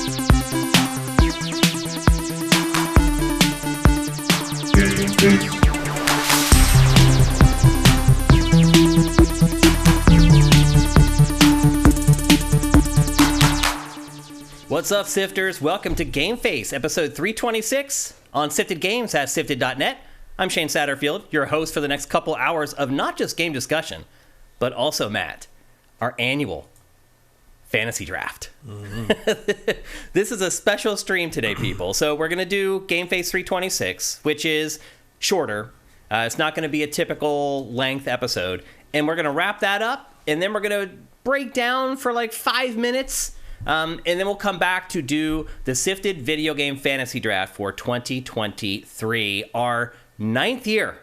What's up, Sifters? Welcome to GameFace, episode 326 on Sifted Games at Sifted.net. I'm Shane Satterfield, your host for the next couple hours of not just game discussion, but also, Matt, our annual fantasy draft. Mm-hmm. This is a special stream today, people. So we're going to do GameFace 326, which is shorter. It's not going to be a typical length episode. And we're going to wrap that up, and then we're going to break down for like 5 minutes. And then we'll come back to do the Sifted Video Game Fantasy Draft for 2023, our 9th year.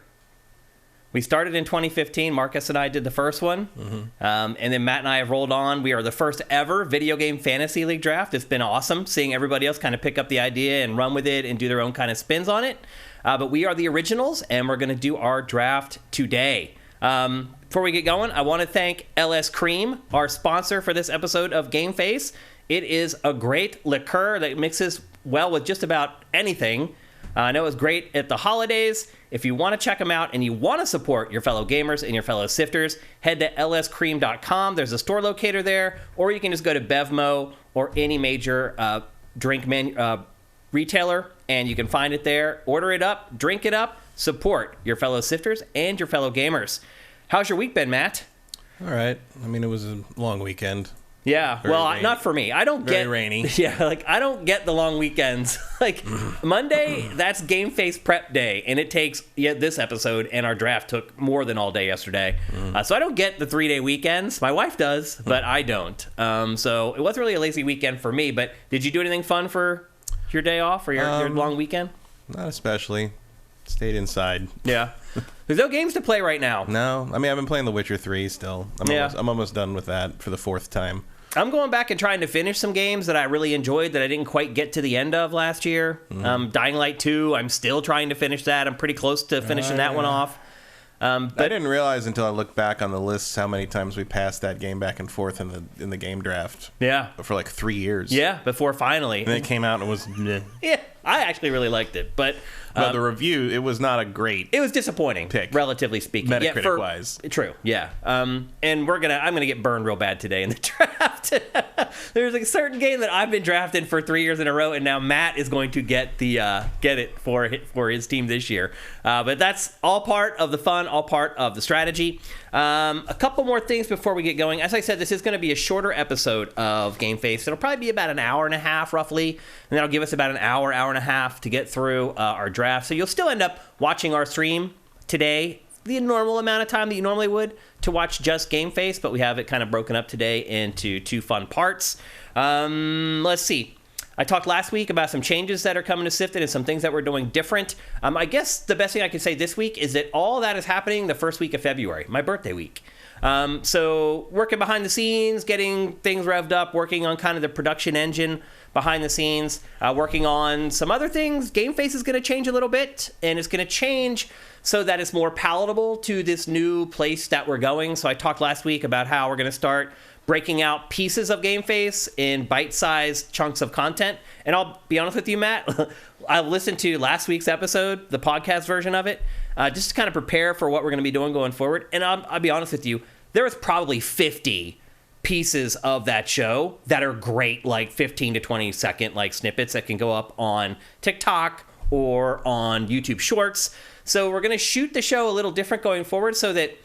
We started in 2015. Marcus and I did the first one. Mm-hmm. And then Matt and I have rolled on. We are the first ever Video Game Fantasy League draft. It's been awesome seeing everybody else kind of pick up the idea and run with it and do their own kind of spins on it. But we are the originals, and we're going to do our draft today. Before we get going, I want to thank LS Cream, our sponsor for this episode of GameFace. It is a great liqueur that mixes well with just about anything. I know it's great at the holidays. If you want to check them out and you want to support your fellow gamers and your fellow sifters, head to lscream.com. There's a store locator there, or you can just go to Bevmo or any major drink retailer, and you can find it there. Order it up, drink it up, support your fellow sifters and your fellow gamers. How's your week been, Matt? All right. I mean, it was a long weekend. Yeah, well, not for me. I don't Very get rainy. Yeah, like I don't get the long weekends. Like Monday, that's GameFace prep day, and it takes this episode and our draft took more than all day yesterday. So I don't get the 3-day weekends. My wife does, but I don't. So it wasn't really a lazy weekend for me. But did you do anything fun for your day off or your long weekend? Not especially. Stayed inside. Yeah. There's no games to play right now. No, I mean I've been playing The Witcher 3 still. I'm almost done with that for the 4th time. I'm going back and trying to finish some games that I really enjoyed that I didn't quite get to the end of last year. Dying Light 2, I'm still trying to finish that. I'm pretty close to finishing that one off. But I didn't realize until I looked back on the list how many times we passed that game back and forth in the game draft. Yeah. For like 3 years. Yeah, before finally. And then it came out and it was... Yeah, I actually really liked it, but the review, it was not a great... It was disappointing, pick, relatively speaking. Metacritic-wise. True, yeah. And I'm gonna get burned real bad today in the draft. There's a certain game that I've been drafting for 3 years in a row, and now Matt is going to get it for his team this year. But that's all part of the fun, all part of the strategy. A couple more things before we get going. As I said, this is going to be a shorter episode of GameFace. It'll probably be about an hour and a half, roughly, and that'll give us about an hour and a half to get through our draft. So you'll still end up watching our stream today, the normal amount of time that you normally would to watch just GameFace, but we have it kind of broken up today into 2 fun parts. Let's see. I talked last week about some changes that are coming to Sifted and some things that we're doing different. I guess the best thing I can say this week is that all that is happening the first week of February, my birthday week. So working behind the scenes, getting things revved up, working on kind of the production engine behind the scenes, working on some other things. GameFace is going to change a little bit, and it's going to change so that it's more palatable to this new place that we're going. So I talked last week about how we're going to start breaking out pieces of GameFace in bite-sized chunks of content. And I'll be honest with you, Matt, I listened to last week's episode, the podcast version of it, just to kind of prepare for what we're going to be doing going forward. And I'll be honest with you, there was probably 50 pieces of that show that are great, like 15 to 20 second like snippets that can go up on TikTok or on YouTube Shorts. So we're going to shoot the show a little different going forward so that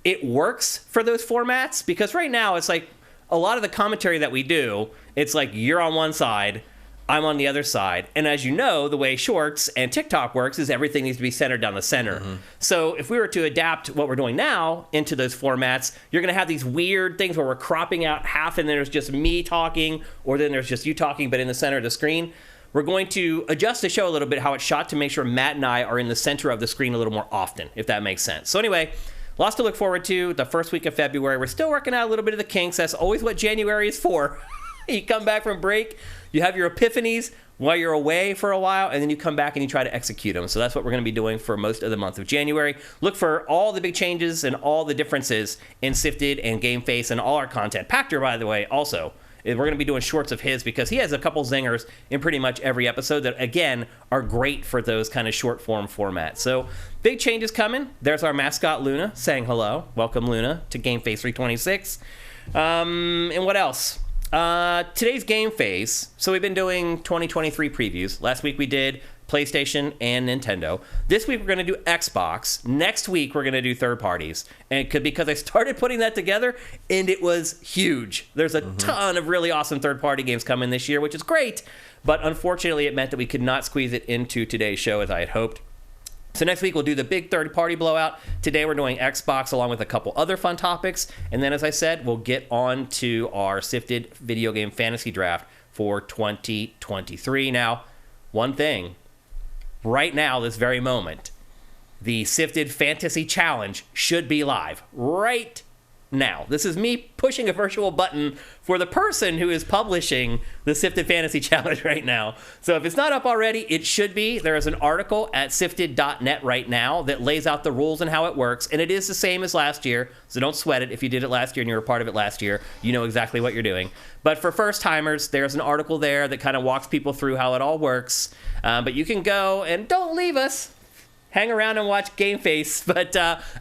it works for those formats, because right now it's like a lot of the commentary that we do, it's like you're on one side, I'm on the other side. And as you know, the way Shorts and TikTok works is everything needs to be centered down the center. Mm-hmm. So if we were to adapt what we're doing now into those formats, you're going to have these weird things where we're cropping out half and there's just me talking, or then there's just you talking, but in the center of the screen. We're going to adjust the show a little bit, how it's shot, to make sure Matt and I are in the center of the screen a little more often, if that makes sense. So anyway, lots to look forward to the first week of February. We're still working out a little bit of the kinks. That's always what January is for. You come back from break, you have your epiphanies while you're away for a while, and then you come back and you try to execute them. So that's what we're going to be doing for most of the month of January. Look for all the big changes and all the differences in Sifted and GameFace and all our content. Pactor, by the way, also We're going to be doing shorts of his because he has a couple zingers in pretty much every episode that, again, are great for those kind of short form formats. So big changes coming. There's our mascot, Luna, saying hello. Welcome, Luna, to GameFace 326. And what else? Today's GameFace. So we've been doing 2023 previews. Last week we did PlayStation and Nintendo. This week we're going to do Xbox. Next week we're going to do third parties. And because I started putting that together and it was huge. There's a ton of really awesome third party games coming this year, which is great. But unfortunately it meant that we could not squeeze it into today's show as I had hoped. So next week we'll do the big third party blowout. Today we're doing Xbox along with a couple other fun topics. And then as I said, we'll get on to our sifted video game fantasy draft for 2023. Now, one thing. Right now, this very moment, the Sifted Fantasy Challenge should be live right now. This is me pushing a virtual button for the person who is publishing the Sifted Fantasy Challenge right now. So if it's not up already, it should be. There is an article at sifted.net right now that lays out the rules and how it works, and it is the same as last year, so don't sweat it. If you did it last year and you were a part of it last year, you know exactly what you're doing. But for first-timers, there's an article there that kind of walks people through how it all works. But you can go and don't leave us. Hang around and watch GameFace. But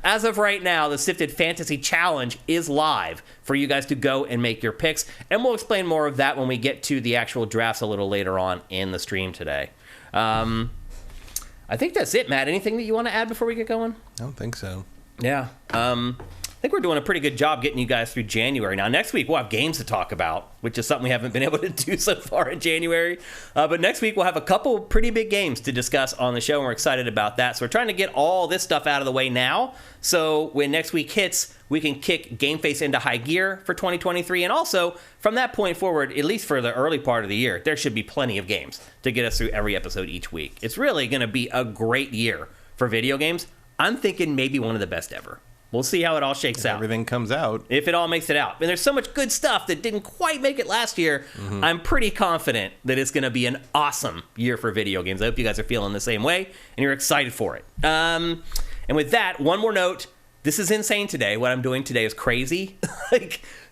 as of right now, the Sifted Fantasy Challenge is live for you guys to go and make your picks. And we'll explain more of that when we get to the actual drafts a little later on in the stream today. I think that's it, Matt. Anything that you want to add before we get going? I don't think so. Yeah. I think we're doing a pretty good job getting you guys through January. Now, next week, we'll have games to talk about, which is something we haven't been able to do so far in January. But next week, we'll have a couple pretty big games to discuss on the show, and we're excited about that. So we're trying to get all this stuff out of the way now, so when next week hits, we can kick GameFace into high gear for 2023. And also, from that point forward, at least for the early part of the year, there should be plenty of games to get us through every episode each week. It's really going to be a great year for video games. I'm thinking maybe one of the best ever. We'll see how it all shakes out. Everything comes out. If it all makes it out. And there's so much good stuff that didn't quite make it last year. I'm pretty confident that it's going to be an awesome year for video games. I hope you guys are feeling the same way and you're excited for it. And with that, one more note. This is insane today. What I'm doing today is crazy.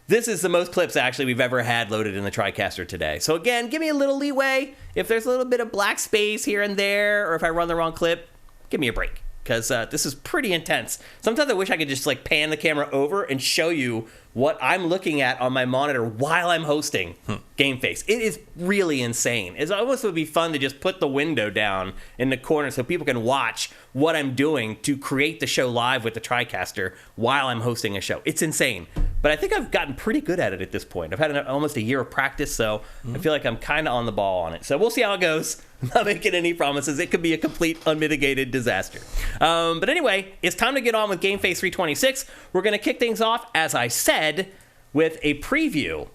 This is the most clips, actually, we've ever had loaded in the TriCaster today. So again, give me a little leeway. If there's a little bit of black space here and there, or if I run the wrong clip, give me a break. Because this is pretty intense. Sometimes I wish I could just pan the camera over and show you what I'm looking at on my monitor while I'm hosting GameFace. It is really insane. It almost would be fun to just put the window down in the corner so people can watch what I'm doing to create the show live with the TriCaster while I'm hosting a show. It's insane. But I think I've gotten pretty good at it at this point. I've had almost a year of practice, so I feel like I'm kind of on the ball on it. So we'll see how it goes. I'm not making any promises. It could be a complete unmitigated disaster. But anyway, it's time to get on with GameFace 326. We're going to kick things off, as I said, with a preview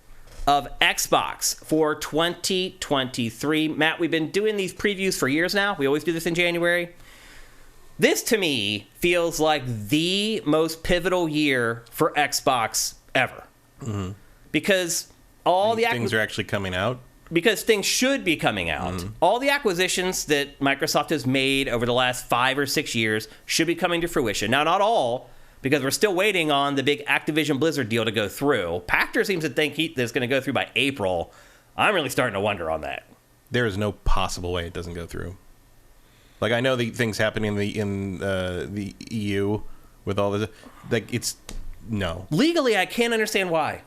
of Xbox for 2023. Matt, we've been doing these previews for years now. We always do this in January. This, to me, feels like the most pivotal year for Xbox ever. Because all the things are actually coming out. Because things should be coming out. All the acquisitions that Microsoft has made over the last 5 or 6 years should be coming to fruition. Now, not all, because we're still waiting on the big Activision Blizzard deal to go through. Pachter seems to think that's going to go through by April. I'm really starting to wonder on that. There is no possible way it doesn't go through. I know the things happening in the EU with all this. It's no. Legally, I can't understand why.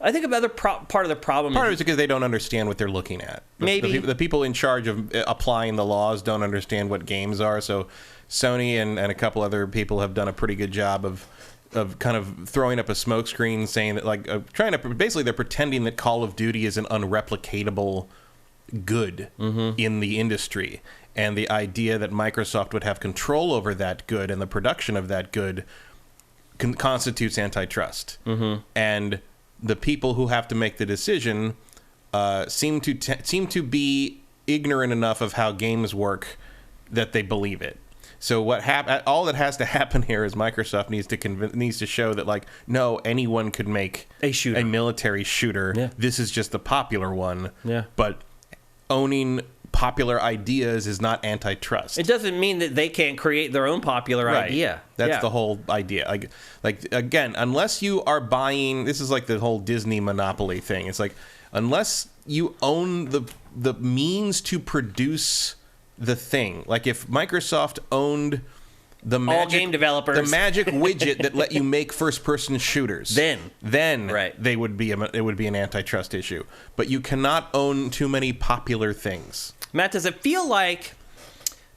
I think another part of the problem is because they don't understand what they're looking at. Maybe. The people in charge of applying the laws don't understand what games are. So Sony and a couple other people have done a pretty good job of kind of throwing up a smokescreen saying that, trying to, basically they're pretending that Call of Duty is an unreplicatable good in the industry. And the idea that Microsoft would have control over that good and the production of that good constitutes antitrust. And the people who have to make the decision seem to be ignorant enough of how games work that they believe it. So all that has to happen here is Microsoft needs to show that no, anyone could make a military shooter. Yeah. This is just the popular one. Yeah. But owning popular ideas is not antitrust. It doesn't mean that they can't create their own popular idea. That's the whole idea. Again, unless you are buying, this is like the whole Disney monopoly thing. It's unless you own the means to produce the thing. Like if Microsoft owned the all game developers, the magic widget that let you make first-person shooters, then right. it would be an antitrust issue. But you cannot own too many popular things. Matt, does it feel like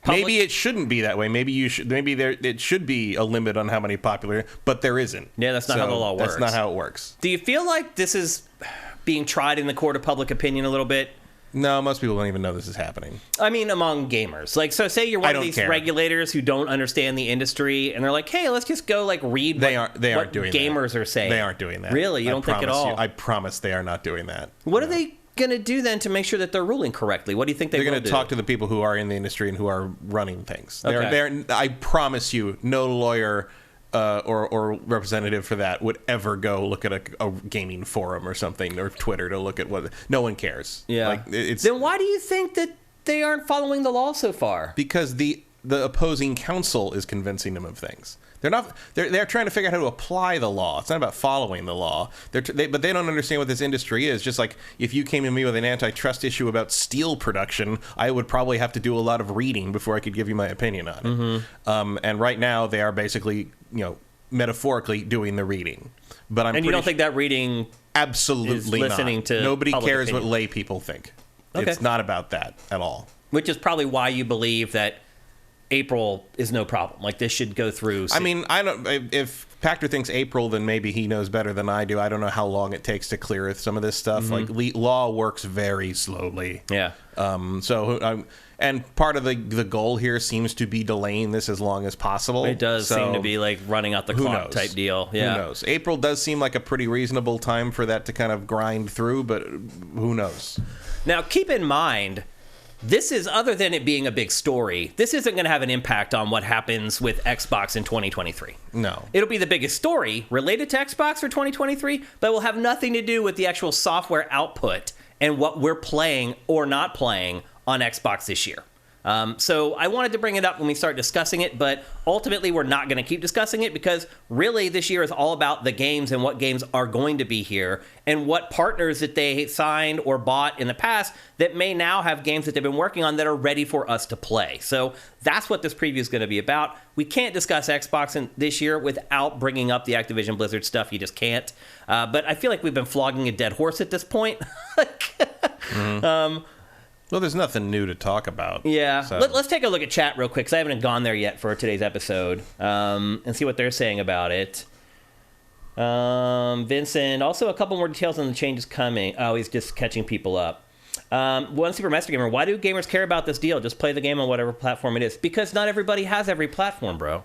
maybe it shouldn't be that way? Maybe it should be a limit on how many popular, but there isn't. Yeah, that's not how the law works. That's not how it works. Do you feel like this is being tried in the court of public opinion a little bit? No, most people don't even know this is happening. I mean, among gamers. Like, so say you're one of these regulators who don't understand the industry, and they're like, hey, let's just go, like, read what gamers are saying. They aren't doing that. Really? You don't think at all? I promise they are not doing that. What are they going to do, then, to make sure that they're ruling correctly? What do you think they're going to talk to the people who are in the industry and who are running things. Okay. I promise you, no lawyer or representative for that would ever go look at a gaming forum or something, or Twitter to look at what. No one cares. Yeah. Then why do you think that they aren't following the law so far? Because the opposing counsel is convincing them of things. They're not. They're trying to figure out how to apply the law. It's not about following the law. But they don't understand what this industry is. Just like if you came to me with an antitrust issue about steel production, I would probably have to do a lot of reading before I could give you my opinion on it. Mm-hmm. And right now they are basically, metaphorically doing the reading. But you don't think that reading absolutely is listening not. To nobody cares opinion. what lay people think. Okay. It's not about that at all. Which is probably why you believe that April is no problem. Like, this should go through. I mean, I don't. If Pachter thinks April, then maybe he knows better than I do. I don't know how long it takes to clear some of this stuff. Mm-hmm. Like, law works very slowly. Yeah. And part of the goal here seems to be delaying this as long as possible. It does seem to be like running out the clock type deal. Yeah. Who knows? April does seem like a pretty reasonable time for that to kind of grind through, but who knows? Now, keep in mind, this is, other than it being a big story, this isn't going to have an impact on what happens with Xbox in 2023. No. It'll be the biggest story related to Xbox for 2023, but it will have nothing to do with the actual software output and what we're playing or not playing on Xbox this year. So I wanted to bring it up when we start discussing it, but ultimately we're not going to keep discussing it because really this year is all about the games and what games are going to be here and what partners that they signed or bought in the past that may now have games that they've been working on that are ready for us to play. So that's what this preview is going to be about. We can't discuss Xbox this year without bringing up the Activision Blizzard stuff. You just can't. But I feel like we've been flogging a dead horse at this point. Well, there's nothing new to talk about. Yeah. So. Let's take a look at chat real quick, because I haven't gone there yet for today's episode, and see what they're saying about it. Vincent, also a couple more details on the changes coming. Oh, he's just catching people up. One Supermaster Gamer, why do gamers care about this deal? Just play the game on whatever platform it is. Because not everybody has every platform, bro.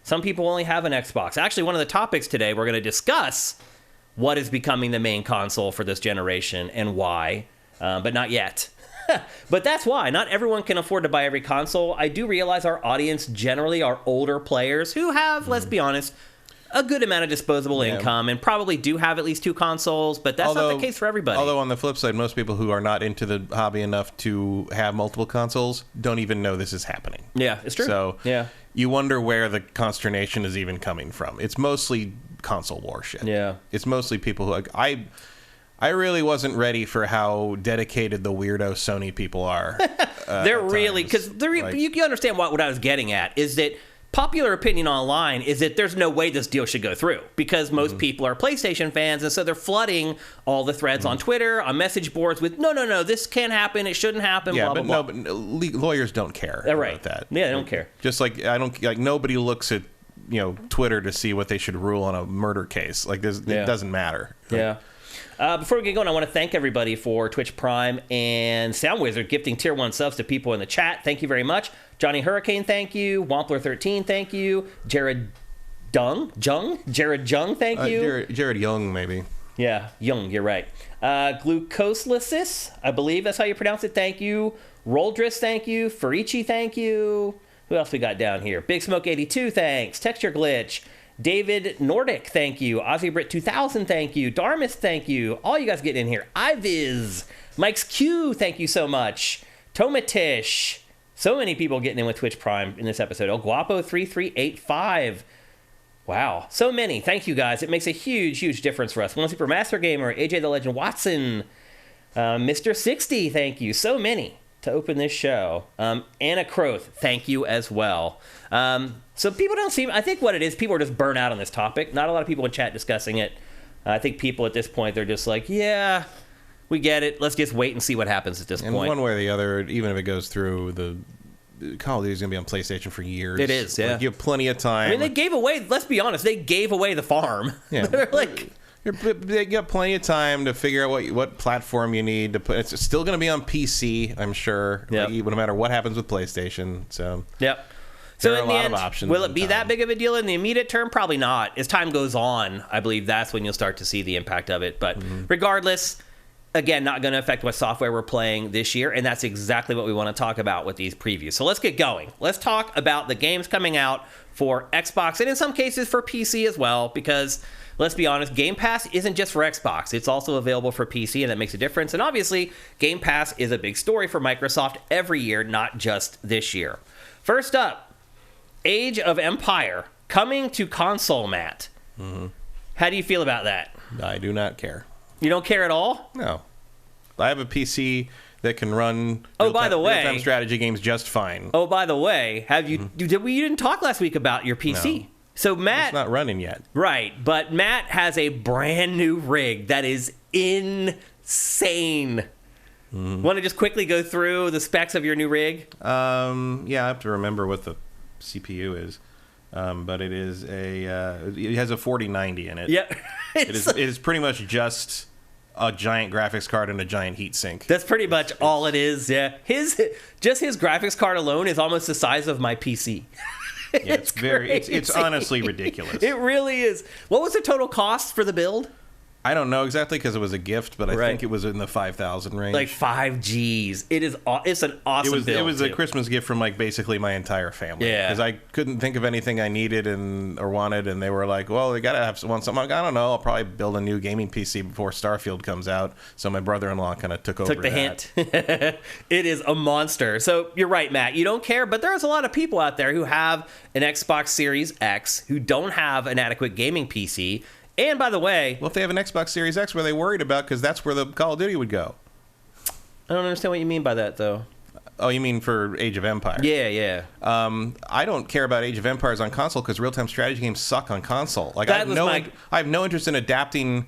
Some people only have an Xbox. Actually, one of the topics today, we're going to discuss what is becoming the main console for this generation and why, but not yet. But that's why. Not everyone can afford to buy every console. I do realize our audience generally are older players who have, let's be honest, a good amount of disposable income and probably do have at least two consoles, but that's not the case for everybody. Although on the flip side, most people who are not into the hobby enough to have multiple consoles don't even know this is happening. Yeah, it's true. So you wonder where the consternation is even coming from. It's mostly console war shit. Yeah. It's mostly people who... I really wasn't ready for how dedicated the weirdo Sony people are. They're really... Because you can understand what I was getting at, is that popular opinion online is that there's no way this deal should go through because most people are PlayStation fans, and so they're flooding all the threads on Twitter, on message boards with, no, this can't happen, it shouldn't happen, blah, blah, blah. But lawyers don't care about that. Yeah, they don't care. Just like, nobody looks at, Twitter to see what they should rule on a murder case. Like, it doesn't matter. Yeah. Before we get going, I want to thank everybody for Twitch Prime and Sound Wizard gifting Tier 1 subs to people in the chat. Thank you very much. Johnny Hurricane, thank you. Wampler13, thank you. Jared Jung, thank you. Jared Young, maybe. Yeah, Young, you're right. Glucoselysis, I believe that's how you pronounce it, thank you. Roldris, thank you. Farici, thank you. Who else we got down here? Big Smoke 82, thanks. Texture Glitch. David Nordic, thank you. OzzyBrit 2000, thank you. Darmis, thank you. All you guys getting in here. Iviz. Mike's Q, thank you so much. Tomatish. So many people getting in with Twitch Prime in this episode. El Guapo 3385. Wow. So many. Thank you, guys. It makes a huge, huge difference for us. One Supermaster Gamer. AJ the Legend Watson. Mr. 60, thank you. So many to open this show. Anna Croth, thank you as well. So people don't seem... I think what it is, people are just burnt out on this topic. Not a lot of people in chat discussing it. I think people at this point, they're just like, yeah, we get it. Let's just wait and see what happens at this point. One way or the other, even if it goes through, the Call of Duty is going to be on PlayStation for years. It is, yeah. Like, you have plenty of time. I mean, they gave away... Let's be honest. They gave away the farm. Yeah. They're like... They got plenty of time to figure out what platform you need to put. It's still going to be on PC, I'm sure. Yep. Like, no matter what happens with PlayStation. So yep. There So are in a the lot end, of options will it and be time. that big of a deal in the immediate term? Probably not. As time goes on, I believe that's when you'll start to see the impact of it. But regardless, again, not going to affect what software we're playing this year, and that's exactly what we want to talk about with these previews. So let's get going. Let's talk about the games coming out for Xbox, and in some cases for PC as well, because... Let's be honest, Game Pass isn't just for Xbox. It's also available for PC, and that makes a difference. And obviously, Game Pass is a big story for Microsoft every year, not just this year. First up, Age of Empire coming to console, Matt. How do you feel about that? I do not care. You don't care at all? No. I have a PC that can run real-time strategy games just fine. Oh, by the way, have you you didn't talk last week about your PC. No. So Matt, It's not running yet. right, but Matt has a brand new rig that is insane. Want to just quickly go through the specs of your new rig? Yeah, I have to remember what the CPU is. But it is it has a 4090 in it. Yeah. It is pretty much just a giant graphics card and a giant heatsink. That's pretty much all it is. Yeah. His graphics card alone is almost the size of my PC. Yeah, it's crazy. honestly ridiculous. It really is. What was the total cost for the build? I don't know exactly because it was a gift, but I Right. think it was in the 5,000 range. Like 5 Gs. It's an awesome build. It was a too. Christmas gift from like basically my entire family. Yeah. Because I couldn't think of anything I needed or wanted, and they were like, "Well, they gotta want something." I'm like, I don't know. I'll probably build a new gaming PC before Starfield comes out. So my brother-in-law kind of took over. Took the hint. It is a monster. So you're right, Matt. You don't care, but there's a lot of people out there who have an Xbox Series X who don't have an adequate gaming PC. And by the way, Well, if they have an Xbox Series X, what are they worried about? Because that's where the Call of Duty would go. I don't understand what you mean by that, though. Oh, you mean for Age of Empires? Yeah. I don't care about Age of Empires on console because real-time strategy games suck on console. Like That I have no interest in adapting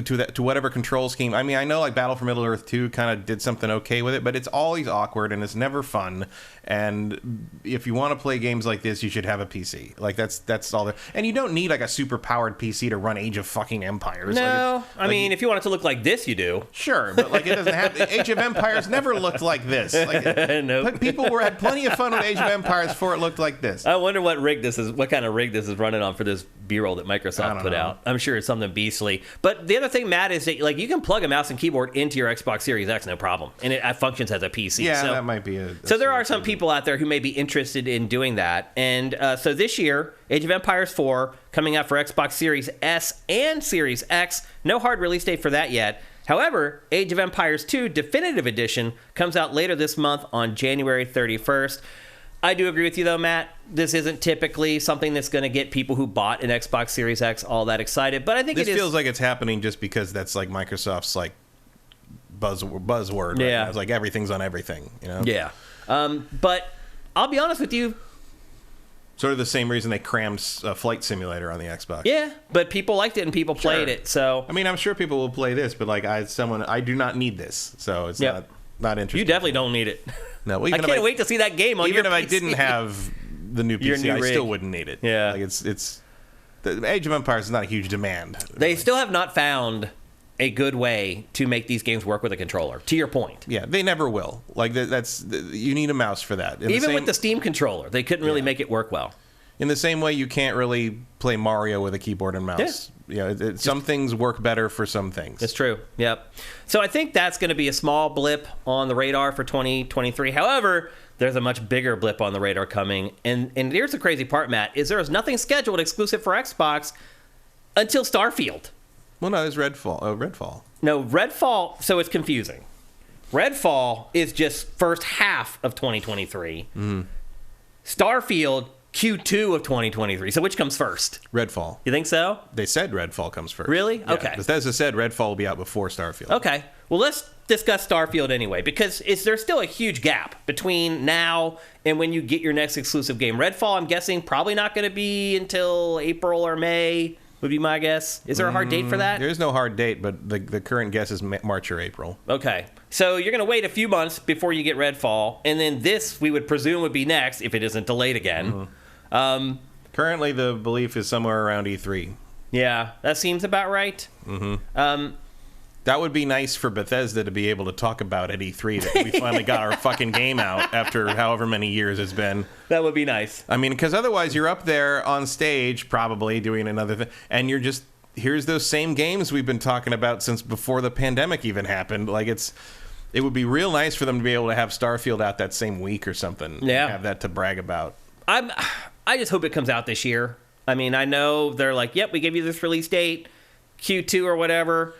to whatever control scheme. I mean, I know like Battle for Middle-earth 2 kind of did something okay with it, but it's always awkward and it's never fun. And if you want to play games like this, you should have a PC. Like that's all there. And you don't need like a super powered PC to run Age of fucking Empires. No, I mean, if you want it to look like this, you do. Sure, but like it doesn't have. Age of Empires never looked like this. Like, Nope. people had plenty of fun with Age of Empires before it looked like this. I wonder what kind of rig this is running on for this B-roll that I Microsoft don't put know. out. I'm sure it's something beastly. But the other thing, Matt, is that like you can plug a mouse and keyboard into your Xbox Series X, no problem, and it functions as a PC. Yeah, so, that might be a. So there are some people out there who may be interested in doing that. And so this year, Age of Empires 4 coming out for Xbox Series S and Series X. No hard release date for that yet. However, Age of Empires 2 Definitive Edition comes out later this month on January 31st. I do agree with you, though, Matt. This isn't typically something that's going to get people who bought an Xbox Series X all that excited. But I think This it is. feels like it's happening just because that's like Microsoft's like buzzword. Right Yeah. now. It's like everything's on everything. You know. Yeah. But I'll be honest with you. Sort of the same reason they crammed Flight Simulator on the Xbox. Yeah. But people liked it and people played it. So I mean, I'm sure people will play this, but like I do not need this, so it's Yep. not interesting. you definitely don't need it. No, well, I even if can't wait to see that game on your Even if I PC. didn't have the new Your PC, new I rig. still wouldn't need it. Yeah. Like it's the Age of Empires is not a huge demand. They really. still have not found a good way to make these games work with a controller. To your point. Yeah, they never will. Like you need a mouse for that. Even with the Steam controller, they couldn't really make it work well. In the same way, you can't really play Mario with a keyboard and mouse. Yeah, some things work better for some things. It's true. Yep. So I think that's going to be a small blip on the radar for 2023. However, there's a much bigger blip on the radar coming. And here's the crazy part, Matt, is there is nothing scheduled exclusive for Xbox until Starfield. Well, no, there's Redfall. Redfall. No, Redfall, so it's confusing. Redfall is just first half of 2023. Starfield, Q2 of 2023. So which comes first? Redfall. You think so? They said Redfall comes first. Really? Yeah, Okay. Bethesda said Redfall will be out before Starfield. Okay. Well, let's discuss Starfield anyway, because there's still a huge gap between now and when you get your next exclusive game. Redfall, I'm guessing, probably not going to be until April or May, would be my guess. Is there a hard date for that? There is no hard date, but the current guess is March or April. Okay. So you're going to wait a few months before you get Redfall, and then this, we would presume, would be next if it isn't delayed again. Currently, the belief is somewhere around E3. Yeah, that seems about right. That would be nice for Bethesda to be able to talk about at E3 that we finally got our fucking game out after however many years it's been. That would be nice. I mean, because otherwise you're up there on stage probably doing another thing, and you're just, here's those same games we've been talking about since before the pandemic even happened. Like, it would be real nice for them to be able to have Starfield out that same week or something. Yeah. Have that to brag about. I just hope it comes out this year. I mean, I know they're like, yep, we gave you this release date, Q2 or whatever.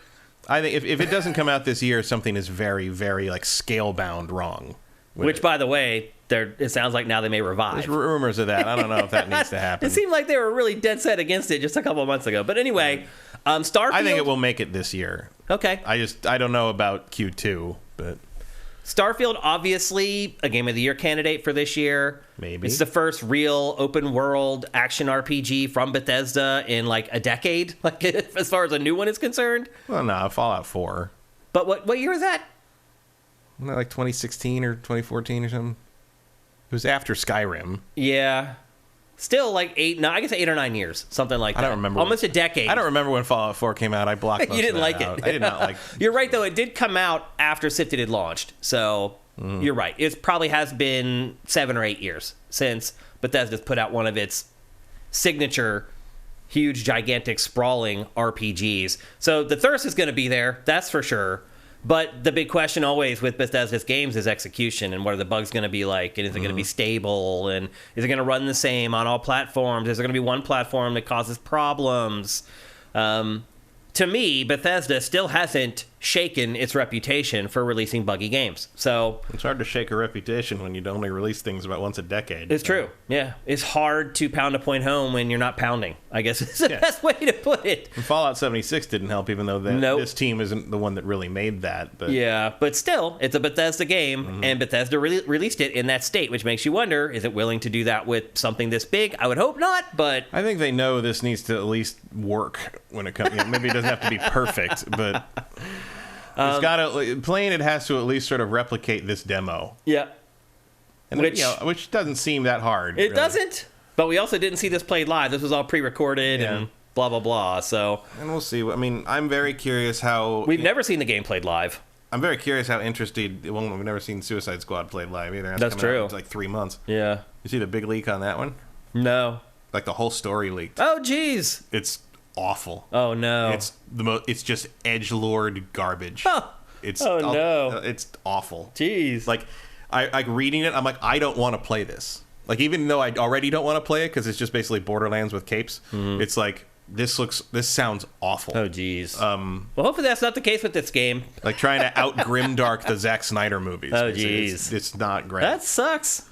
I think if it doesn't come out this year, something is very, very, like, scale-bound wrong. Which, by the way, it sounds like now they may revive. There's rumors of that. I don't know if that needs to happen. It seemed like they were really dead set against it just a couple of months ago. But anyway, Starfield... I think it will make it this year. Okay. I don't know about Q2, but... Starfield, obviously, a Game of the Year candidate for this year. Maybe. It's the first real open-world action RPG from Bethesda in, like, a decade, like as far as a new one is concerned. Well, no, Fallout 4. But what year is that? Wasn't that like 2016 or 2014 or something? It was after Skyrim. Yeah. Still, like, 8 or 9 years, something like that. I don't remember. Almost a decade. I don't remember when Fallout 4 came out. I blocked most You didn't of that like out. it. I did not like You're right, though. It did come out after Sifted had launched. So, you're right. It probably has been 7 or 8 years since Bethesda's put out one of its signature, huge, gigantic, sprawling RPGs. So, the thirst is going to be there. That's for sure. But the big question always with Bethesda's games is execution, and what are the bugs going to be like, and is it going to be stable, and is it going to run the same on all platforms? Is there going to be one platform that causes problems? To me, Bethesda still hasn't shaken its reputation for releasing buggy games. So it's hard to shake a reputation when you only release things about once a decade. It's true. Yeah. It's hard to pound a point home when you're not pounding, I guess is the best way to put it. And Fallout 76 didn't help, even though this team isn't the one that really made that. But yeah, but still, it's a Bethesda game, and Bethesda released it in that state, which makes you wonder, is it willing to do that with something this big? I would hope not, but... I think they know this needs to at least work when it comes... maybe it doesn't have to be perfect, but... It's got to, playing it has to at least sort of replicate this demo. Yeah. And which doesn't seem that hard. It really doesn't. But we also didn't see this played live. This was all pre-recorded and blah, blah, blah. So. And we'll see. I mean, I'm very curious how... We've never seen the game played live. I'm very curious how interested... Well, we've never seen Suicide Squad played live either. That's true. It's like 3 months. Yeah. You see the big leak on that one? No. Like the whole story leaked. Oh, geez. It's awful. Oh, no. It's just edgelord garbage. Oh. It's no. It's awful. Jeez. Like, I reading it, I'm like, I don't want to play this. Like, even though I already don't want to play it because it's just basically Borderlands with capes. It's like, this sounds awful. Oh, geez. Well, hopefully that's not the case with this game. Like trying to out grimdark the Zack Snyder movies. Oh, jeez. It's not great. That sucks.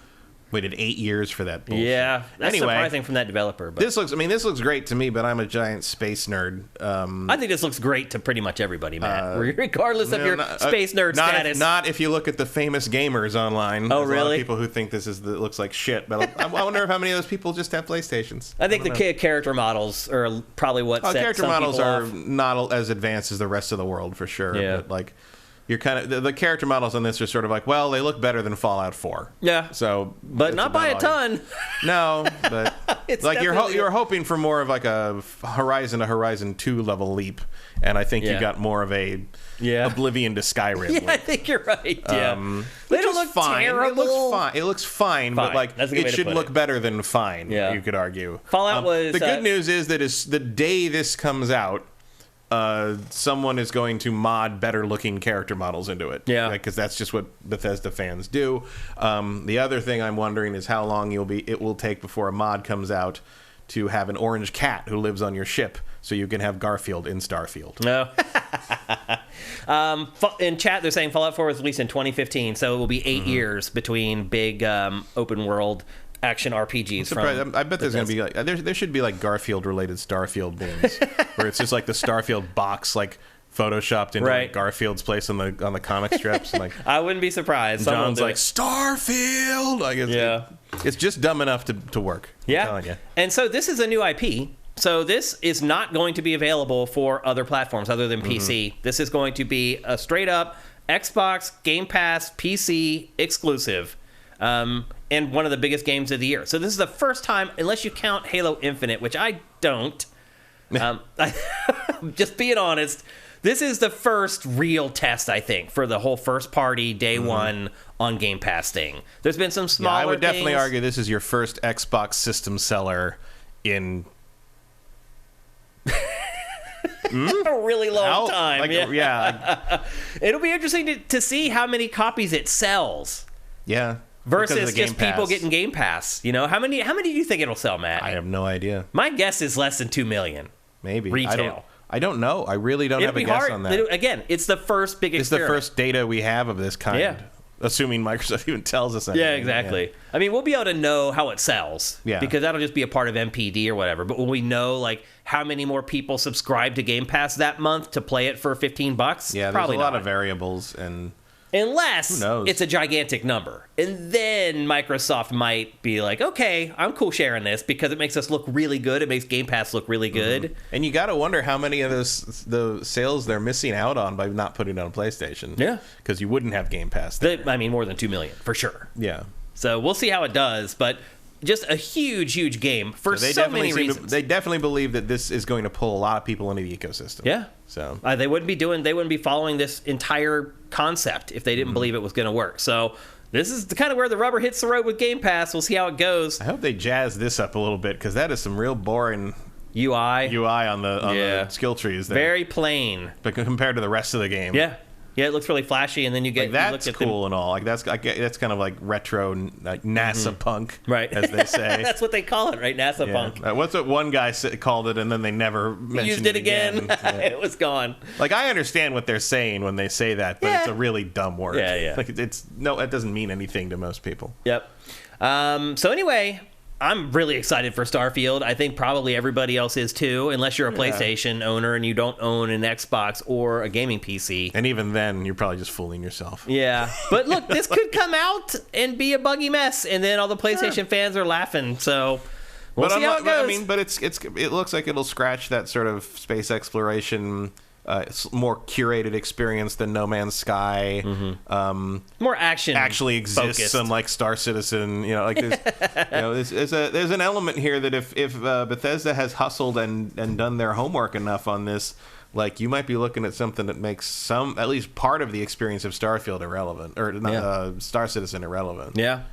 Waited 8 years for that bullshit. Yeah, that's anyway, surprising from that developer. But this looks great to me, but I'm a giant space nerd. I think this looks great to pretty much everybody, Matt, regardless of your space nerd status. Not if you look at the famous gamers online. Oh, There's really? A lot of people who think looks like shit, but I wonder how many of those people just have PlayStations. I think the character models are probably what set character some models people are off. Not as advanced as the rest of the world for sure. Yeah. But like, you're kind of the character models on this are sort of like, well, they look better than Fallout 4. Yeah. So, but not by a ton. No, but It's like you're hoping for more of like a Horizon to Horizon 2 level leap, and I think you got more of a Oblivion to Skyrim. Yeah, I think you're right. Yeah. They don't look fine. terrible. It looks fine, but like it should look better than fine. Yeah. You could argue. Fallout was the good news is that the day this comes out, someone is going to mod better looking character models into it. Yeah. Because that's just what Bethesda fans do. The other thing I'm wondering is how long it will take before a mod comes out to have an orange cat who lives on your ship so you can have Garfield in Starfield. No. In chat, they're saying Fallout 4 was released in 2015, so it will be 8 years between big open world action RPGs. I bet there's going to be there should be like Garfield related Starfield games where it's just like the Starfield box like photoshopped into Right. like Garfield's place on the comic strips. And like I wouldn't be surprised. Someone John's will do like it. Starfield. Like it's just dumb enough to work. I'm Yeah. telling you. And so this is a new IP. So this is not going to be available for other platforms other than PC. This is going to be a straight up Xbox, Game Pass, PC exclusive. And one of the biggest games of the year. So this is the first time, unless you count Halo Infinite, which I don't. Just being honest, this is the first real test, I think, for the whole first party day one on Game Pass thing. There's been some smaller I would definitely things. argue this is your first Xbox system seller in a really long time. Like, yeah. It'll be interesting to see how many copies it sells yeah. Because of versus the Game just people Pass. getting Game Pass. You know, how many do you think it'll sell, Matt? I have no idea. My guess is less than 2 million. Maybe Retail. I don't know. I really don't It'll have a be guess hard. on that. Again, it's the first big It's the experiment. first data we have of this kind. Yeah. Assuming Microsoft even tells us anything. Yeah, exactly. Yeah. I mean, we'll be able to know how it sells. Yeah. Because that'll just be a part of MPD or whatever. But when we know, like, how many more people subscribe to Game Pass that month to play it for $15, Yeah, probably there's a lot not. of variables, and Unless Who knows? it's a gigantic number. And then Microsoft might be like, okay, I'm cool sharing this because it makes us look really good. It makes Game Pass look really good. and you got to wonder how many of the sales they're missing out on by not putting it on PlayStation. Yeah. Because you wouldn't have Game Pass there. I mean, more than 2 million, for sure. Yeah. So we'll see how it does. But just a huge, huge game for so many reasons. They definitely believe that this is going to pull a lot of people into the ecosystem. Yeah. So They wouldn't be following this entire concept if they didn't believe it was going to work. So this is kind of where the rubber hits the road with Game Pass. We'll see how it goes. I hope they jazz this up a little bit, because that is some real boring UI on the skill trees there. very plain. But compared to the rest of the game. Yeah. Yeah, it looks really flashy, and then you get Like, you look that's at cool and all. Like that's kind of like retro, like NASA punk, Right. as they say. That's what they call it, right? NASA Yeah. Punk. What's what one guy called it, and then they never mentioned Used it again. Yeah. It was gone. Like, I understand what they're saying when they say that, but Yeah. it's a really dumb word. Yeah, yeah. Like, it doesn't mean anything to most people. Yep. So anyway, I'm really excited for Starfield. I think probably everybody else is too, unless you're a PlayStation owner and you don't own an Xbox or a gaming PC. And even then, you're probably just fooling yourself. Yeah. But look, this could come out and be a buggy mess, and then all the PlayStation fans are laughing. So we'll see how it goes. But it looks like it'll scratch that sort of space exploration, more curated experience than No Man's Sky. More action Actually exists focused. unlike Star Citizen. You know, like there's an element here that if Bethesda has hustled and done their homework enough on this, like, you might be looking at something that makes at least part of the experience of Starfield irrelevant, or Star Citizen irrelevant. Yeah.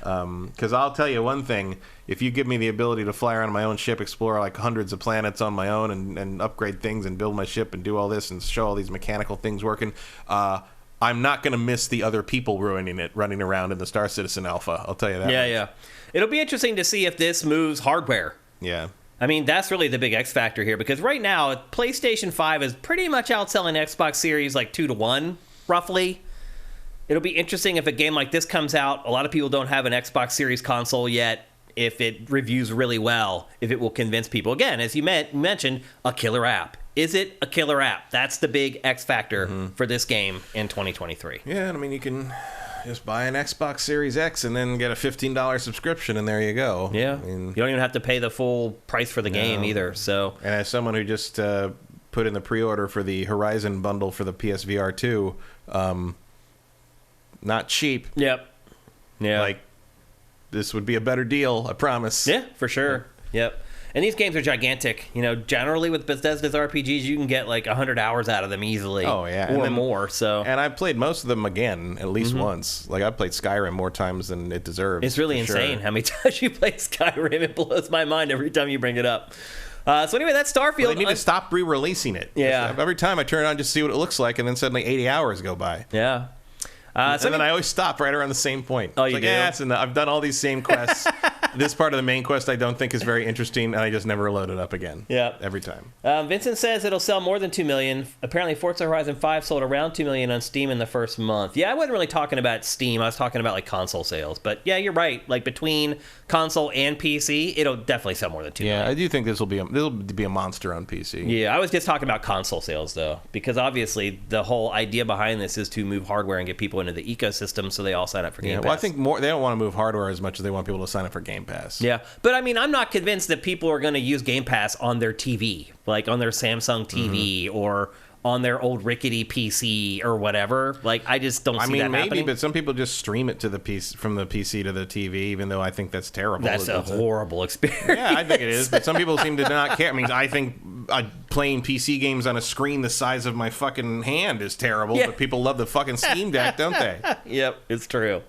Because I'll tell you one thing: if you give me the ability to fly around my own ship, explore like hundreds of planets on my own, and upgrade things and build my ship and do all this and show all these mechanical things working, I'm not going to miss the other people running around in the Star Citizen Alpha. I'll tell you that. Yeah. It'll be interesting to see if this moves hardware. Yeah. I mean, that's really the big X factor here, because right now, PlayStation 5 is pretty much outselling Xbox Series like 2-1, roughly. It'll be interesting if a game like this comes out. A lot of people don't have an Xbox Series console yet. If it reviews really well, if it will convince people. Again, as you mentioned, a killer app. Is it a killer app? That's the big X factor for this game in 2023. Yeah, I mean, you can just buy an Xbox Series X and then get a $15 subscription, and there you go. Yeah. I mean, You don't even have to pay the full price for the game either. So and as someone who just put in the pre-order for the Horizon bundle for the PSVR 2, not cheap. Yep. Yeah. Like, this would be a better deal, I promise. Yeah, for sure. Yep. And these games are gigantic. You know, generally with Bethesda's RPGs, you can get like 100 hours out of them easily. Oh, yeah. Or And then- more. So And I've played most of them again, at least once. Like, I've played Skyrim more times than it deserves. it's really for sure. insane how many times you play Skyrim. It blows my mind every time you bring it up. So anyway, that's Starfield. Well, they need to stop re-releasing it. Yeah. Every time I turn it on just to see what it looks like, and then suddenly 80 hours go by. Yeah. And then I always stop right around the same point. Oh, It's you like, do? yeah, it's enough. I've done all these same quests. This part of the main quest I don't think is very interesting, and I just never load it up again. Yeah. Every time. Vincent says it'll sell more than 2 million. Apparently, Forza Horizon 5 sold around 2 million on Steam in the first month. Yeah, I wasn't really talking about Steam. I was talking about, like, console sales. But, yeah, you're right. Like, between console and PC, it'll definitely sell more than 2 million. Yeah, I do think this will be a monster on PC. Yeah, I was just talking about console sales, though, because obviously the whole idea behind this is to move hardware and get people into the ecosystem so they all sign up for Game Pass. Well, I think they don't want to move hardware as much as they want people to sign up for Game Pass. Yeah, but I mean, I'm not convinced that people are going to use Game Pass on their TV, like on their Samsung TV or on their old rickety PC or whatever. Like, I just don't see that happening. Maybe, but some people just stream it to the PC, from the PC to the TV, even though I think that's terrible. That's a horrible experience. Yeah, I think it is, but some people seem to not care. I mean, I think playing PC games on a screen the size of my fucking hand is terrible, but people love the fucking Steam Deck, don't they? Yep, it's true.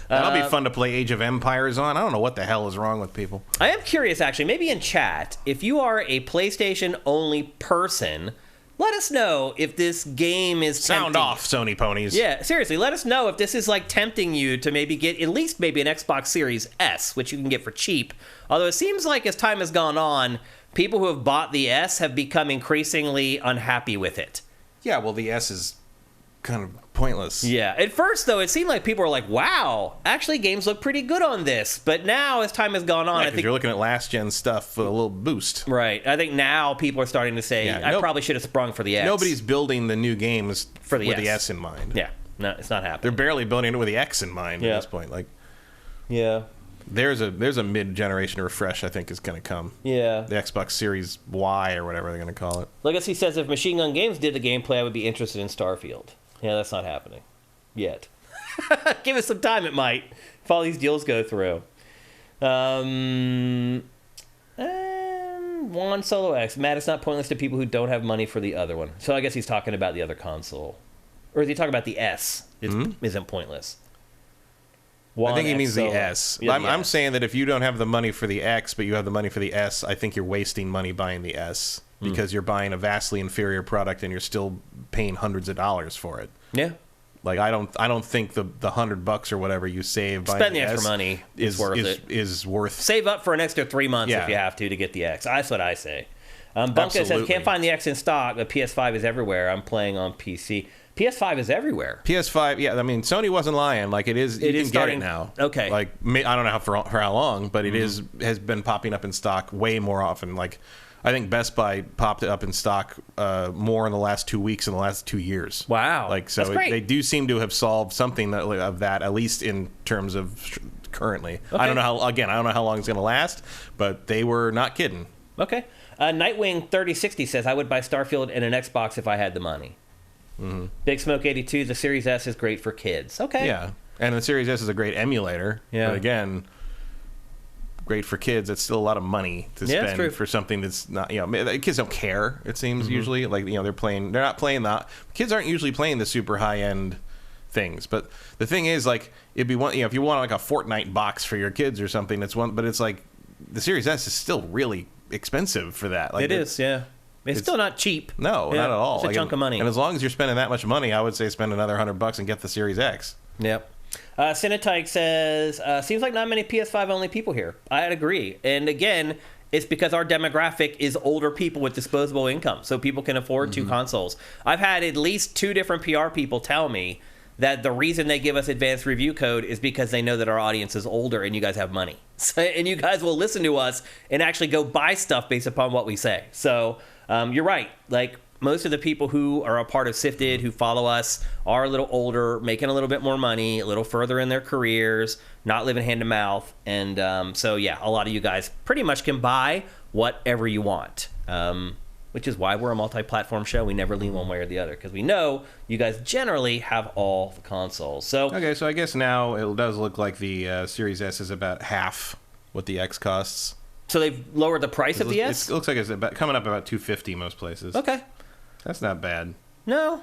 That'll be fun to play Age of Empires on. I don't know what the hell is wrong with people. I am curious, actually, maybe in chat, if you are a PlayStation-only person, let us know if this game is Sound off, Sony ponies. Yeah, seriously, let us know if this is like tempting you to maybe get at least maybe an Xbox Series S, which you can get for cheap. Although it seems like as time has gone on, people who have bought the S have become increasingly unhappy with it. Yeah, well, the S is kind of pointless. Yeah. At first, though, it seemed like people were like, wow, actually games look pretty good on this. But now, as time has gone on, I think you're looking at last-gen stuff with a little boost. Right. I think now people are starting to say, I probably should have sprung for the X. Nobody's building the new games with the S in mind. Yeah. No, it's not happening. They're barely building it with the X in mind at this point. Like, yeah. There's a mid-generation refresh I think is going to come. Yeah. The Xbox Series Y or whatever they're going to call it. Legacy says if Machine Gun Games did the gameplay, I would be interested in Starfield. Yeah, that's not happening yet. Give us some time, it might, if all these deals go through. Juan Solo X. Matt, it's not pointless to people who don't have money for the other one. So I guess he's talking about the other console. Or is he talking about the S? It isn't pointless. I think he means the S. I'm saying that if you don't have the money for the X, but you have the money for the S, I think you're wasting money buying the S because you're buying a vastly inferior product and you're still paying hundreds of dollars for it. Yeah. Like I don't think the $100 or whatever you save buying spend the S extra money is worth. Save up for an extra 3 months if you have to get the X. That's what I say. Bunker says can't find the X in stock, but PS5 is everywhere. I'm playing on PC. PS5 is everywhere. PS5, yeah. I mean, Sony wasn't lying. Like it is. You can get it now. Okay. Like I don't know for how long, but it has been popping up in stock way more often. Like I think Best Buy popped it up in stock more in the last 2 weeks in the last 2 years. Wow. Like so, they do seem to have solved something of that, at least in terms of currently. Okay. I don't know how long it's going to last, but they were not kidding. Okay. Nightwing 3060 says I would buy Starfield and an Xbox if I had the money. Big Smoke 82, the Series S is great for kids. Okay. Yeah, and the Series S is a great emulator. Yeah. But again, great for kids. It's still a lot of money to spend for something that's not. Kids don't care. It seems usually like they're not playing that. Kids aren't usually playing the super high end things. But the thing is, like, it'd be one. If you want like a Fortnite box for your kids or something, that's one. But it's like the Series S is still really expensive for that. Like it is. Yeah. It's still not cheap. No, not at all. It's a chunk of money. And as long as you're spending that much money, I would say spend another $100 and get the Series X. Yep. Cinetyke says, seems like not many PS5 only people here. I'd agree. And again, it's because our demographic is older people with disposable income, so people can afford two consoles. I've had at least 2 different PR people tell me that the reason they give us advanced review code is because they know that our audience is older and you guys have money. And you guys will listen to us and actually go buy stuff based upon what we say. So you're right. Like, most of the people who are a part of Sifted, who follow us, are a little older, making a little bit more money, a little further in their careers, not living hand to mouth. And so, yeah, a lot of you guys pretty much can buy whatever you want, which is why we're a multi-platform show. We never lean one way or the other because we know you guys generally have all the consoles. So okay, so I guess now it does look like the Series S is about half what the X costs. So they've lowered the price of the S? It looks like it's coming up about $250 most places. Okay. That's not bad. No.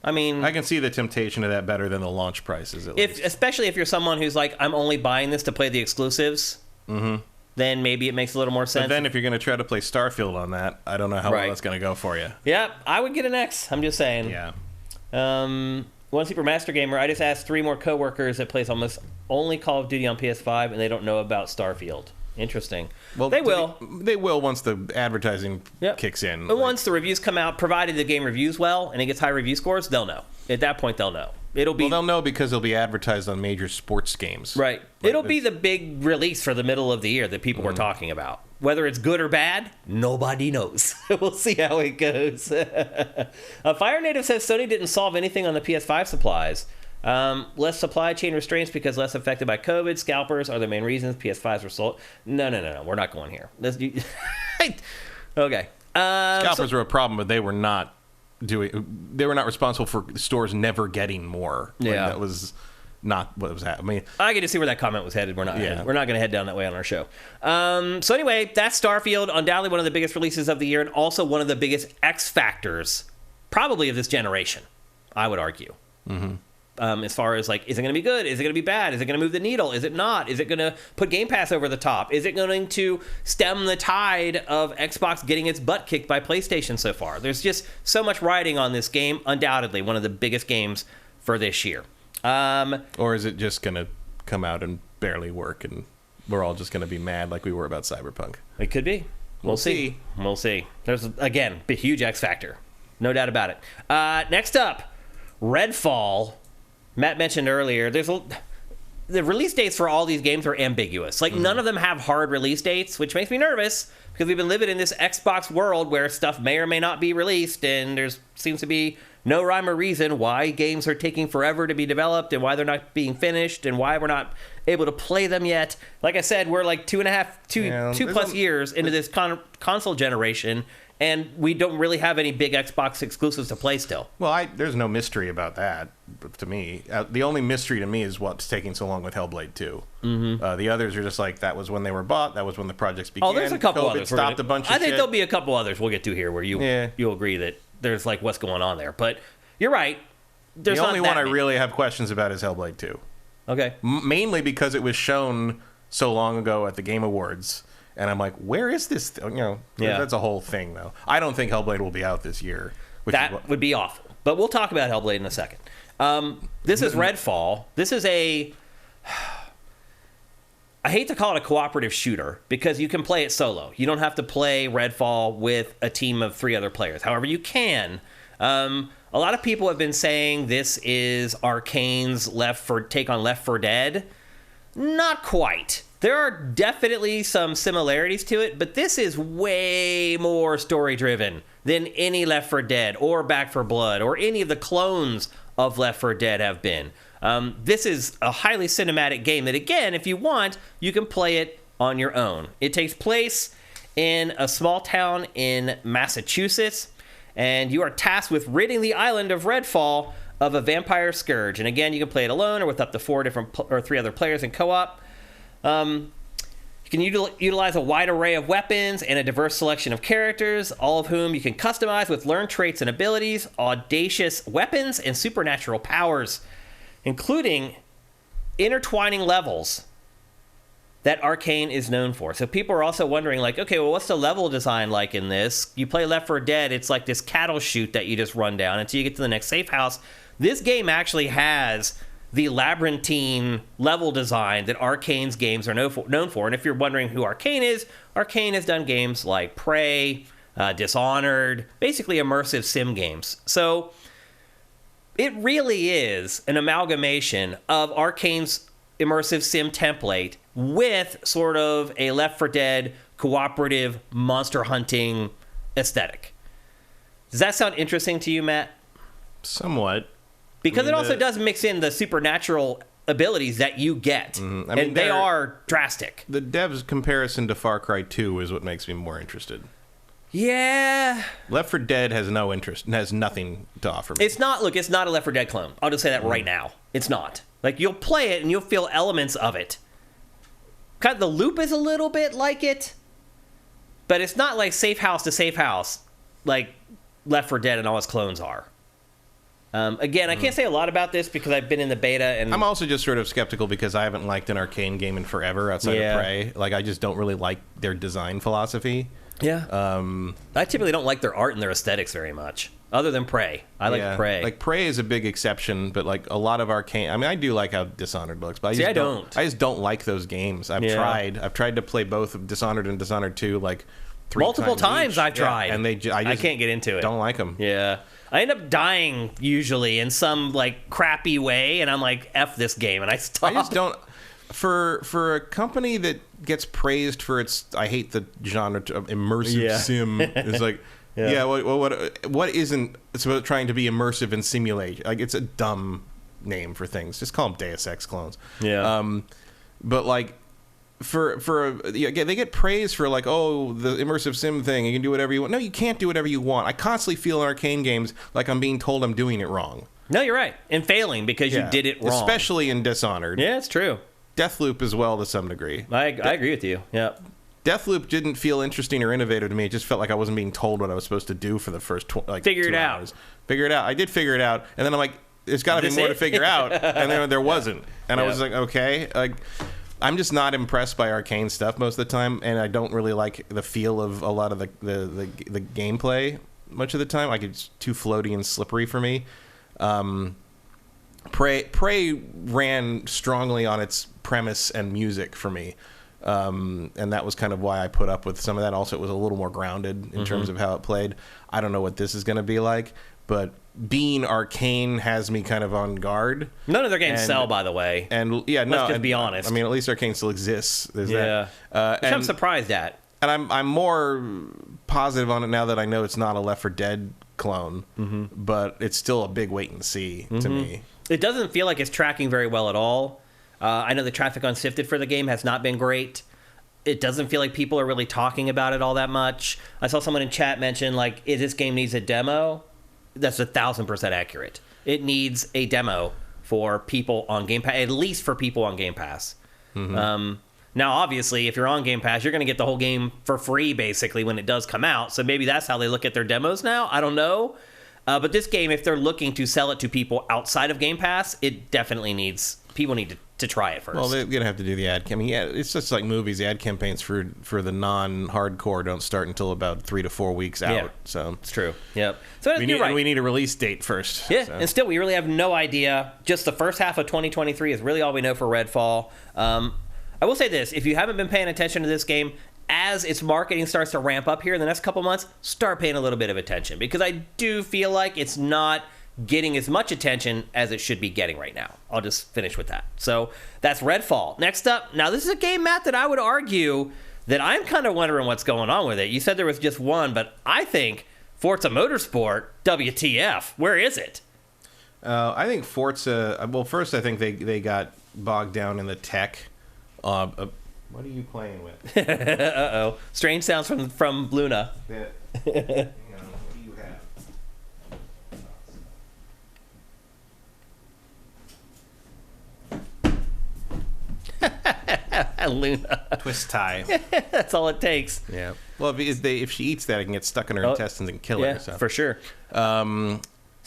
I mean, I can see the temptation of that better than the launch prices, at least. Especially if you're someone who's like, I'm only buying this to play the exclusives, then maybe it makes a little more sense. But then if you're going to try to play Starfield on that, I don't know how well that's going to go for you. Yeah, I would get an X. I'm just saying. Yeah. One Super Master Gamer, I just asked 3 more coworkers that plays almost only Call of Duty on PS5, and they don't know about Starfield. Interesting. Well, they will. They will once the advertising kicks in. But once the reviews come out, provided the game reviews well and it gets high review scores, they'll know. At that point, they'll know. It'll be. Well, they'll know because it'll be advertised on major sports games. Right. It'll be the big release for the middle of the year that people were talking about. Whether it's good or bad, nobody knows. We'll see how it goes. Fire Native says Sony didn't solve anything on the PS5 supplies. Less supply chain restraints because less affected by COVID. Scalpers are the main reasons PS5s were sold. No. We're not going here. Okay. Scalpers were a problem, but they were not responsible for stores never getting more. Yeah. That was not what was happening. I get to see where that comment was headed. We're not going to head down that way on our show. So anyway, that's Starfield, undoubtedly one of the biggest releases of the year, and also one of the biggest X factors, probably of this generation, I would argue. Mm-hmm. As far as like, is it going to be good? Is it going to be bad? Is it going to move the needle? Is it not? Is it going to put Game Pass over the top? Is it going to stem the tide of Xbox getting its butt kicked by PlayStation so far? There's just so much riding on this game. Undoubtedly, one of the biggest games for this year. Or is it just going to come out and barely work, and we're all just going to be mad like we were about Cyberpunk? It could be. We'll see. We'll see. There's, again, a huge X factor. No doubt about it. Next up, Redfall. Matt mentioned earlier, the release dates for all these games are ambiguous. Like, none of them have hard release dates, which makes me nervous because we've been living in this Xbox world where stuff may or may not be released, and there seems to be no rhyme or reason why games are taking forever to be developed and why they're not being finished and why we're not able to play them yet. Like I said, we're like 2+ years into this console generation, and we don't really have any big Xbox exclusives to play still. Well, there's no mystery about that to me. The only mystery to me is what's taking so long with Hellblade 2. Mm-hmm. The others are just like, that was when they were bought. That was when the projects began. Oh, there's a couple COVID others. Stopped a bunch of I think shit. there'll be a couple others we'll get to here where you'll agree that there's like what's going on there. But you're right. There's the only not one I many. really have questions about is Hellblade 2. Okay. Mainly because it was shown so long ago at the Game Awards. And I'm like, where is this? That's a whole thing, though. I don't think Hellblade will be out this year. That would be awful. But we'll talk about Hellblade in a second. This is Redfall. This is I hate to call it a cooperative shooter because you can play it solo. You don't have to play Redfall with a team of 3 other players. However, you can. A lot of people have been saying this is Arcane's take on Left 4 Dead. Not quite. There are definitely some similarities to it, but this is way more story-driven than any Left 4 Dead or Back 4 Blood or any of the clones of Left 4 Dead have been. This is a highly cinematic game that, again, if you want, you can play it on your own. It takes place in a small town in Massachusetts, and you are tasked with ridding the island of Redfall of a vampire scourge. And again, you can play it alone or with up to 3 other players in co-op. You can utilize a wide array of weapons and a diverse selection of characters, all of whom you can customize with learned traits and abilities, audacious weapons, and supernatural powers, including intertwining levels that Arcane is known for. So people are also wondering, like, okay, well, what's the level design like in this? You play Left 4 Dead, it's like this cattle chute that you just run down until you get to the next safe house. This game actually has the labyrinthine level design that Arcane's games are known for. And if you're wondering who Arcane is, Arcane has done games like Prey, Dishonored, basically immersive sim games. So it really is an amalgamation of Arcane's immersive sim template with sort of a Left 4 Dead cooperative monster hunting aesthetic. Does that sound interesting to you, Matt? Somewhat. Because it also does mix in the supernatural abilities that you get. And they are drastic. The devs' comparison to Far Cry 2 is what makes me more interested. Yeah. Left 4 Dead has no interest and has nothing to offer me. It's not a Left 4 Dead clone. I'll just say that right now. It's not. Like, you'll play it and you'll feel elements of it. Kind of the loop is a little bit like it, but it's not like safe house to safe house like Left 4 Dead and all its clones are. Again, I can't say a lot about this because I've been in the beta, and I'm also just sort of skeptical because I haven't liked an Arcane game in forever outside of Prey. Like, I just don't really like their design philosophy. Yeah. I typically don't like their art and their aesthetics very much. other than Prey. I like Prey. Like Prey is a big exception, but like a lot of Arcane. I mean, I do like how Dishonored looks, but I just don't like those games. I've tried to play both Dishonored and Dishonored 2 like multiple times. I've tried, and I can't get into it. Don't like them. Yeah. I end up dying usually in some like crappy way, and I'm like, F this game, and I stop. I just don't. For a company that gets praised for its, I hate the genre of immersive sim. It's like, what isn't it's about trying to be immersive in simulation? Like, it's a dumb name for things. Just call them Deus Ex clones. Yeah. But like, they get praised for like, oh, the immersive sim thing. You can do whatever you want. No, you can't do whatever you want. I constantly feel in Arcane games like I'm being told I'm doing it wrong. No, you're right, and failing because you did it wrong. Especially in Dishonored. Yeah, it's true. Deathloop as well to some degree. I agree with you. Yeah. Deathloop didn't feel interesting or innovative to me. It just felt like I wasn't being told what I was supposed to do for the first figure it 2 out. hours. Figure it out. I did figure it out, and then I'm like, there's got to be more to figure out, and then there wasn't. And I was like, okay, like, I'm just not impressed by Arcane stuff most of the time, and I don't really like the feel of a lot of the gameplay much of the time. Like, it's too floaty and slippery for me. Prey ran strongly on its premise and music for me, and that was kind of why I put up with some of that. Also, it was a little more grounded in terms of how it played. I don't know what this is going to be like, but being Arcane has me kind of on guard. None of their games sell, by the way. And let's just be honest. I mean, at least Arcane still exists. There's that. Which I'm surprised at. And I'm more positive on it now that I know it's not a Left 4 Dead clone, but it's still a big wait and see to me. It doesn't feel like it's tracking very well at all. I know the traffic on Sifted for the game has not been great. It doesn't feel like people are really talking about it all that much. I saw someone in chat mention, like, this game needs a demo. That's 1,000% accurate. It needs a demo for people on Game Pass, at least for people on Game Pass. Now, obviously, if you're on Game Pass, you're going to get the whole game for free, basically, when it does come out. So maybe that's how they look at their demos now. I don't know. But this game, if they're looking to sell it to people outside of Game Pass, it definitely needs... People need to try it first. Well, they're going to have to do the ad campaign. Yeah, it's just like movies. The ad campaigns for the non-hardcore don't start until about 3 to 4 weeks out. Yeah, so it's true. Yep. So we need a release date first. Yeah, so. And still, we really have no idea. Just the first half of 2023 is really all we know for Redfall. I will say this. If you haven't been paying attention to this game, as its marketing starts to ramp up here in the next couple months, start paying a little bit of attention. Because I do feel like it's not getting as much attention as it should be getting right now. I'll just finish with that. So that's Redfall. Next up, now this is a game, Matt, that I would argue that I'm kind of wondering what's going on with it. You said there was just one, but I think Forza Motorsport, WTF, where is it? I think Forza, well, first I think they got bogged down in the tech. What are you playing with? Uh-oh. Strange sounds from Luna. Hang on, what do you have? Luna. Twist tie. That's all it takes. Yeah. Well, if she eats that, it can get stuck in her intestines and kill her. So. For sure. So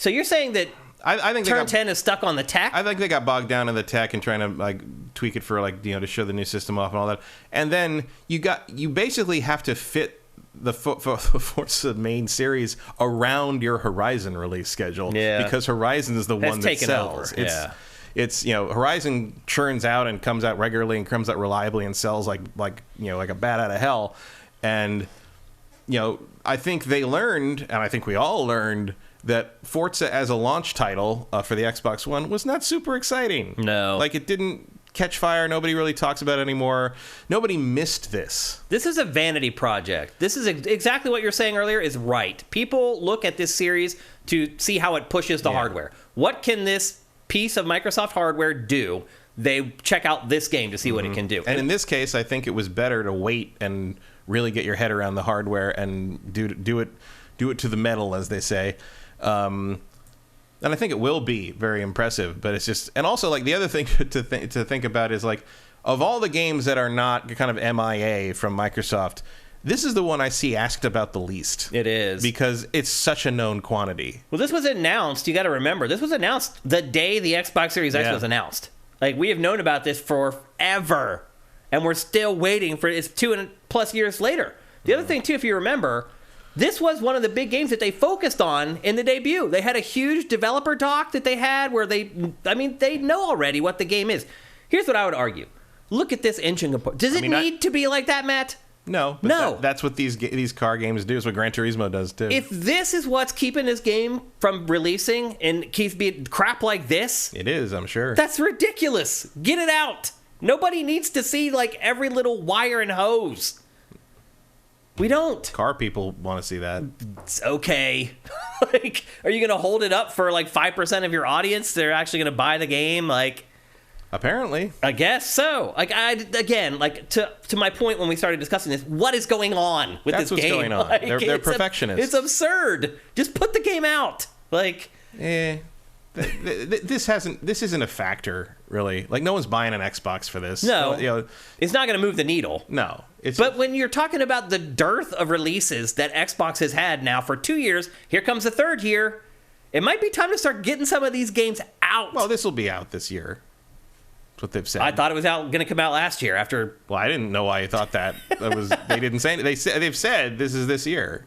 you're saying that I think Turn 10 is stuck on the tech? I think they got bogged down in the tech and trying to like tweak it for to show the new system off and all that. And then you basically have to fit the Forza main series around your Horizon release schedule. Yeah. Because Horizon is the one that sells. Over. It's Horizon churns out and comes out regularly and comes out reliably and sells like a bat out of hell. And I think they learned, and I think we all learned, that Forza as a launch title for the Xbox One was not super exciting. No. Like, it didn't catch fire. Nobody really talks about it anymore. Nobody missed this. This is a vanity project. This is exactly what you're saying earlier is right. People look at this series to see how it pushes the hardware. What can this piece of Microsoft hardware do? They check out this game to see what it can do. And in this case, I think it was better to wait and really get your head around the hardware and do it to the metal, as they say. And I think it will be very impressive, but it's just, and also like the other thing to think about is like, of all the games that are not kind of MIA from Microsoft, this is the one I see asked about the least. It is. Because it's such a known quantity. Well, this was announced, you got to remember, this was announced the day the Xbox Series X was announced. Like, we have known about this forever, and we're still waiting for it's 2+ years later. The other thing, too, if you remember, this was one of the big games that they focused on in the debut. They had a huge developer talk that they had where they know already what the game is. Here's what I would argue. Look at this engine component. Does it need to be like that, Matt? No. That's what these car games do. It's what Gran Turismo does, too. If this is what's keeping this game from releasing and keeps being crap like this... It is, I'm sure. That's ridiculous. Get it out. Nobody needs to see, like, every little wire and hose. We don't. Car people want to see that. It's okay. Like, are you going to hold it up for, like, 5% of your audience? They're actually going to buy the game? Like... Apparently. I guess so. Like, to my point when we started discussing this, what is going on with this game? That's what's going on. Like, they're perfectionists. It's absurd. Just put the game out. Like, this isn't a factor, really. Like, no one's buying an Xbox for this. No. It's not going to move the needle. No. But when you're talking about the dearth of releases that Xbox has had now for 2 years, here comes the third year. It might be time to start getting some of these games out. Well, this will be out this year. That's what they've said. I thought it was going to come out last year after. Well, I didn't know why you thought that. They didn't say. They've said this is this year.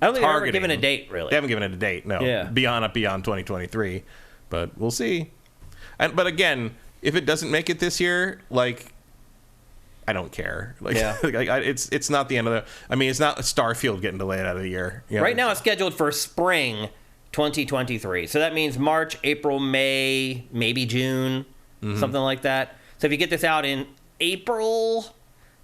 I don't think they've ever given a date, really. They haven't given it a date. No. Yeah. Beyond 2023, but we'll see. But again, if it doesn't make it this year, like, I don't care. Like, yeah. It's not the end of the. I mean, it's not Starfield getting delayed out of the year. You know? Right now, it's scheduled for spring 2023. So that means March, April, May, maybe June. Something like that. So if you get this out in April,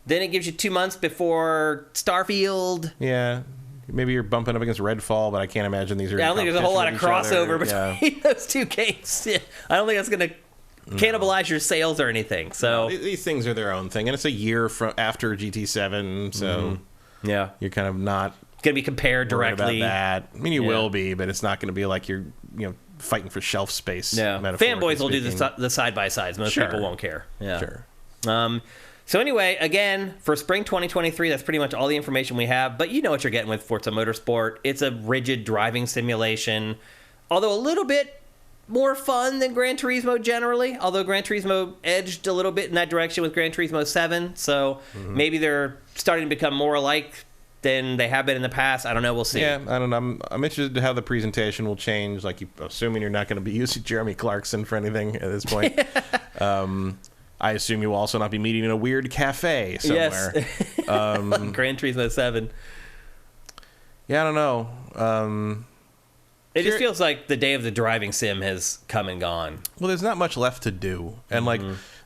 then it gives you 2 months before Starfield. Yeah. Maybe you're bumping up against Redfall, but I can't imagine these are. Yeah, I don't think there's a whole lot of crossover between those two games. Yeah. I don't think that's going to cannibalize your sales or anything. So these things are their own thing, and it's a year from after GT7, so yeah, you're kind of not going to be compared directly. About that. I mean, you will be, but it's not going to be like you're fighting for shelf space. Yeah, fanboys will do the side by sides. Most people won't care. Yeah, sure. So anyway, again, for spring 2023, that's pretty much all the information we have. But you know what you're getting with Forza Motorsport. It's a rigid driving simulation, although a little bit more fun than Gran Turismo generally. Although Gran Turismo edged a little bit in that direction with Gran Turismo 7, so maybe they're starting to become more alike than they have been in the past. I don't know. We'll see. Yeah, I don't know. I'm interested to how the presentation will change. Like, assuming you're not going to be using Jeremy Clarkson for anything at this point. I assume you will also not be meeting in a weird cafe somewhere. Yes. Gran Turismo 7. Yeah, I don't know. It just feels like the day of the driving sim has come and gone. Well, there's not much left to do. And, like,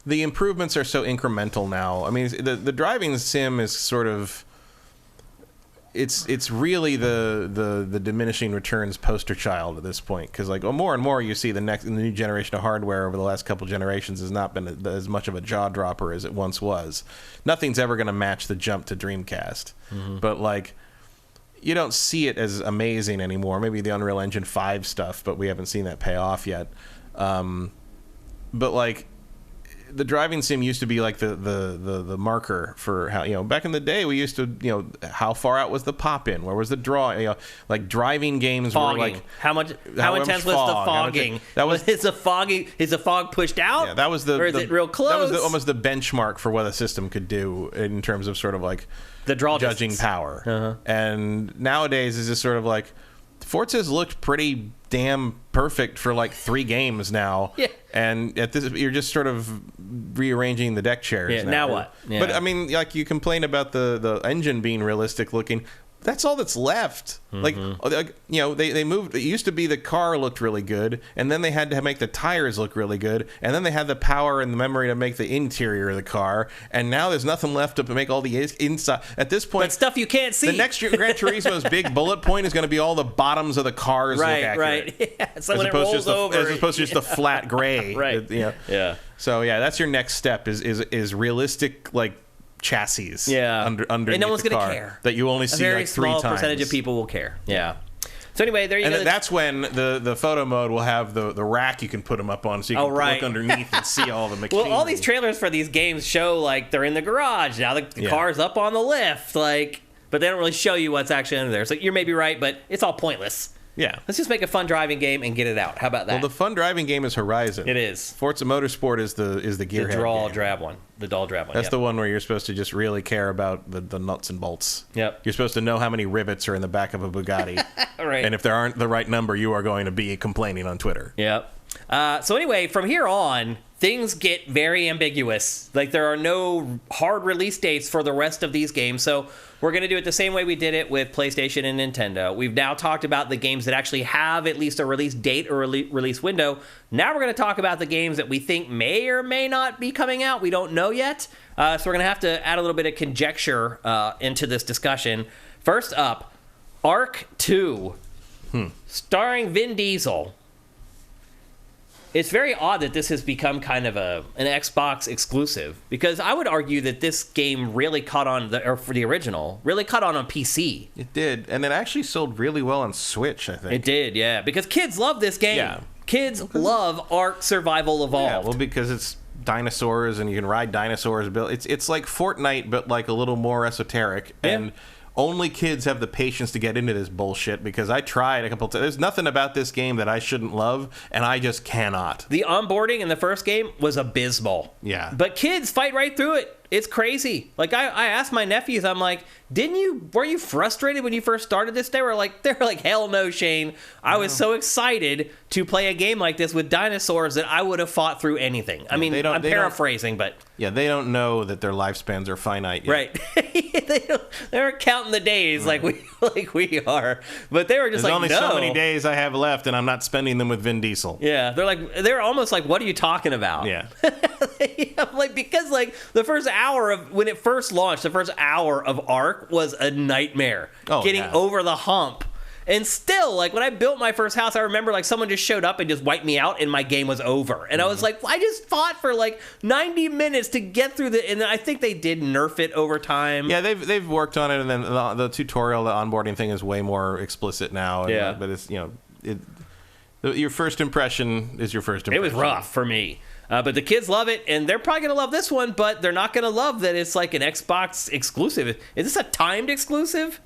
the improvements are so incremental now. I mean, the driving sim is sort of... It's really the diminishing returns poster child at this point, because like more and more you see the new generation of hardware over the last couple generations has not been as much of a jaw dropper as it once was. Nothing's ever going to match the jump to Dreamcast, but like you don't see it as amazing anymore. Maybe the Unreal Engine 5 stuff, but we haven't seen that pay off yet. But like. The driving sim used to be like the marker for how, back in the day we used to, how far out was the pop in, where was the draw, like driving games fogging. Were like how intense was the fogging? Is the fog pushed out? Yeah, that was or is it real close? That was almost the benchmark for what a system could do in terms of sort of like the draw judging distance. Power. And nowadays is just sort of like Forza's looked pretty damn perfect for like 3 games now. Yeah. And at this, you're just sort of rearranging the deck chairs. Yeah, now what? Yeah. But I mean, like you complain about the engine being realistic looking. That's all that's left. Like, they moved. It used to be the car looked really good, and then they had to make the tires look really good, and then they had the power and the memory to make the interior of the car, and now there's nothing left to make all the inside. At this point, but stuff you can't see. The next Gran Turismo's big bullet point is going to be all the bottoms of the cars look accurate. Right. Yeah. So when it rolls over, as opposed to just the flat gray. Right. Yeah. So yeah, that's your next step is realistic like. Chassis underneath and no one's the car care. That you only see like 3 times. A very small percentage of people will care. Yeah. So anyway, there you go. And that's when the photo mode will have the rack you can put them up on, so you can look underneath and see all the machinery. Well, all these trailers for these games show like they're in the garage now. The car's up on the lift, like, but they don't really show you what's actually under there. So you're maybe right, but it's all pointless. Yeah. Let's just make a fun driving game and get it out. How about that? Well, the fun driving game is Horizon. It is. Forza Motorsport is the Gearhead game. Drab one. The dull drab one. That's the one where you're supposed to just really care about the nuts and bolts. Yep. You're supposed to know how many rivets are in the back of a Bugatti. Right. And if there aren't the right number, you are going to be complaining on Twitter. Yep. So anyway, from here on, things get very ambiguous. Like, there are no hard release dates for the rest of these games. So we're going to do it the same way we did it with PlayStation and Nintendo. We've now talked about the games that actually have at least a release date or release window. Now we're going to talk about the games that we think may or may not be coming out. We don't know yet. So we're going to have to add a little bit of conjecture into this discussion. First up, Ark 2, starring Vin Diesel. It's very odd that this has become kind of an Xbox exclusive, because I would argue that this game really caught on, for the original, really caught on PC. It did, and it actually sold really well on Switch, I think. It did, yeah, because kids love this game. Yeah. Kids love Ark Survival Evolved. Yeah, well, because it's dinosaurs and you can ride dinosaurs. It's like Fortnite, but like a little more esoteric. Yeah. And only kids have the patience to get into this bullshit, because I tried a couple times. There's nothing about this game that I shouldn't love, and I just cannot. The onboarding in the first game was abysmal. Yeah. But kids fight right through it. It's crazy. Like, I asked my nephews, I'm like, were you frustrated when you first started this? They were like, hell no, Shane. I was so excited to play a game like this with dinosaurs that I would have fought through anything. I mean, I'm paraphrasing, but... Yeah, they don't know that their lifespans are finite yet. Right. They're counting the days like we are. But they were just There's like, only no. so many days I have left, and I'm not spending them with Vin Diesel. Yeah, they're almost like, what are you talking about? Yeah. I'm like, because like the first hour of when it first launched, the first hour of Ark was a nightmare. Getting over the hump. And still, like, when I built my first house, I remember, like, someone just showed up and just wiped me out, and my game was over. And I was like, I just fought for, like, 90 minutes to get through the... And I think they did nerf it over time. Yeah, they've worked on it, and then the tutorial, the onboarding thing is way more explicit now. Yeah. But it's, your first impression is your first impression. It was rough for me. But the kids love it, and they're probably going to love this one, but they're not going to love that it's, like, an Xbox exclusive. Is this a timed exclusive?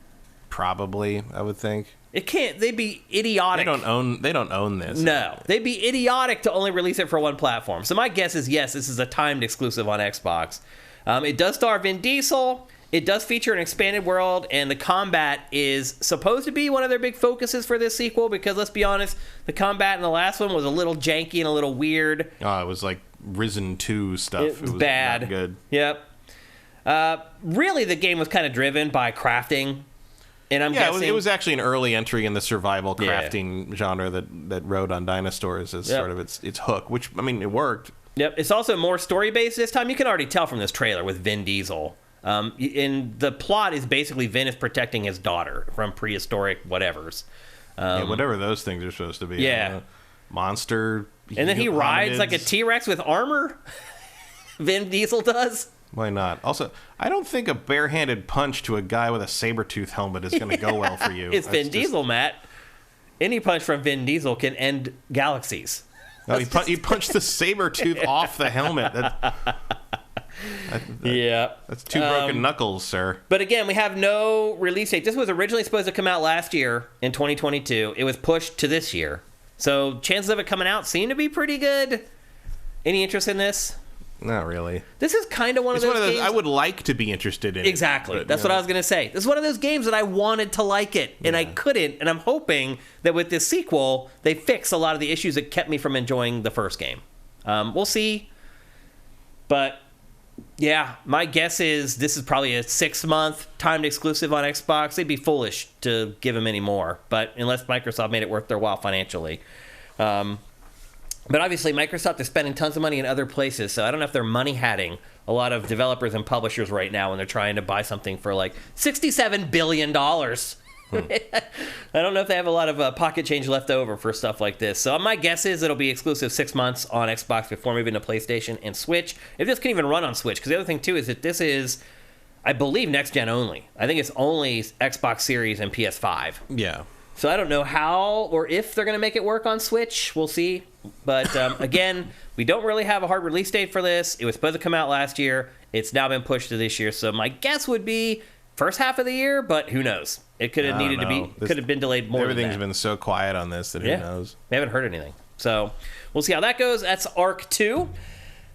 Probably, I would think. It can't. They'd be idiotic. They don't own this. No, they'd be idiotic to only release it for one platform. So my guess is yes, this is a timed exclusive on Xbox. It does star Vin Diesel. It does feature an expanded world, and the combat is supposed to be one of their big focuses for this sequel. Because let's be honest, the combat in the last one was a little janky and a little weird. Oh, it was like Risen 2 stuff. It was bad. Not good. Yep. Really, the game was kind of driven by crafting. And I'm guessing it was actually an early entry in the survival crafting genre that rode on dinosaurs as sort of its hook, which, I mean, it worked. Yep. It's also more story-based this time. You can already tell from this trailer with Vin Diesel. And the plot is basically Vin is protecting his daughter from prehistoric whatevers. Whatever those things are supposed to be. Yeah. Monster. And then he rides like a T-Rex with armor. Vin Diesel does. Why not? Also, I don't think a barehanded punch to a guy with a saber-tooth helmet is going to go well for you. It's Vin Diesel, Matt. Any punch from Vin Diesel can end galaxies. No, he punched the saber-tooth off the helmet. That's two broken knuckles, sir. But again, we have no release date. This was originally supposed to come out last year in 2022. It was pushed to this year. So chances of it coming out seem to be pretty good. Any interest in this? Not really. This is kind of one of those games I would like to be interested in. Exactly. That's what I was going to say. This is one of those games that I wanted to like it, and I couldn't. And I'm hoping that with this sequel, they fix a lot of the issues that kept me from enjoying the first game. We'll see. But, yeah, my guess is this is probably a 6-month timed exclusive on Xbox. They'd be foolish to give them any more, but unless Microsoft made it worth their while financially. But obviously, Microsoft is spending tons of money in other places, so I don't know if they're money-hatting a lot of developers and publishers right now when they're trying to buy something for like $67 billion. I don't know if they have a lot of pocket change left over for stuff like this. So my guess is it'll be exclusive 6 months on Xbox before moving to PlayStation and Switch. If this can even run on Switch, because the other thing, too, is that this is, I believe, next-gen only. I think it's only Xbox Series and PS5. Yeah. So I don't know how or if they're going to make it work on Switch. We'll see. But again, we don't really have a hard release date for this. It was supposed to come out last year. It's now been pushed to this year. So my guess would be first half of the year, but who knows? It could have I don't needed to know. be, could have been delayed more than that. Everything's been so quiet on this that who knows? We haven't heard anything. So we'll see how that goes. That's Arc 2.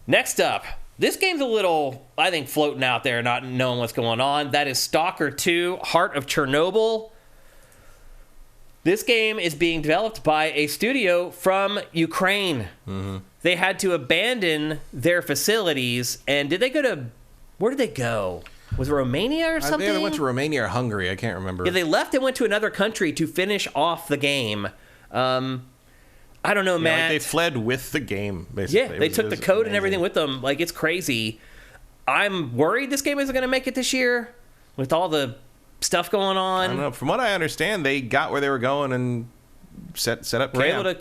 Next up, this game's a little, I think, floating out there, not knowing what's going on. That is Stalker 2, Heart of Chernobyl. This game is being developed by a studio from Ukraine. Mm-hmm. They had to abandon their facilities, and did they go to, where did they go? Was it Romania or something? They went to Romania or Hungary. I can't remember. Yeah, they left and went to another country to finish off the game. I don't know, Matt. Like they fled with the game, basically. Yeah, they took the code and everything with them. Like, it's crazy. I'm worried this game isn't going to make it this year with all the stuff going on. I don't know. From what I understand, they got where they were going and set up camp. We're able to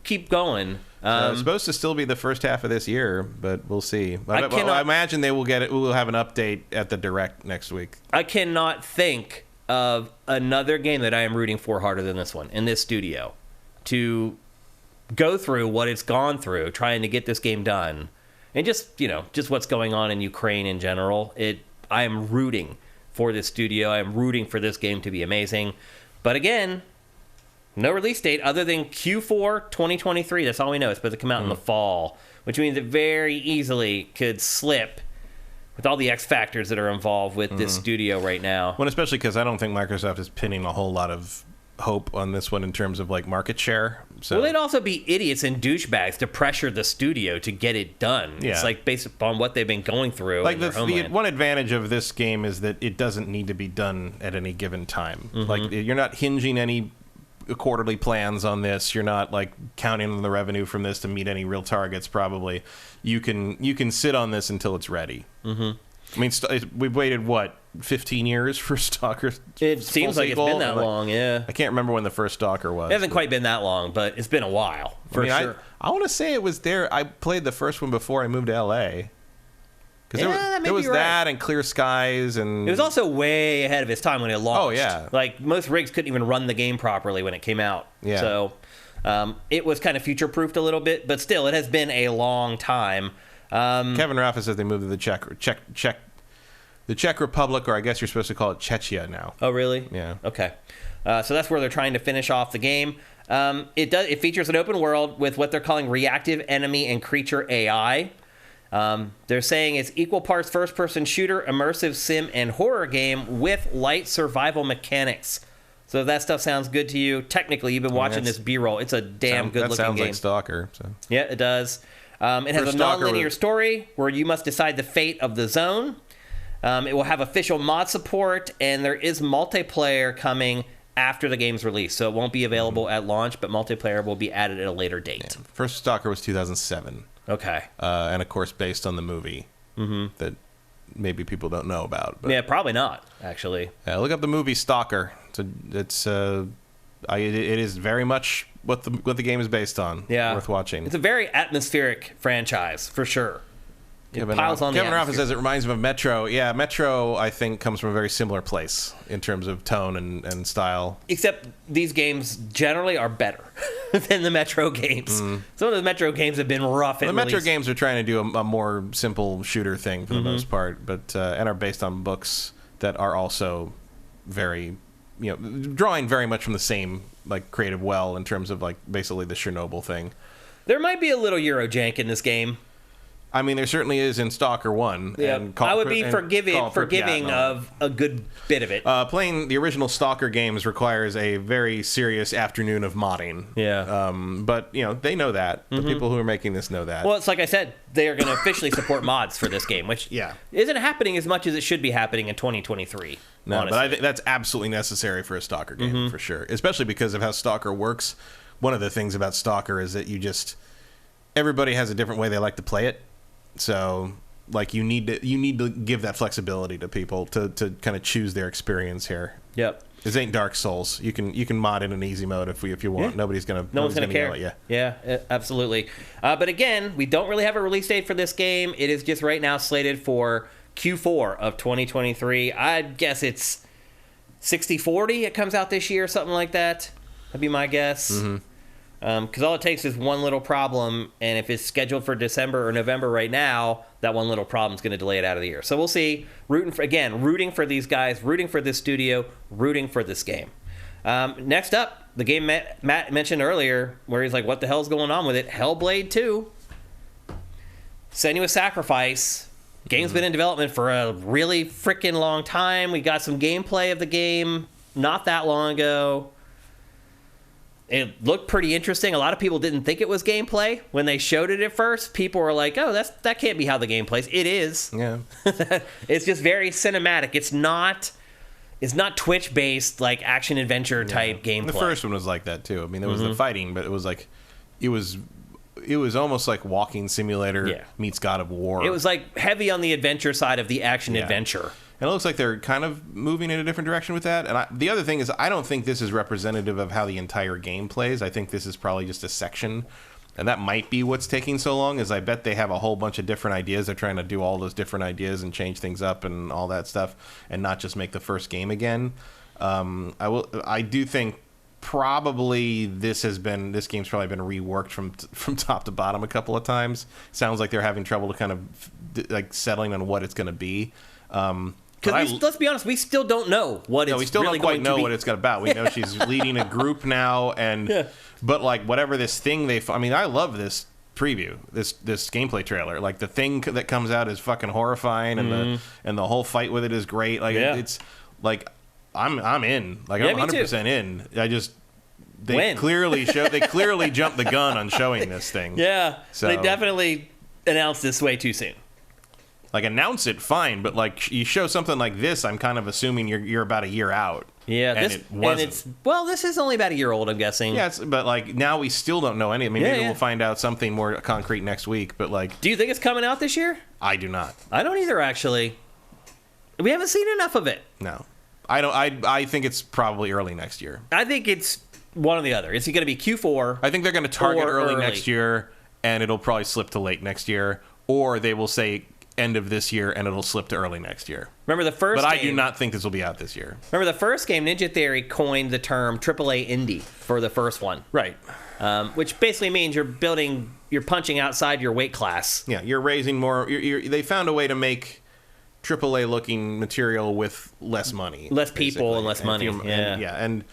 keep going. It's supposed to still be the first half of this year, but we'll see. I imagine they will get it. We'll have an update at the Direct next week. I cannot think of another game that I am rooting for harder than this one in this studio to go through what it's gone through trying to get this game done, and just what's going on in Ukraine in general. I am rooting for this studio. I am rooting for this game to be amazing, but again, no release date other than Q4 2023. That's all we know. It's supposed to come out in the fall, which means it very easily could slip with all the X factors that are involved with this studio right now. Well, especially because I don't think Microsoft is pinning a whole lot of hope on this one in terms of like market share. So well, they'd also be idiots and douchebags to pressure the studio to get it done. Yeah. It's like based upon what they've been going through. Like the one advantage of this game is that it doesn't need to be done at any given time. Like you're not hinging any quarterly plans on this. You're not like counting on the revenue from this to meet any real targets. Probably you can sit on this until it's ready. I mean, we've waited 15 years for Stalker. It seems like it's been that long. Yeah, I can't remember when the first Stalker was. It hasn't quite been that long, but it's been a while for sure. I want to say it was there. I played the first one before I moved to LA. Because there was that and Clear Skies, and it was also way ahead of its time when it launched. Oh yeah, like most rigs couldn't even run the game properly when it came out. Yeah, so it was kind of future proofed a little bit, but still, it has been a long time. Kevin Rafa says they moved to the Czech Republic, or I guess you're supposed to call it Czechia now. Oh really? Yeah. Okay, so that's where they're trying to finish off the game. It features an open world with what they're calling reactive enemy and creature AI. They're saying it's equal parts first-person shooter, immersive sim, and horror game with light survival mechanics. So if that stuff sounds good to you, technically, you've been watching this B-roll. It's a damn good-looking game. That sounds like Stalker. So. Yeah, it does. It has a non-linear story where you must decide the fate of the zone. It will have official mod support, and there is multiplayer coming after the game's release. So it won't be available at launch, but multiplayer will be added at a later date. Yeah. First Stalker was 2007. Okay. And of course, based on the movie that maybe people don't know about. But, yeah, probably not, actually. Yeah, look up the movie Stalker. It is very much what the game is based on. Yeah, worth watching. It's a very atmospheric franchise for sure. Kevin Rafa says it reminds him of Metro. Yeah, Metro, I think, comes from a very similar place in terms of tone and style. Except these games generally are better than the Metro games. Some of the Metro games have been rough. The Metro games are trying to do a more simple shooter thing for the most part, but and are based on books that are also very, drawing very much from the same like creative well in terms of like basically the Chernobyl thing. There might be a little Eurojank in this game. I mean, there certainly is in Stalker 1. Yeah, I would be forgiving of a good bit of it. Playing the original Stalker games requires a very serious afternoon of modding. Yeah. But, they know that. The people who are making this know that. Well, it's like I said, they are going to officially support mods for this game, which isn't happening as much as it should be happening in 2023. No, honestly. but I think that's absolutely necessary for a Stalker game, for sure. Especially because of how Stalker works. One of the things about Stalker is that everybody has a different way they like to play it. So, like, you need to give that flexibility to people to kind of choose their experience here. Yep. This ain't Dark Souls. You can mod in an easy mode if you want. Yeah. No one's gonna care. Yell at you. Yeah, absolutely. But again, we don't really have a release date for this game. It is just right now slated for Q4 of 2023. I'd guess it's 60-40. It comes out this year, something like that. That'd be my guess. Because all it takes is one little problem, and if it's scheduled for December or November right now, that one little problem is going to delay it out of the year. So we'll see. Rooting for these guys, rooting for this studio, rooting for this game. Next up, the game Matt mentioned earlier, where he's like, what the hell's going on with it? Hellblade 2. Senua's Sacrifice. Game's been in development for a really freaking long time. We got some gameplay of the game not that long ago. It looked pretty interesting. A lot of people didn't think it was gameplay when they showed it at first. People were like, "Oh, that can't be how the game plays." It is. Yeah. It's just very cinematic. It's not Twitch-based like action adventure type gameplay. The first one was like that too. I mean, there was the fighting, but it was almost like walking simulator meets God of War. It was like heavy on the adventure side of the action adventure. And it looks like they're kind of moving in a different direction with that. And the other thing is, I don't think this is representative of how the entire game plays. I think this is probably just a section. And that might be what's taking so long, is I bet they have a whole bunch of different ideas. They're trying to do all those different ideas and change things up and all that stuff, and not just make the first game again. I do think probably this game's probably been reworked from top to bottom a couple of times. Sounds like they're having trouble to kind of like settling on what it's going to be. Because let's be honest, we still don't know what it's we still really don't quite know what it's about. We know she's leading a group now, and but like whatever this thing I love this preview, this gameplay trailer. Like the thing that comes out is fucking horrifying, and the whole fight with it is great. Like it's like I'm in. Like I'm 100% in. They clearly jumped the gun on showing this thing. Yeah, so they definitely announced this way too soon. Like, announce it, fine, but like you show something like this, I'm kind of assuming you're about a year out. Yeah, and it wasn't. This is only about a year old, I'm guessing. Yeah, but like now we still don't know any. I mean, maybe we'll find out something more concrete next week. But like, do you think it's coming out this year? I do not. I don't either, actually. We haven't seen enough of it. No, I don't. I think it's probably early next year. I think it's one or the other. Is it going to be Q4? I think they're going to target early next year, and it'll probably slip to late next year, or they will say end of this year and it'll slip to early next year. Remember the first But game, I do not think this will be out this year. Remember the first game, Ninja Theory coined the term AAA indie for the first one. Right. Which basically means you're punching outside your weight class. Yeah, you're raising more. They found a way to make AAA looking material with less money. Less people and less money. And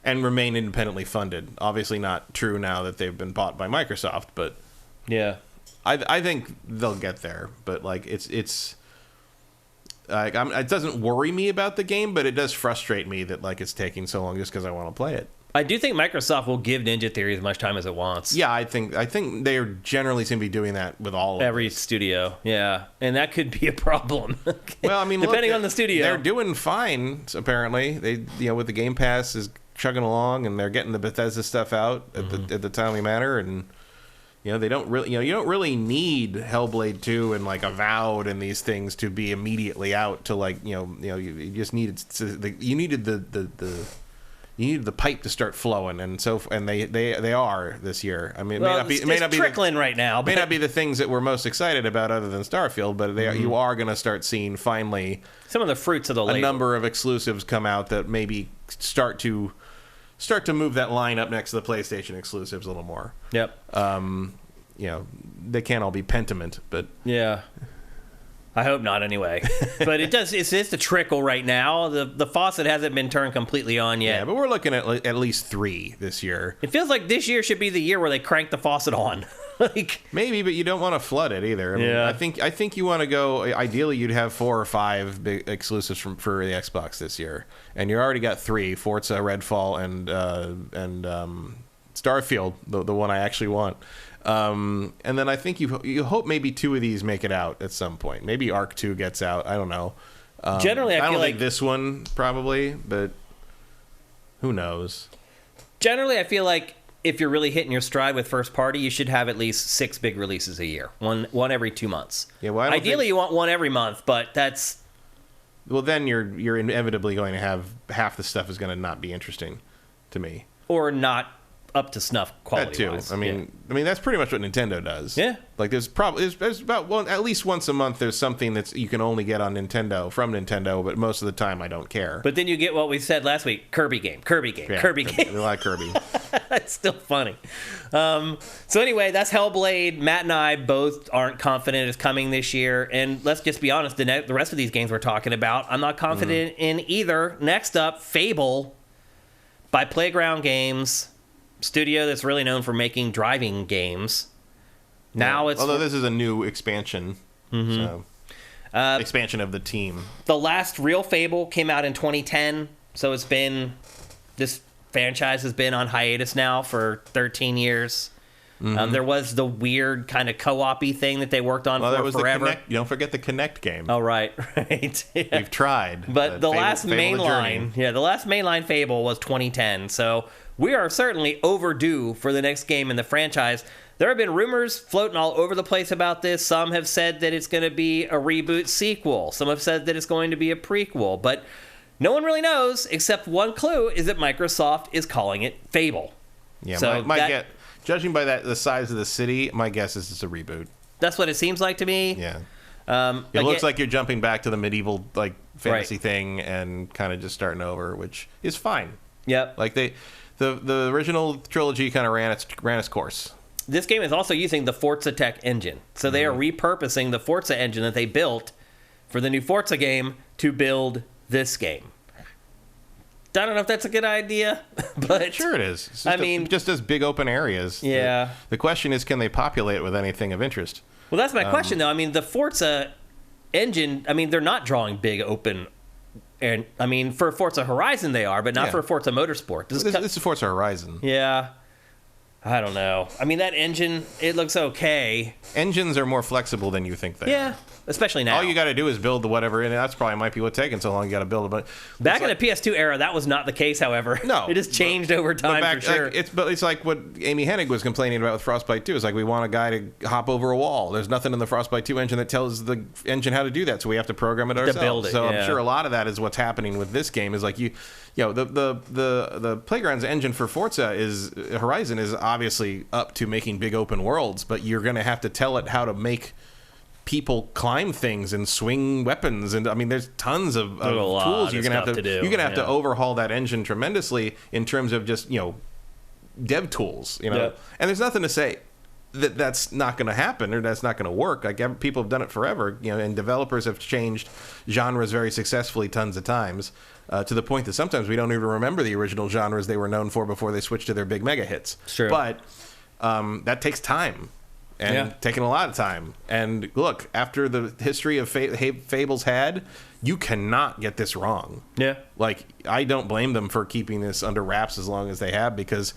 remain independently funded. Obviously not true now that they've been bought by Microsoft, but yeah. I think they'll get there, but like it's like it doesn't worry me about the game, but it does frustrate me that like it's taking so long just because I want to play it. I do think Microsoft will give Ninja Theory as much time as it wants. Yeah, I think they generally seem to be doing that with every studio. Yeah, and that could be a problem. Well, I mean, depending on the studio, they're doing fine. Apparently, they with the Game Pass is chugging along, and they're getting the Bethesda stuff out at the timely manner, and. They don't really, you don't really need Hellblade 2 and like Avowed and these things to be immediately out to like, you just needed you needed the pipe to start flowing, and they are this year. I mean, it may not be trickling right now. May not be the things that we're most excited about other than Starfield, but you are going to start seeing finally some of the fruits of the labor. A number of exclusives come out that maybe start to move that line up next to the PlayStation exclusives a little more. Yep. They can't all be Pentiment, but yeah, I hope not anyway. But it's a trickle right now. The faucet hasn't been turned completely on yet. Yeah, but we're looking at least 3 this year. It feels like this year should be the year where they crank the faucet on. Maybe, but you don't want to flood it either. I mean, I think you want to go. Ideally, you'd have 4 or 5 big exclusives for the Xbox this year, and you already got 3: Forza, Redfall, and Starfield, the one I actually want. And then I think you hope maybe 2 of these make it out at some point. Maybe Arc 2 gets out. I don't know. Generally, I don't think this one probably, but who knows? Generally, I feel like if you're really hitting your stride with first party, you should have at least 6 big releases a year, one every 2 months. Yeah, well, ideally you want one every month, but that's then you're inevitably going to have half the stuff is going to not be interesting to me, or not up to snuff quality. That too. I mean, that's pretty much what Nintendo does. Yeah. Like there's about at least once a month there's something that's you can only get on Nintendo from Nintendo, but most of the time I don't care. But then you get what we said last week: Kirby game. We like Kirby. It's still funny. So anyway, that's Hellblade. Matt and I both aren't confident it's coming this year. And let's just be honest, the rest of these games we're talking about, I'm not confident in either. Next up, Fable by Playground Games, studio that's really known for making driving games. Now it's... Although this is a new expansion. So expansion of the team. The last real Fable came out in 2010, so it's been... This franchise has been on hiatus now for 13 years. There was the weird kind of co-op-y thing that they worked on for forever. You don't forget the Kinect game. Oh, right. Yeah. We've tried. But the last mainline Fable was 2010, so we are certainly overdue for the next game in the franchise. There have been rumors floating all over the place about this. Some have said that it's going to be a reboot sequel. Some have said that it's going to be a prequel. But no one really knows, except one clue is that Microsoft is calling it Fable. Yeah, so judging by the size of the city, my guess is it's a reboot. That's what it seems like to me. Yeah. It looks like you're jumping back to the medieval fantasy thing and kind of just starting over, which is fine. Yep. Like the original trilogy kind of ran its course. This game is also using the Forza Tech engine. So they are repurposing the Forza engine that they built for the new Forza game to build this game. I don't know if that's a good idea, but... Sure it is. Just as big open areas. Yeah. The question is, can they populate it with anything of interest? Well, that's my question, though. I mean, the Forza engine, they're not drawing big open... And for Forza Horizon they are, but not for Forza Motorsport. This is Forza Horizon. Yeah. I don't know. That engine, it looks okay. Engines are more flexible than you think they are. Yeah, especially now. All you got to do is build the whatever, and that's probably might be what's taking so long. You got to build it, but back in the PS2 era, that was not the case. However, no, it has changed over time for sure. It's like what Amy Hennig was complaining about with Frostbite 2. It's like we want a guy to hop over a wall. There's nothing in the Frostbite 2 engine that tells the engine how to do that, so we have to program it ourselves. To build it, so I'm sure a lot of that is what's happening with this game. Is like the Playground's engine for Forza Horizon is obviously up to making big open worlds, but you're going to have to tell it how to make people climb things and swing weapons, and there's tons of tools you're going to have to do. You're going to have to overhaul that engine tremendously in terms of just dev tools, and there's nothing to say that that's not going to happen or that's not going to work. Like people have done it forever, and developers have changed genres very successfully tons of times, to the point that sometimes we don't even remember the original genres they were known for before they switched to their big mega hits. Sure. But that takes time. And taking a lot of time. And look, after the history of Fable's had, you cannot get this wrong. Yeah. Like, I don't blame them for keeping this under wraps as long as they have, because,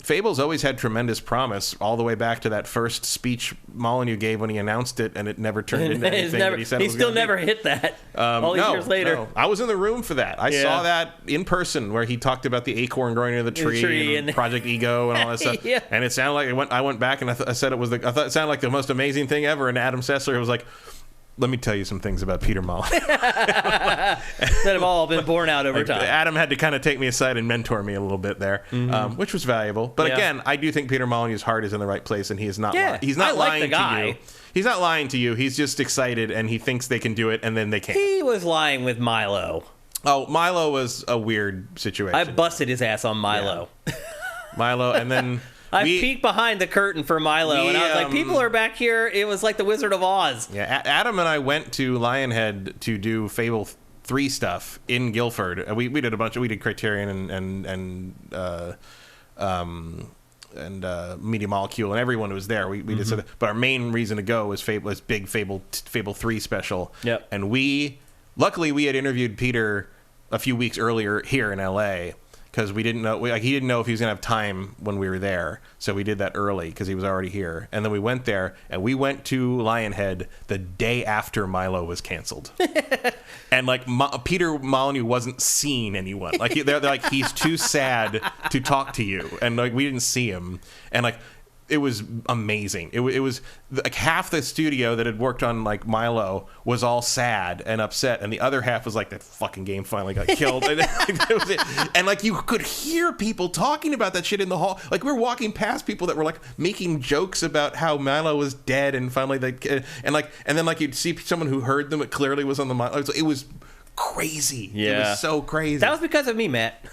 Fable's always had tremendous promise all the way back to that first speech Molyneux gave when he announced it, and it never turned into anything that he said it was still never hit that all these years later. No. I was in the room for that. I saw that in person where he talked about the acorn growing into the tree and Project Ego and all that stuff. Yeah. And it sounded like I went back and I said I thought it sounded like the most amazing thing ever, and Adam Sessler was like, let me tell you some things about Peter Molyneux that have all been borne out over time. Adam had to kind of take me aside and mentor me a little bit there, which was valuable. But again, I do think Peter Molyneux's heart is in the right place, and he is not. He's not lying to you. He's not lying to you. He's just excited, and he thinks they can do it, and then they can't. He was lying with Milo. Oh, Milo was a weird situation. I busted his ass on Milo. Yeah. Milo, and then. I peeked behind the curtain for Milo, and I was like, people are back here. It was like the Wizard of Oz. Yeah, Adam and I went to Lionhead to do Fable 3 stuff in Guilford. We did a bunch of... We did Criterion and Media Molecule, and everyone was there. We did something. But our main reason to go was big Fable 3 special. Yep. And luckily, we had interviewed Peter a few weeks earlier here in L.A., because we didn't know, he didn't know if he was going to have time when we were there. So we did that early because he was already here. And then we went there, and we went to Lionhead the day after Milo was canceled. And Peter Molyneux wasn't seeing anyone. They're like, he's too sad to talk to you. And we didn't see him. And it was amazing. It was like half the studio that had worked on Milo was all sad and upset, and the other half was like, that fucking game finally got killed. And you could hear people talking about that shit in the hall. We were walking past people that were making jokes about how Milo was dead, and finally and then you'd see someone who heard them. It clearly was on the Milo. It was crazy. Yeah, it was so crazy. That was because of me, Matt.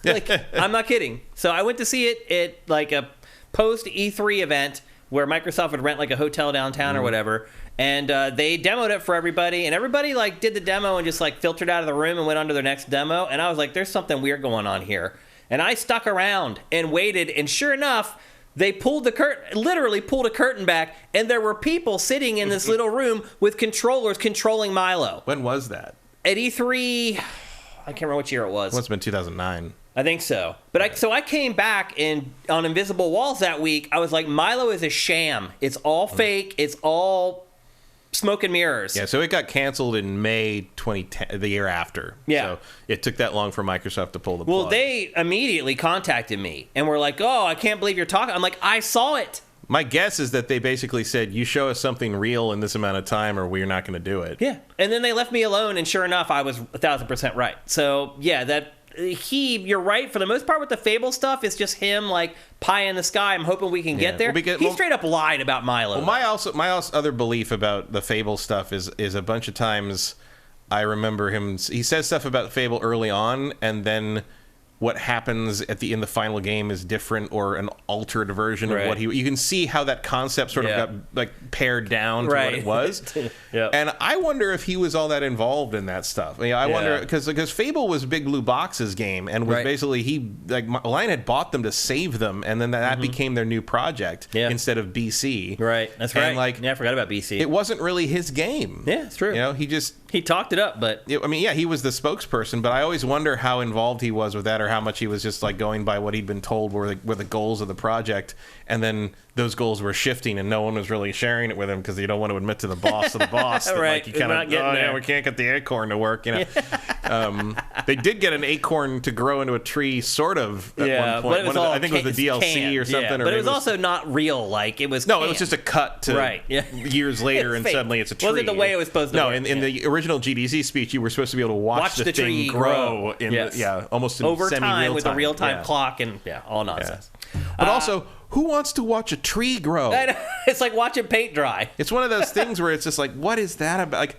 Like, I'm not kidding. So I went to see it at like a post E3 event where Microsoft would rent like a hotel downtown or whatever, and they demoed it for everybody, and everybody like did the demo and just like filtered out of the room and went on to their next demo, and I was like, there's something weird going on here. And I stuck around and waited, and sure enough, they pulled the curtain, literally pulled a curtain back, and there were people sitting in this little room with controllers controlling Milo. When was that? At E3, I can't remember which year it was. Must have been 2009. I think so. But I came back, and on Invisible Walls that week, I was like, Milo is a sham. It's all fake. It's all smoke and mirrors. Yeah, so it got canceled in May 2010, the year after. Yeah. So it took that long for Microsoft to pull the plug. Well, they immediately contacted me and were like, oh, I can't believe you're talking. I'm like, I saw it. My guess is that they basically said, you show us something real in this amount of time or we're not going to do it. Yeah. And then they left me alone, and sure enough, I was 1,000% right. So, yeah, you're right. For the most part with the Fable stuff, it's just him, like, pie in the sky. I'm hoping we can get there. He straight up lied about Milo. Well, my other belief about the Fable stuff is a bunch of times I remember him, he says stuff about Fable early on, and then what happens in the final game is different or an altered version of what you can see how that concept sort of got like pared down to what it was. And I wonder if he was all that involved in that stuff. I wonder because Fable was Big Blue Box's game and was basically Lion had bought them to save them, and then that became their new project instead of BC. Right, that's right. And I forgot about BC. It wasn't really his game. Yeah, it's true. He talked it up, but he was the spokesperson, but I always wonder how involved he was with that, or how much he was just like going by what he'd been told were the goals of the project, and then those goals were shifting and no one was really sharing it with him because you don't want to admit to the boss of the boss that, right. like, you kind of we can't get the acorn to work, They did get an acorn to grow into a tree sort of at one point. But I think it was the DLC or something. But it was also not real. Like, it was it was just a cut to years later and suddenly it's a tree. Wasn't the way it was supposed to work. In the original GDC speech, you were supposed to be able to watch the thing grow in almost in over time with a real-time clock and all nonsense. But also, who wants to watch a tree grow? It's like watching paint dry. It's one of those things where it's just like, what is that about? Like,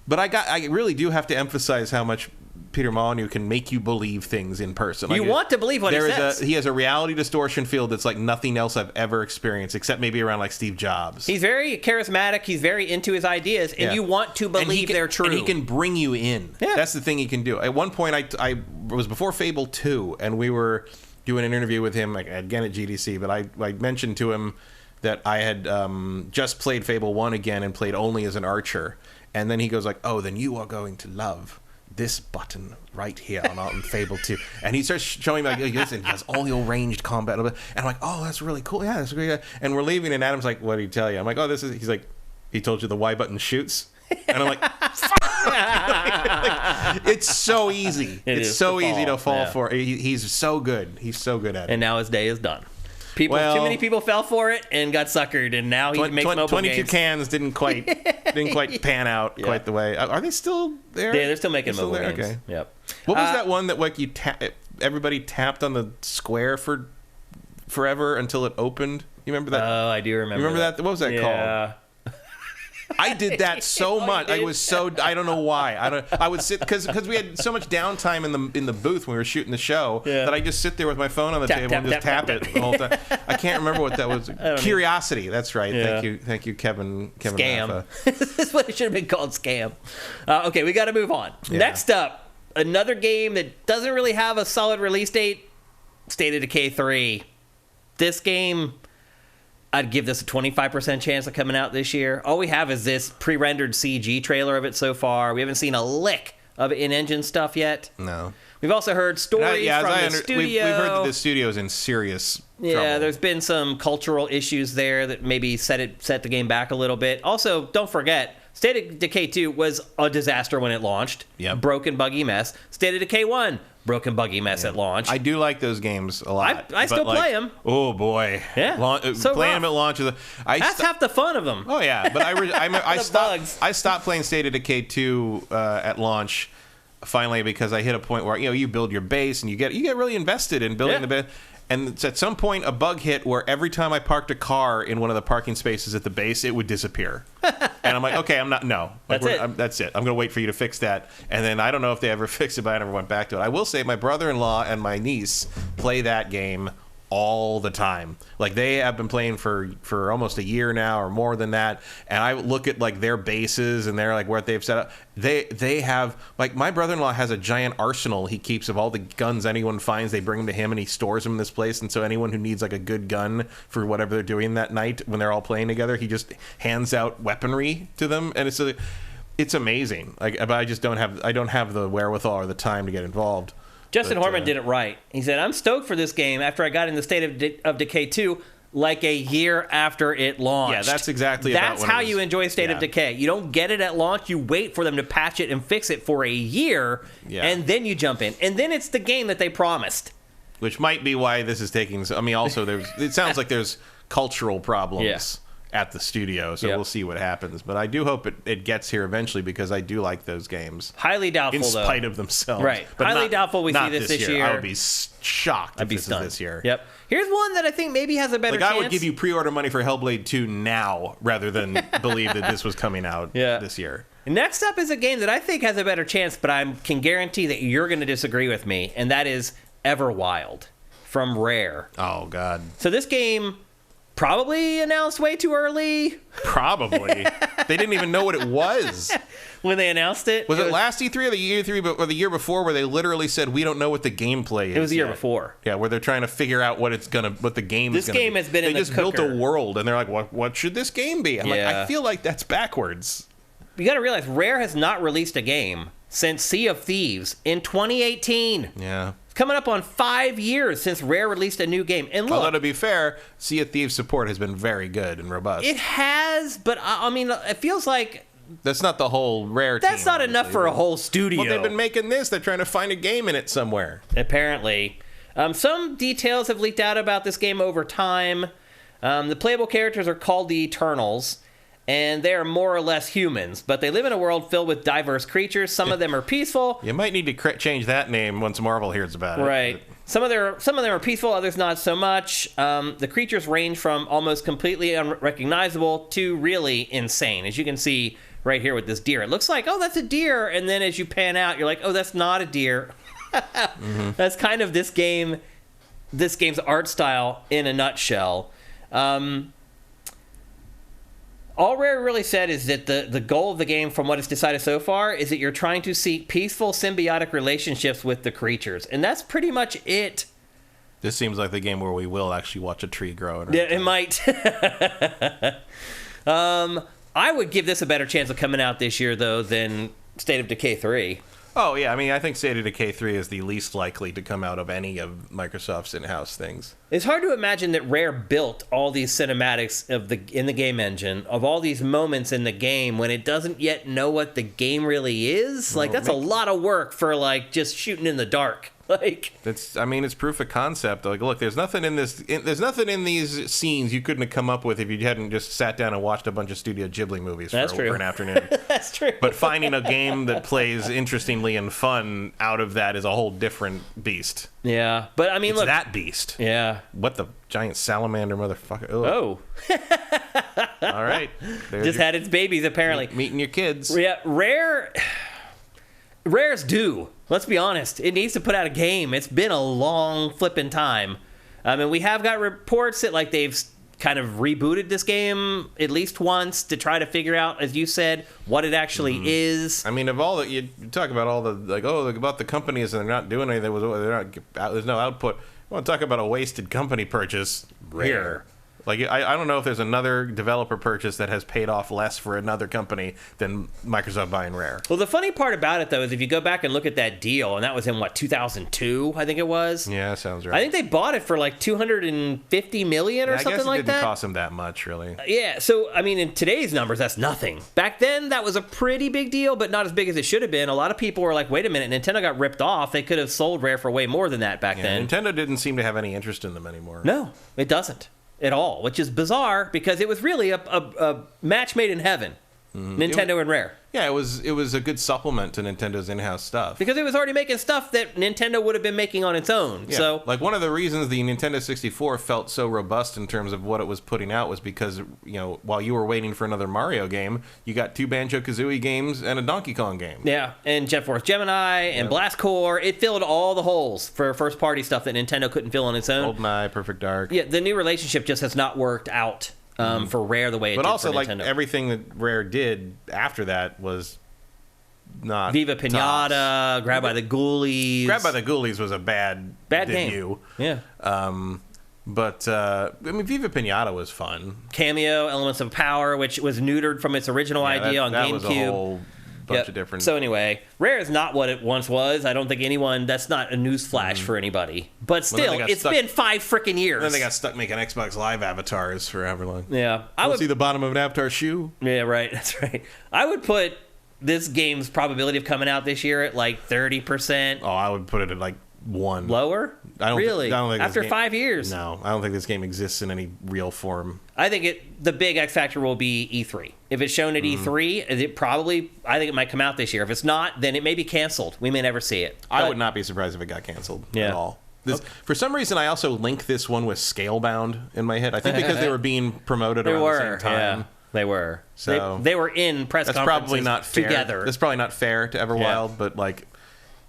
but I really do have to emphasize how much Peter Molyneux can make you believe things in person. You want to believe what he says. He has a reality distortion field that's like nothing else I've ever experienced, except maybe around like Steve Jobs. He's very charismatic. He's very into his ideas, and you want to believe they're true. And he can bring you in. Yeah. That's the thing he can do. At one point, I was before Fable 2, and we were doing an interview with him again at GDC, but I mentioned to him that I had just played Fable 1 again and played only as an archer. And then he goes like, oh, then you are going to love this button right here on Fable 2. And he starts showing me, like, listen, he has all the ranged combat. And I'm like, oh, that's really cool. Yeah, that's great. And we're leaving, and Adam's like, what did he tell you? I'm like, oh, he's like, he told you the Y button shoots? And I'm like, it's so easy. It's so easy to fall for. He's so good. He's so good at it. And now his day is done. Too many people fell for it and got suckered, and now he makes mobile 22 games. cans didn't quite pan out quite the way. Are they still there? Yeah, they're still making mobile games. Okay. Yep. What was that one that like everybody tapped on the square for forever until it opened? You remember that? Oh, I do remember. You remember that? What was that called? I did that so much. I don't know why. I would sit because we had so much downtime in the booth when we were shooting the show that I just sit there with my phone on the table and just tap it the whole time. I can't remember what that was. Curiosity. That's right. Yeah. Thank you, Kevin. Scam. This is what it should have been called. Scam. Okay, we got to move on. Yeah. Next up, another game that doesn't really have a solid release date. State of Decay 3. This game, I'd give this a 25% chance of coming out this year. All we have is this pre-rendered CG trailer of it so far. We haven't seen a lick of in-engine stuff yet. No. We've also heard stories from the studio. We've heard that the studio's in serious trouble. There's been some cultural issues there that maybe set the game back a little bit. Also, don't forget, State of Decay 2 was a disaster when it launched. Yep. Broken, buggy mess. State of Decay 1, broken, buggy mess at launch. I do like those games a lot. I still play them. Oh, boy. Yeah. Playing them at launch. That's half the fun of them. Oh, yeah. But I stopped playing State of Decay 2 at launch finally because I hit a point where you build your base and you get really invested in building the base. And at some point, a bug hit where every time I parked a car in one of the parking spaces at the base, it would disappear. And I'm like, okay, that's it. I'm going to wait for you to fix that. And then I don't know if they ever fixed it, but I never went back to it. I will say my brother-in-law and my niece play that game all the time. Like, they have been playing for almost a year now or more than that, and I look at like their bases and they're like what they've set up. They have, like, my brother-in-law has a giant arsenal he keeps of all the guns anyone finds. They bring them to him and he stores them in this place, and so anyone who needs like a good gun for whatever they're doing that night when they're all playing together, he just hands out weaponry to them, and it's amazing. Like, but I don't have the wherewithal or the time to get involved. Justin Horman did it right. He said, I'm stoked for this game after I got in the State of Decay 2 like a year after it launched. Yeah, that's exactly That's how you enjoy State of Decay. You don't get it at launch. You wait for them to patch it and fix it for a year, and then you jump in. And then it's the game that they promised. Which might be why this is taking... I mean, also, it sounds like there's cultural problems at the studio, so we'll see what happens. But I do hope it gets here eventually, because I do like those games. Highly doubtful, in spite of themselves. Right. But highly doubtful we see this year. I would be shocked if this is this year. Yep. Here's one that I think maybe has a better chance. I would give you pre-order money for Hellblade 2 now, rather than believe that this was coming out this year. Next up is a game that I think has a better chance, but I can guarantee that you're going to disagree with me, and that is Everwild from Rare. Oh, God. So this game... probably announced way too early. Probably. They didn't even know what it was. When they announced it. Was it last E3 or the E3 or the year before, where they literally said, we don't know what the gameplay is? It was the year before. Yeah, where they're trying to figure out what the game is going to be. This game has been in the cooker. They just built a world, and they're like, what should this game be? I'm like, I feel like that's backwards. You got to realize, Rare has not released a game since Sea of Thieves in 2018. Yeah. Coming up on 5 years since Rare released a new game. And look, although, to be fair, Sea of Thieves support has been very good and robust. It has, but I mean, it feels like... that's not the whole Rare team. That's not enough for a whole studio. Well, they've been making this. They're trying to find a game in it somewhere. Apparently. Some details have leaked out about this game over time. The playable characters are called the Eternals, and they are more or less humans, but they live in a world filled with diverse creatures. Some of them are peaceful. You might need to change that name once Marvel hears about it. Right. Some of them are peaceful, others not so much. The creatures range from almost completely unrecognizable to really insane. As you can see right here with this deer, it looks like, oh, that's a deer, and then as you pan out, you're like, oh, that's not a deer. That's kind of this game's art style in a nutshell. All Rare really said is that the goal of the game, from what it's decided so far, is that you're trying to seek peaceful, symbiotic relationships with the creatures. And that's pretty much it. This seems like the game where we will actually watch a tree grow. Yeah, it might. I would give this a better chance of coming out this year, though, than State of Decay 3. Oh, yeah. I mean, I think State of Decay 3 is the least likely to come out of any of Microsoft's in-house things. It's hard to imagine that Rare built all these cinematics in the game engine, of all these moments in the game, when it doesn't yet know what the game really is. Like, that's a lot of work for, like, just shooting in the dark. Like, it's proof of concept. Like, look, there's nothing in these scenes you couldn't have come up with if you hadn't just sat down and watched a bunch of Studio Ghibli movies for an afternoon. That's true. But finding a game that plays interestingly and fun out of that is a whole different beast. Yeah, but I mean, it's look, that beast. Yeah. What the giant salamander motherfucker? Ugh. Oh. All right. Just had its babies, apparently. Meeting your kids. Yeah, Rare's due. Let's be honest. It needs to put out a game. It's been a long flipping time. And we have got reports that, like, they've kind of rebooted this game at least once to try to figure out, as you said, what it actually is. I mean, you talk about all the, like, about the companies and they're not doing anything. There's no output. I want to talk about a wasted company purchase. Rare. Like, I don't know if there's another developer purchase that has paid off less for another company than Microsoft buying Rare. Well, the funny part about it, though, is if you go back and look at that deal, and that was in, 2002, I think it was? Yeah, that sounds right. I think they bought it for, like, $250 million or something like that. I guess it didn't cost them that much, really. Yeah, so, I mean, in today's numbers, that's nothing. Back then, that was a pretty big deal, but not as big as it should have been. A lot of people were like, wait a minute, Nintendo got ripped off. They could have sold Rare for way more than that back then. Nintendo didn't seem to have any interest in them anymore. No, it doesn't. At all, which is bizarre because it was really a match made in heaven. Nintendo and Rare. Yeah, it was a good supplement to Nintendo's in-house stuff. Because it was already making stuff that Nintendo would have been making on its own. Yeah. So, like, one of the reasons the Nintendo 64 felt so robust in terms of what it was putting out was because, while you were waiting for another Mario game, you got 2 Banjo-Kazooie games and a Donkey Kong game. yeah, and Jet Force Gemini and Blast Corps, it filled all the holes for first-party stuff that Nintendo couldn't fill on its own. GoldenEye, Perfect Dark. Yeah, the new relationship just has not worked out for Rare the way it did also, for Nintendo. everything that Rare did after that was not Viva Pinata, tops. Grab by the Ghoulies. Grab by the Ghoulies was a bad debut. Game. Yeah. But Viva Pinata was fun. Cameo, Elements of Power, which was neutered from its original idea on that GameCube. Was a whole bunch of different. So anyway, Rare is not what it once was. I don't think that's not a newsflash for anybody. But still, it's been 5 freaking years. Then they got stuck making Xbox Live avatars forever long. Yeah. I would see the bottom of an avatar shoe. Yeah, right. That's right. I would put this game's probability of coming out this year at like 30%. Oh, I would put it at like 1. Lower? I don't think After game, 5 years? No, I don't think this game exists in any real form. I think the big X factor will be E3. If it's shown at E3, I think it might come out this year. If it's not, then it may be canceled. We may never see it. I would not be surprised if it got canceled at all. For some reason, I also link this one with Scalebound in my head. I think because they were being promoted around the same time. Yeah, they were. So they were in press conferences probably not fair. together. That's probably not fair to Everwild, but like,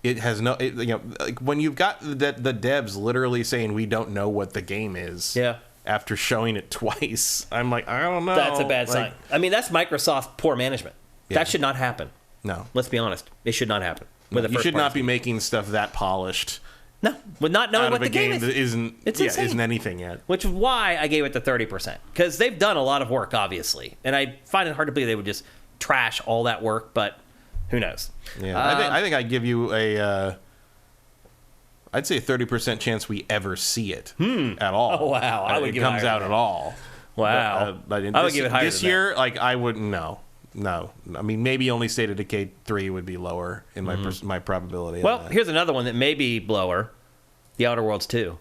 it has no. Like when you've got the devs literally saying we don't know what the game is. Yeah. After showing it twice, I'm like, I don't know. That's a bad sign. I mean, that's Microsoft poor management. Yeah. That should not happen. No. Let's be honest. It should not happen. You should not be making stuff that polished. No, with not knowing what the game is. That isn't anything yet. Which is why I gave it the 30%. Because they've done a lot of work, obviously. And I find it hard to believe they would just trash all that work, but who knows? Yeah, I think I'd give you I'd say a 30% chance we ever see it at all. Oh, wow. I would give it comes out at all. Wow. But I would give it higher this than year, like, I wouldn't know. No. I mean, maybe only State of Decay 3 would be lower in my probability. Well, here's another one that may be lower. The Outer Worlds 2.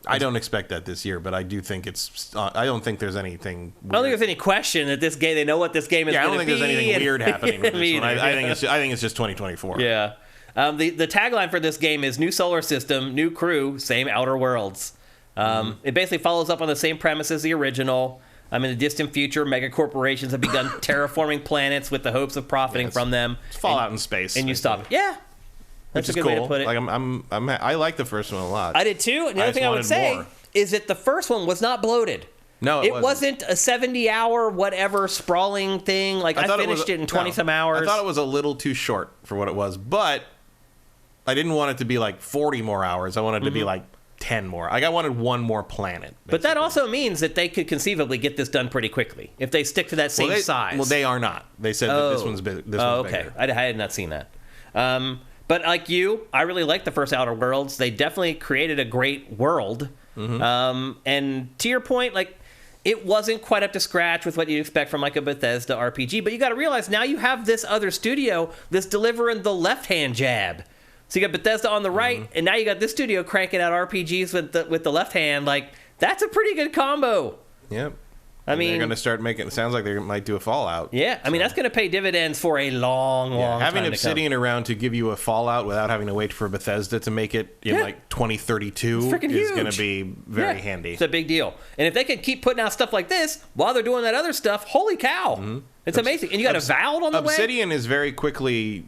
I don't expect that this year, but I do think I don't think there's anything weird. I don't think there's any question that this game, they know what this game is going to be. I don't think there's anything weird happening with this one. I think it's just 2024. Yeah. The tagline for this game is New Solar System, New Crew, Same Outer Worlds. It basically follows up on the same premise as the original. In the distant future, mega corporations have begun terraforming planets with the hopes of profiting from them. It's Fallout in space. And you stop it. Yeah. That's a good way to put it. Like I like the first one a lot. I did too. And the other thing I would say is that the first one was not bloated. No, it wasn't a 70-hour whatever sprawling thing. Like I finished it in 20-some hours. I thought it was a little too short for what it was, but I didn't want it to be like 40 more hours. I wanted it to be like 10 more. Like I wanted one more planet. Basically. But that also means that they could conceivably get this done pretty quickly if they stick to that same size. Well, they are not. They said that this one's big. Okay. I had not seen that. But like you, I really like the first Outer Worlds. They definitely created a great world. And to your point, like it wasn't quite up to scratch with what you'd expect from like a Bethesda RPG. But you got to realize now you have this other studio that's delivering the left-hand jab. So you got Bethesda on the right, and now you got this studio cranking out RPGs with the left hand. Like that's a pretty good combo. Yep. I mean, they're going to start making. It sounds like they might do a Fallout. Yeah, I mean that's going to pay dividends for a long time. Having Obsidian around to give you a Fallout without having to wait for Bethesda to make it in like 2032 is going to be very handy. It's a big deal. And if they can keep putting out stuff like this while they're doing that other stuff, holy cow, it's amazing. And you got Avowed on the way. Obsidian is very quickly.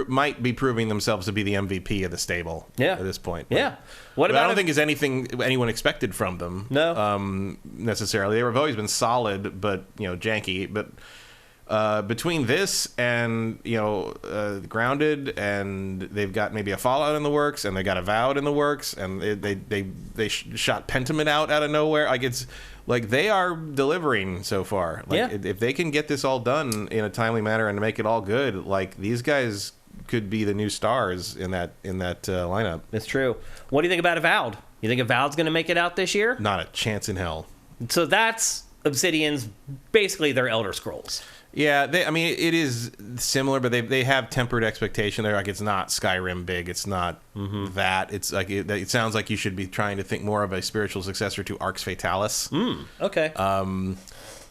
Might be proving themselves to be the MVP of the stable at this point. Yeah. What about I don't think is anything anyone expected from them. No. Necessarily. They've always been solid, but janky. But between this and Grounded, and they've got maybe a Fallout in the works, and they got Avowed in the works, and they shot Pentiment out of nowhere. Like it's. Like they are delivering so far. Like if they can get this all done in a timely manner and make it all good, like these guys could be the new stars in that lineup. That's true. What do you think about Avowed? You think Avowed's going to make it out this year? Not a chance in hell. So that's Obsidian's basically their Elder Scrolls. Yeah, it is similar, but they have tempered expectation. They're like, it's not Skyrim big. It's not that. It's like it sounds like you should be trying to think more of a spiritual successor to Arx Fatalis. Okay.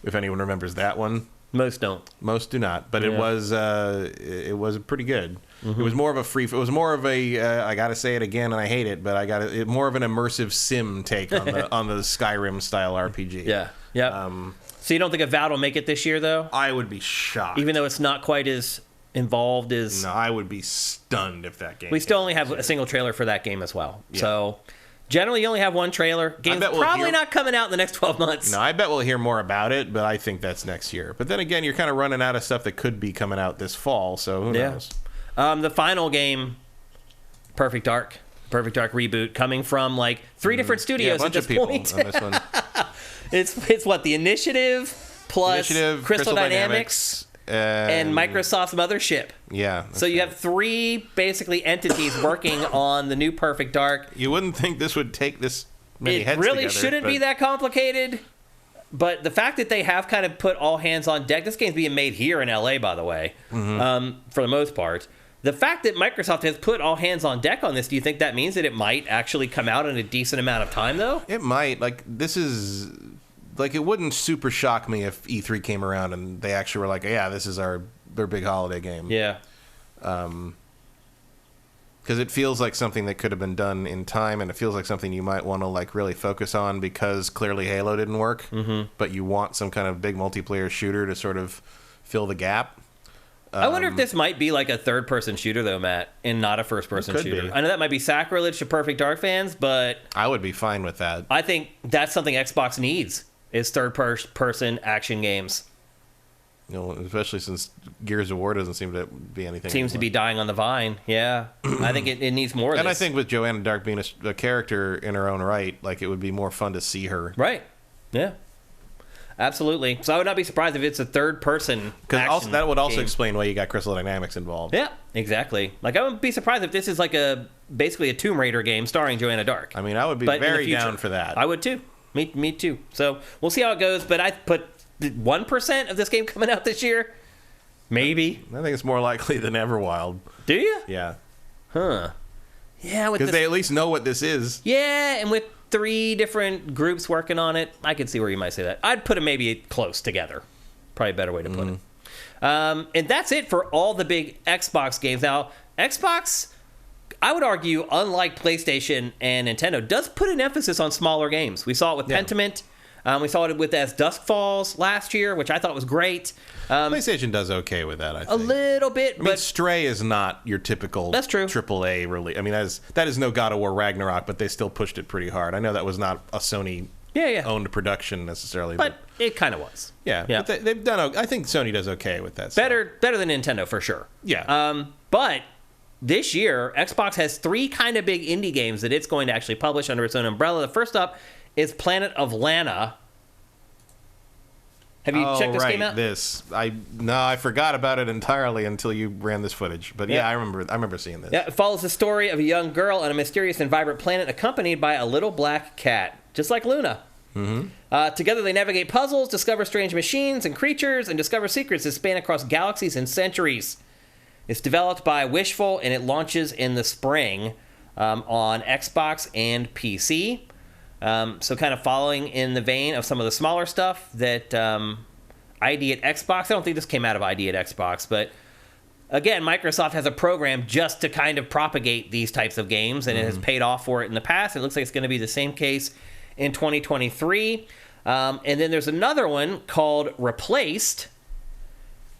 if anyone remembers that one. Most don't. Most do not, but it was pretty good. Mm-hmm. It was more of a I gotta say it again, and I hate it, but more of an immersive sim take on the Skyrim style RPG. Yeah. Yeah. So you don't think Avowed will make it this year, though? I would be shocked, even though it's not quite as involved as. No, I would be stunned if that game. We still only have a single trailer for that game as well. Yeah. So generally, you only have one trailer. Game's probably not coming out in the next 12 months. No, I bet we'll hear more about it, but I think that's next year. But then again, you're kind of running out of stuff that could be coming out this fall, so who knows? The final game, Perfect Dark reboot, coming from like 3 different studios at this point. On this one. It's what, the Initiative plus Crystal Dynamics and Microsoft's mothership. Yeah. So you have 3 basically entities working on the new Perfect Dark. You wouldn't think this would take this many heads together. It really together, shouldn't be that complicated. But the fact that they have kind of put all hands on deck, this game's being made here in LA, by the way, for the most part. The fact that Microsoft has put all hands on deck on this, do you think that means that it might actually come out in a decent amount of time, though? It might. It wouldn't super shock me if E3 came around and they actually were like, yeah, this is their big holiday game. Yeah. Because it feels like something that could have been done in time, and it feels like something you might want to really focus on, because clearly Halo didn't work, but you want some kind of big multiplayer shooter to sort of fill the gap. I wonder if this might be like a third-person shooter, though, Matt, and not a first-person shooter. Be. I know that might be sacrilege to Perfect Dark fans, but I would be fine with that. I think that's something Xbox needs, is third-person action games. Especially since Gears of War doesn't seem to be anything. Seems to be dying on the vine, yeah. I think it needs more of this. And I think with Joanna Dark being a character in her own right, it would be more fun to see her. Right, yeah. Absolutely. So I would not be surprised if it's a third-person action that would also game. Explain why you got Crystal Dynamics involved. Yeah, exactly. I wouldn't be surprised if this is basically a Tomb Raider game starring Joanna Dark. I mean, I would be very down for that. I would too. Me too. So we'll see how it goes, but I put 1% of this game coming out this year. Maybe. I think it's more likely than Everwild. Do you? Yeah. Huh. Yeah, because they at least know what this is. Yeah, and with 3 different groups working on it, I could see where you might say that. I'd put them maybe close together. Probably a better way to put it. And that's it for all the big Xbox games. Now, Xbox, I would argue, unlike PlayStation and Nintendo, does put an emphasis on smaller games. We saw it with Pentiment. We saw it with As Dusk Falls last year, which I thought was great. PlayStation does okay with that, I think. A little bit, but Stray is not your typical AAA release. I mean, that is no God of War Ragnarok, but they still pushed it pretty hard. I know that was not a Sony owned production necessarily, but it kind of was. Yeah. But they've done. I think Sony does okay with that. Better than Nintendo for sure. Yeah. But this year, Xbox has 3 kind of big indie games that it's going to actually publish under its own umbrella. The first up is Planet of Lana. Have you checked this game out? I forgot about it entirely until you ran this footage. But I remember seeing this. Yeah, it follows the story of a young girl on a mysterious and vibrant planet accompanied by a little black cat, just like Luna. Mm-hmm. Together they navigate puzzles, discover strange machines and creatures, and discover secrets that span across galaxies and centuries. It's developed by Wishful, and it launches in the spring on Xbox and PC. So kind of following in the vein of some of the smaller stuff that ID at Xbox. I don't think this came out of ID at Xbox, but again, Microsoft has a program just to kind of propagate these types of games, and it has paid off for it in the past. It looks like it's going to be the same case in 2023. And then there's another one called Replaced.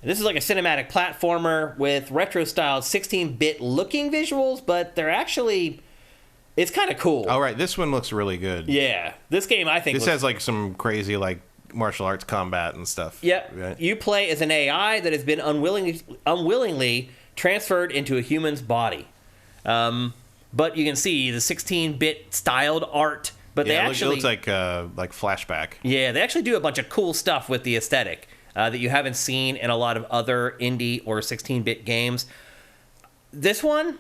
This is like a cinematic platformer with retro-styled 16-bit looking visuals, but they're actually... It's kind of cool. All right, this one looks really good. Yeah, this game I think has some crazy martial arts combat and stuff. Yeah, right? You play as an AI that has been unwillingly transferred into a human's body. But you can see the 16-bit styled art. But they actually it looks like flashback. Yeah, they actually do a bunch of cool stuff with the aesthetic that you haven't seen in a lot of other indie or 16-bit games. This one.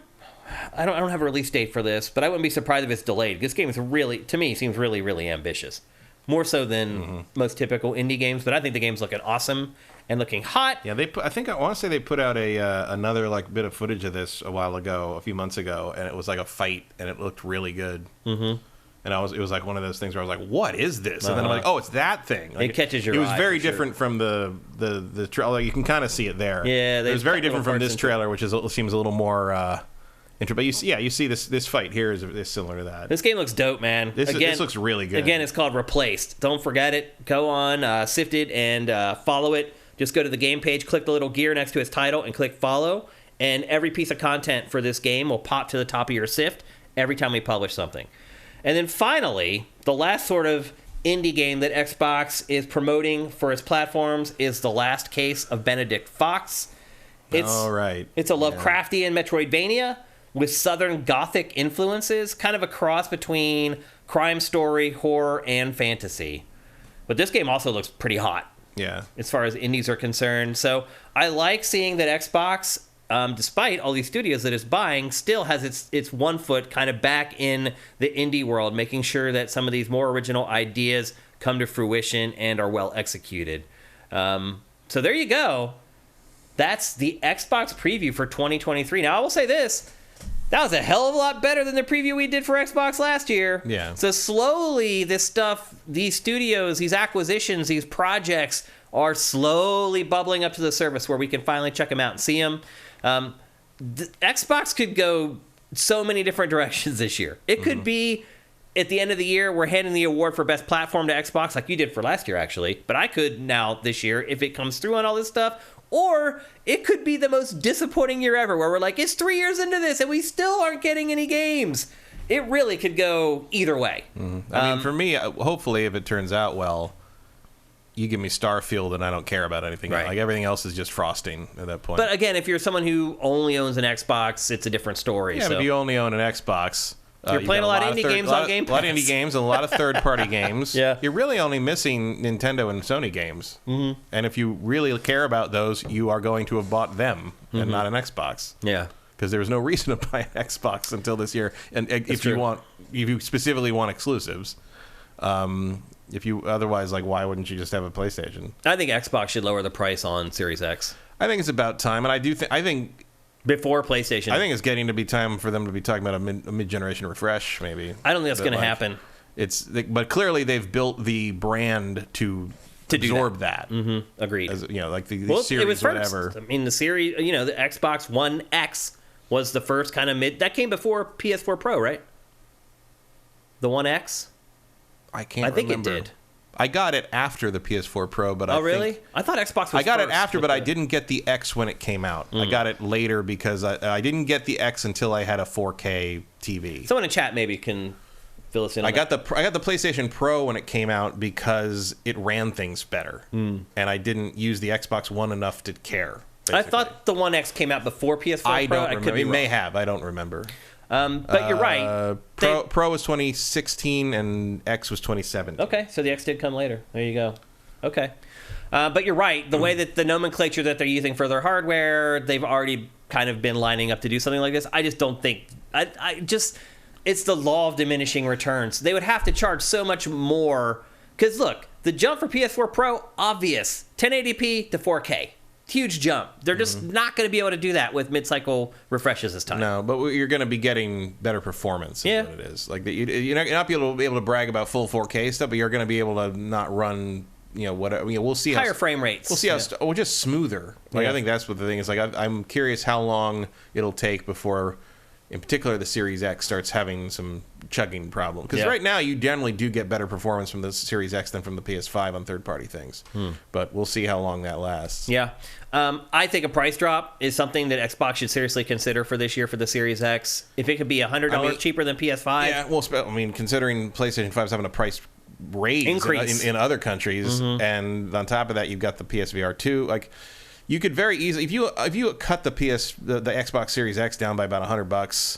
I don't have a release date for this, but I wouldn't be surprised if it's delayed. This game is to me, seems really, really ambitious. More so than most typical indie games, but I think the game's looking awesome and looking hot. Yeah, I want to say they put out another bit of footage of this a few months ago, and it was like a fight, and it looked really good. Mm-hmm. and it was like one of those things where I was like, what is this? And then I'm like, oh, it's that thing. Like, it catches your eye. It was very for sure. different from the trailer. You can kind of see it there. Yeah, it was very different from this into trailer, which seems a little more. But you see this fight here is similar to that. This game looks dope, man. This looks really good. Again, it's called Replaced. Don't forget it. Go on, sift it, and follow it. Just go to the game page, click the little gear next to its title, and click follow. And every piece of content for this game will pop to the top of your sift every time we publish something. And then finally, the last sort of indie game that Xbox is promoting for its platforms is The Last Case of Benedict Fox. It's a Lovecraftian Metroidvania with Southern Gothic influences, kind of a cross between crime story, horror, and fantasy. But this game also looks pretty hot. Yeah. As far as indies are concerned. So I like seeing that Xbox, despite all these studios that it's buying, still has its one foot kind of back in the indie world, making sure that some of these more original ideas come to fruition and are well executed. So there you go. That's the Xbox preview for 2023. Now, I will say this. That was a hell of a lot better than the preview we did for Xbox last year. Yeah. So slowly, this stuff, these studios, these acquisitions, these projects are slowly bubbling up to the surface where we can finally check them out and see them. Xbox could go so many different directions this year. It could be at the end of the year, we're handing the award for best platform to Xbox like you did for last year, actually. But I could now this year, if it comes through on all this stuff. Or it could be the most disappointing year ever where we're like, it's 3 years into this and we still aren't getting any games. It really could go either way. I mean, for me, hopefully, if it turns out well, you give me Starfield and I don't care about anything. Right. Like, everything else is just frosting at that point. But again, if you're someone who only owns an Xbox, it's a different story. Yeah, so. but if you only own an Xbox... You're playing a lot of indie games on Game Pass. A lot of indie games and a lot of third-party games. Yeah. You're really only missing Nintendo and Sony games. Mm-hmm. And if you really care about those, you are going to have bought them and not an Xbox. Yeah. Because there was no reason to buy an Xbox until this year. And if you specifically want exclusives, if you otherwise, like, why wouldn't you just have a PlayStation? I think Xbox should lower the price on Series X. I think it's about time, and I think before PlayStation. I think it's getting to be time for them to be talking about a mid-generation refresh, maybe. I don't think that's going to happen. But clearly they've built the brand to absorb that. Mm-hmm. Agreed. As, like the series, it was first. whatever. I mean, the series, the Xbox One X was the first kind of that came before PS4 Pro, right? The One X? I think it did. I got it after the PS4 Pro, but really? I thought Xbox was I got first it after, but I didn't get the X when it came out. I got it later because I didn't get the X until I had a 4K TV. Someone in chat maybe can fill us in. I got the PlayStation Pro when it came out because it ran things better, and I didn't use the Xbox One enough to care. Basically. I thought the One X came out before PS4 Pro. I don't remember. Could be it wrong. may have. I don't remember. But you're right. Pro was 2016 and X was 2017. Okay, so the X did come later. There you go. Okay. But you're right. The way that the nomenclature that they're using for their hardware, they've already kind of been lining up to do something like this. I just don't think... It's the law of diminishing returns. They would have to charge so much more. Because, look, the jump for PS4 Pro, obvious. 1080p to 4K. Huge jump. They're just not going to be able to do that with mid-cycle refreshes this time. No, but you're going to be getting better performance. Is what it is. Like you're not be able to brag about full 4K stuff, but you're going to be able to not run. Whatever. We'll see higher frame rates. We'll see how just smoother. Like I think that's what the thing is. Like I'm curious how long it'll take before, in particular, the Series X starts having some chugging problem. Because right now you generally do get better performance from the Series X than from the PS5 on third-party things. But we'll see how long that lasts. Yeah. I think a price drop is something that Xbox should seriously consider for this year for the Series X. If it could be $100 cheaper than PS5. Yeah, well, considering PlayStation 5 is having a price raise increase in other countries, and on top of that, you've got the PSVR 2. Like, you could very easily, if you cut the Xbox Series X down by about $100,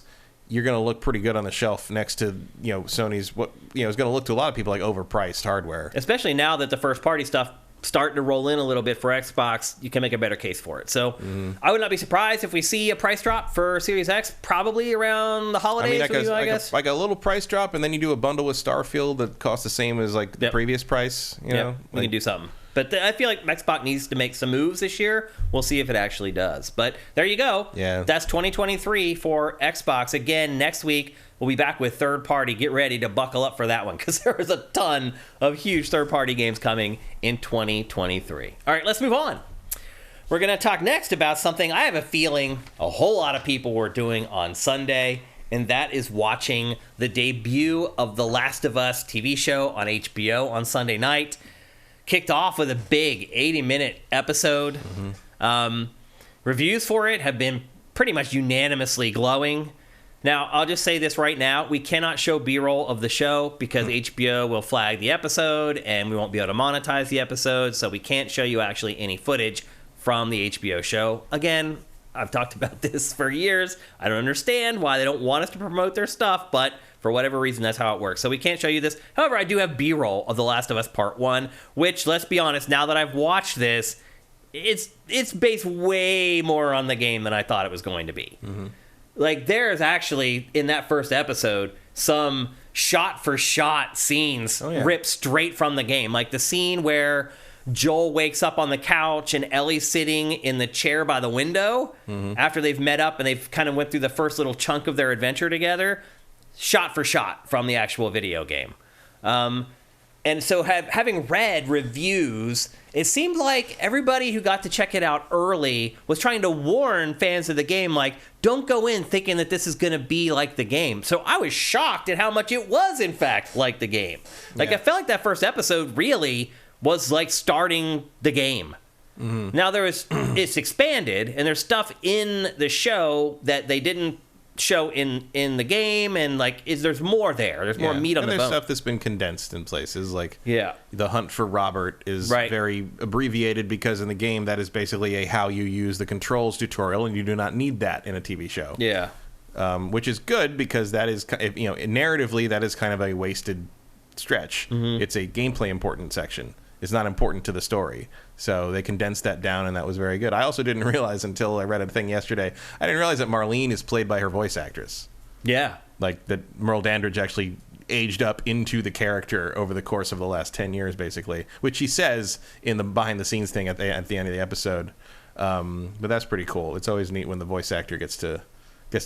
you're going to look pretty good on the shelf next to Sony's is going to look to a lot of people like overpriced hardware. Especially now that the first party stuff starting to roll in a little bit for Xbox, you can make a better case for it. So I would not be surprised if we see a price drop for Series X, probably around the holidays. I guess like a little price drop, and then you do a bundle with Starfield that costs the same as like the previous price. We can do something. But I feel like Xbox needs to make some moves this year. We'll see if it actually does. But there you go. Yeah. That's 2023 for Xbox. Again, next week, we'll be back with third party. Get ready to buckle up for that one because there is a ton of huge third party games coming in 2023. All right, let's move on. We're going to talk next about something I have a feeling a whole lot of people were doing on Sunday, and that is watching the debut of The Last of Us TV show on HBO on Sunday night. Kicked off with a big 80-minute episode. Reviews for it have been pretty much unanimously glowing. Now, I'll just say this right now. We cannot show B-roll of the show because HBO will flag the episode, and we won't be able to monetize the episode, so we can't show you actually any footage from the HBO show. Again, I've talked about this for years. I don't understand why they don't want us to promote their stuff, but for whatever reason, that's how it works. So we can't show you this. However, I do have B-roll of The Last of Us Part 1, which, let's be honest, now that I've watched this, it's based way more on the game than I thought it was going to be. Like, there's actually, in that first episode, some shot-for-shot scenes ripped straight from the game. Like the scene where Joel wakes up on the couch and Ellie's sitting in the chair by the window after they've met up and they've kind of went through the first little chunk of their adventure together, shot for shot from the actual video game. And so having read reviews, it seemed like everybody who got to check it out early was trying to warn fans of the game, like, don't go in thinking that this is going to be like the game. So I was shocked at how much it was, in fact, like the game. Like, I felt like that first episode really was like starting the game. Now it's expanded, and there's stuff in the show that they didn't show in the game, and like there's more there. There's more meat on the bone. There's stuff that's been condensed in places. Like the hunt for Robert is very abbreviated because in the game that is basically a how you use the controls tutorial, and you do not need that in a TV show. Which is good because that is, narratively that is kind of a wasted stretch. It's a gameplay important section. It's not important to the story. So they condensed that down, and that was very good. I also didn't realize until I read a thing yesterday, I didn't realize that Marlene is played by her voice actress. Like that Merle Dandridge actually aged up into the character over the course of the last 10 years, basically, which she says in the behind-the-scenes thing at the end of the episode. But that's pretty cool. It's always neat when the voice actor gets to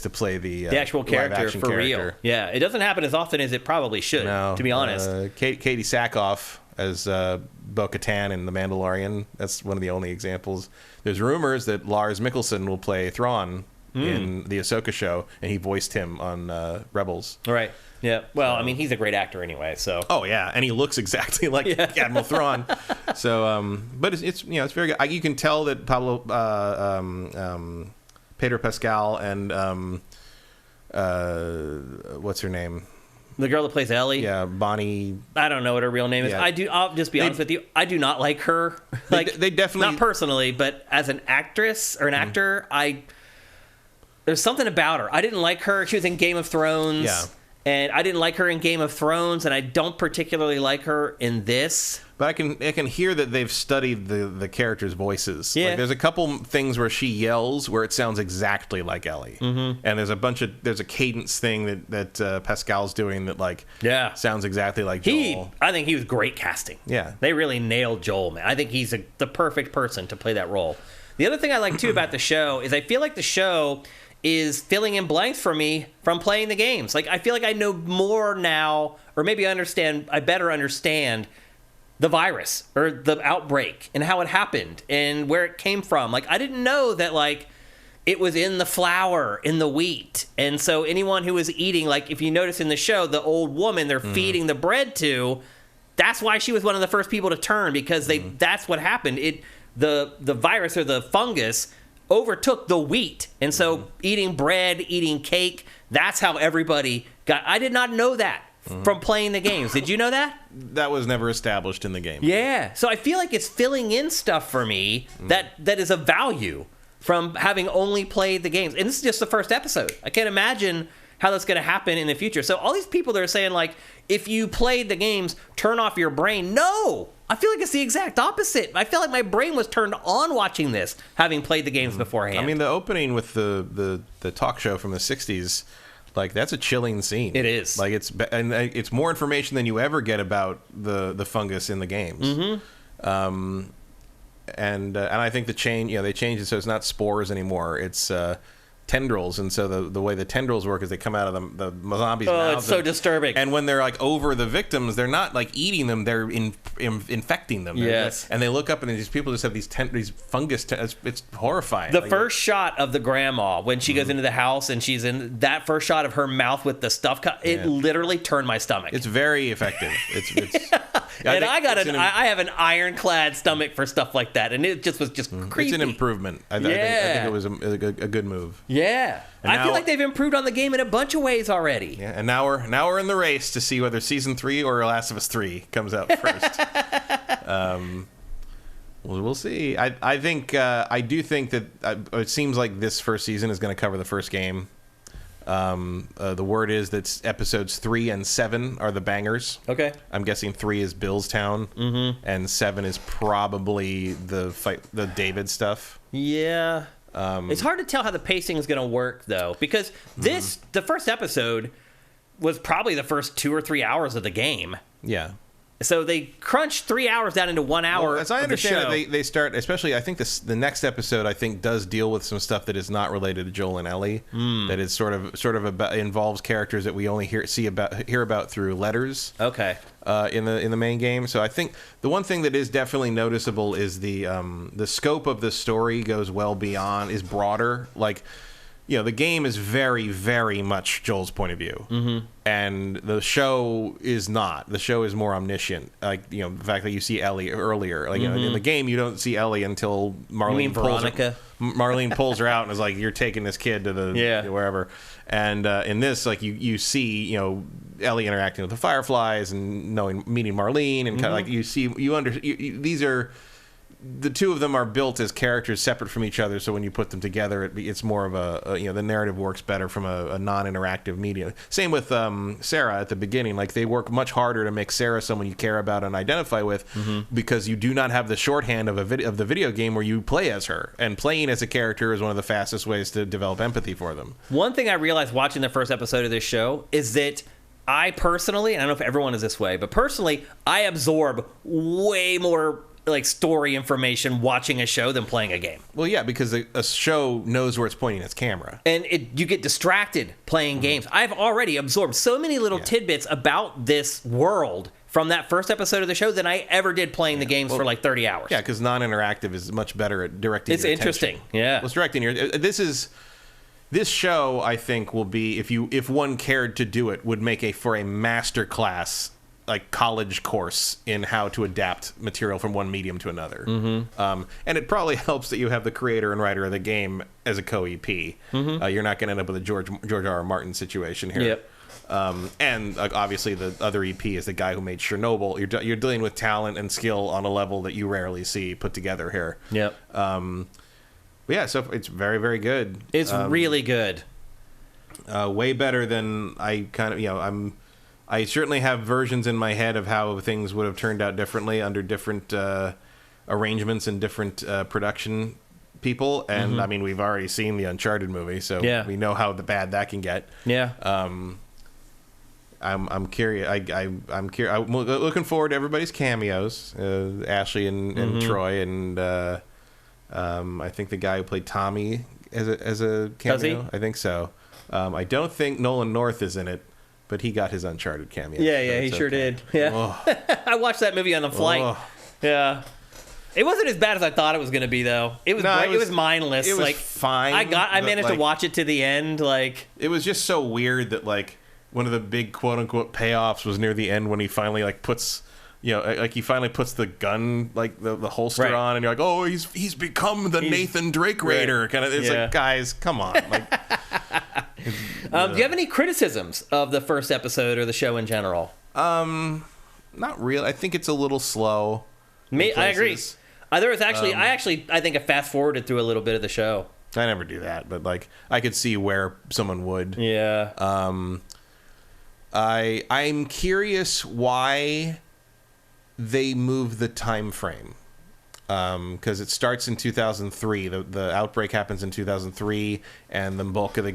play the actual character for real. It doesn't happen as often as it probably should, to be honest. Katie Sackhoff as Bo-Katan in The Mandalorian. That's one of the only examples. There's rumors that Lars Mikkelsen will play Thrawn in the Ahsoka show, and he voiced him on Rebels. Well, I mean, he's a great actor anyway, so. And he looks exactly like Admiral Thrawn. So, but it's it's very good. You can tell that Pedro Pascal and what's her name? The girl that plays Ellie? Bonnie. I don't know what her real name is. I'll just be honest with you. I do not like her. Like, they definitely... Not personally, but as an actress or an actor, there's something about her. I didn't like her. She was in Game of Thrones. And I didn't like her in Game of Thrones, and I don't particularly like her in this. But I can hear that they've studied the characters' voices. Like, there's a couple things where she yells where it sounds exactly like Ellie. And there's a cadence thing that Pascal's doing that sounds exactly like Joel. I think he was great casting. They really nailed Joel, man. I think he's the perfect person to play that role. The other thing I like too about the show is I feel like the show is filling in blanks for me from playing the games. Like, I feel like I know more now, or maybe I better understand the virus or the outbreak and how it happened and where it came from. Like, I didn't know that, like, it was in the flour, in the wheat. And so anyone who was eating, like, if you notice in the show, the old woman they're feeding the bread to, that's why she was one of the first people to turn, because that's what happened. The virus or the fungus overtook the wheat, and so eating bread, eating cake, that's how everybody got. I did not know that from playing the games. Did you know that? That was never established in the game. So I feel like it's filling in stuff for me that is of value from having only played the games. And this is just the first episode. I can't imagine how that's going to happen in the future. So all these people that are saying, like, if you played the games, turn off your brain. No! I feel like it's the exact opposite. I feel like my brain was turned on watching this, having played the games beforehand. I mean, the opening with the talk show from the 60s, like, that's a chilling scene. It is. Like, it's more information than you ever get about the fungus in the games. And I think they changed it so it's not spores anymore. It's tendrils, and so the way the tendrils work is they come out of the zombies' mouths. It's so disturbing. And when they're like over the victims, they're not like eating them; they're infecting them. Yes. And they look up, and these people just have these fungus. It's horrifying. The first shot of the grandma when she goes into the house and she's in that first shot of her mouth with the stuff cut, it literally turned my stomach. It's very effective. It's and I have an ironclad stomach for stuff like that, and it just was creepy. It's an improvement. I think it was a good move. Yeah, I feel like they've improved on the game in a bunch of ways already. Yeah, and now we're in the race to see whether Season 3 or Last of Us 3 comes out first. We'll see. I do think that it seems like this first season is going to cover the first game. The word is that episodes 3 and 7 are the bangers. Okay. I'm guessing 3 is Billstown, and 7 is probably the David stuff. Yeah. It's hard to tell how the pacing is going to work, though, because the first episode was probably the first 2 or 3 hours of the game. Yeah. So they crunched 3 hours down into 1 hour. Well, as I understand it, they start, especially I think the next episode I think does deal with some stuff that is not related to Joel and Ellie. That is sort of about, involves characters that we only hear about through letters. Okay. In the main game. So I think the one thing that is definitely noticeable is the scope of the story is broader. Like, the game is very, very much Joel's point of view, and the show is not. The show is more omniscient. Like, the fact that you see Ellie earlier, like in the game, you don't see Ellie until Marlene pulls her out and is like, "You're taking this kid to the wherever." And in this, like you see, Ellie interacting with the Fireflies and meeting Marlene, and kind of like these are. The two of them are built as characters separate from each other, so when you put them together, it's more of the narrative works better from a non-interactive medium. Same with Sarah at the beginning. Like, they work much harder to make Sarah someone you care about and identify with, because you do not have the shorthand of the video game where you play as her. And playing as a character is one of the fastest ways to develop empathy for them. One thing I realized watching the first episode of this show is that I personally, and I don't know if everyone is this way, but personally, I absorb way more like story information watching a show than playing a game. Well, yeah, because a show knows where it's pointing its camera, and you get distracted playing games. I've already absorbed so many little tidbits about this world from that first episode of the show than I ever did playing the games for like 30 hours. Yeah, because non-interactive is much better at directing. It's interesting. Attention. Yeah, well, it's directing your. This show, I think, will be, if one cared to do it, would make for a master class, like college course in how to adapt material from one medium to another. And it probably helps that you have the creator and writer of the game as a co-EP. You're not going to end up with a George R.R. Martin situation here. Yep. And obviously the other EP is the guy who made Chernobyl. You're dealing with talent and skill on a level that you rarely see put together here. Yep. Yeah, so it's very, very good. It's really good. Way better than I kind of, I certainly have versions in my head of how things would have turned out differently under different arrangements and different production people. And I mean, we've already seen the Uncharted movie, so we know how bad that can get. Yeah. I'm curious. I'm curious. I'm looking forward to everybody's cameos. Ashley and Troy, and I think the guy who played Tommy as a cameo. Does he? I think so. I don't think Nolan North is in it, but he got his Uncharted cameo. Yeah, he sure did. Yeah. I watched that movie on the flight. Yeah. It wasn't as bad as I thought it was going to be, though. It was great. It was mindless. It was fine. I managed to watch it to the end. Like, it was just so weird that one of the big quote unquote payoffs was near the end when he finally puts he finally puts the gun the holster on, and you're like, oh, he's become the Nathan Drake Raider kind of. It's like, guys, come on. Do you have any criticisms of the first episode or the show in general? Not really. I think it's a little slow. I agree. There was actually, I think I fast forwarded through a little bit of the show. I never do that, but I could see where someone would. Yeah. I'm curious why they move the time frame. Because it starts in 2003. The outbreak happens in 2003, and the bulk of the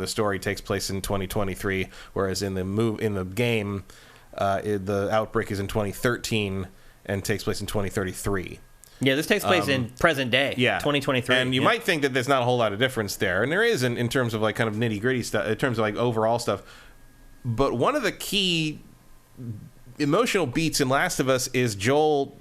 story takes place in 2023. Whereas in the game, The outbreak is in 2013 and takes place in 2033. Yeah, this takes place in present day, 2023. And you might think that there's not a whole lot of difference there, and there is in terms of like kind of nitty gritty stuff, in terms of like overall stuff. But one of the key emotional beats in Last of Us is Joel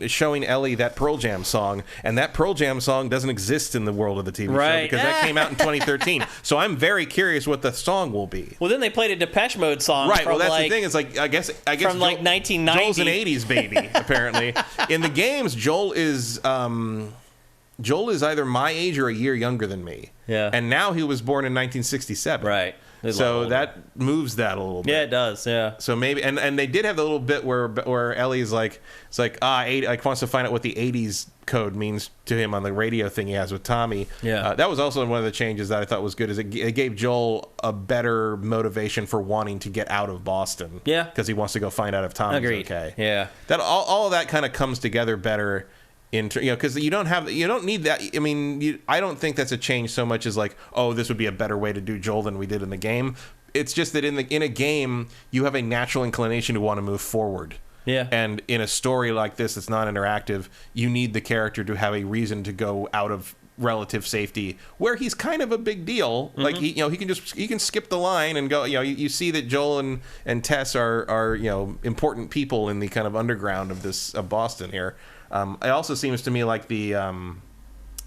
showing Ellie that Pearl Jam song, and that Pearl Jam song doesn't exist in the world of the TV show because that came out in 2013. So I'm very curious what the song will be. Well, then they played a Depeche Mode song, right? From well, that's the thing. It's like I guess from like 1990. Joel's an '80s baby, apparently. In the games, Joel is either my age or a year younger than me. Yeah, and now he was born in 1967. Right. So that moves that a little bit. Yeah, it does. Yeah. So maybe, and they did have the little bit where Ellie's like, it's like wants to find out what the '80s code means to him on the radio thing he has with Tommy. Yeah. That was also one of the changes that I thought was good. Is it gave Joel a better motivation for wanting to get out of Boston. Yeah. Because he wants to go find out if Tommy's okay. Yeah. That all of that kind of comes together better. Because you don't need that. I mean, I don't think that's a change so much as like, oh, this would be a better way to do Joel than we did in the game. It's just that in a game, you have a natural inclination to want to move forward. Yeah. And in a story like this that's not interactive, you need the character to have a reason to go out of relative safety, where he's kind of a big deal. Mm-hmm. Like he can skip the line and go. You see that Joel and Tess are important people in the kind of underground of Boston here. It also seems to me like the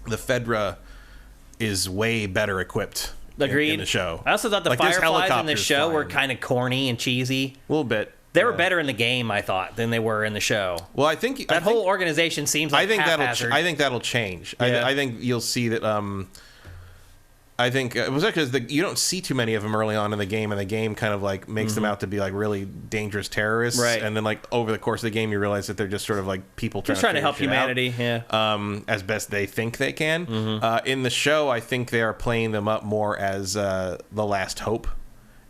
Fedra is way better equipped. Agreed. In the show. I also thought the Fireflies in the show were kind of corny and cheesy. A little bit. They were better in the game, I thought, than they were in the show. Well, I think that whole organization seems like haphazard. I think that'll change. Yeah. I think you'll see that. I think it was because you don't see too many of them early on in the game, and the game kind of like makes them out to be like really dangerous terrorists. Right. And then like over the course of the game, you realize that they're just sort of like people trying to help humanity. Yeah. As best they think they can. Mm-hmm. In the show, I think they are playing them up more as the last hope.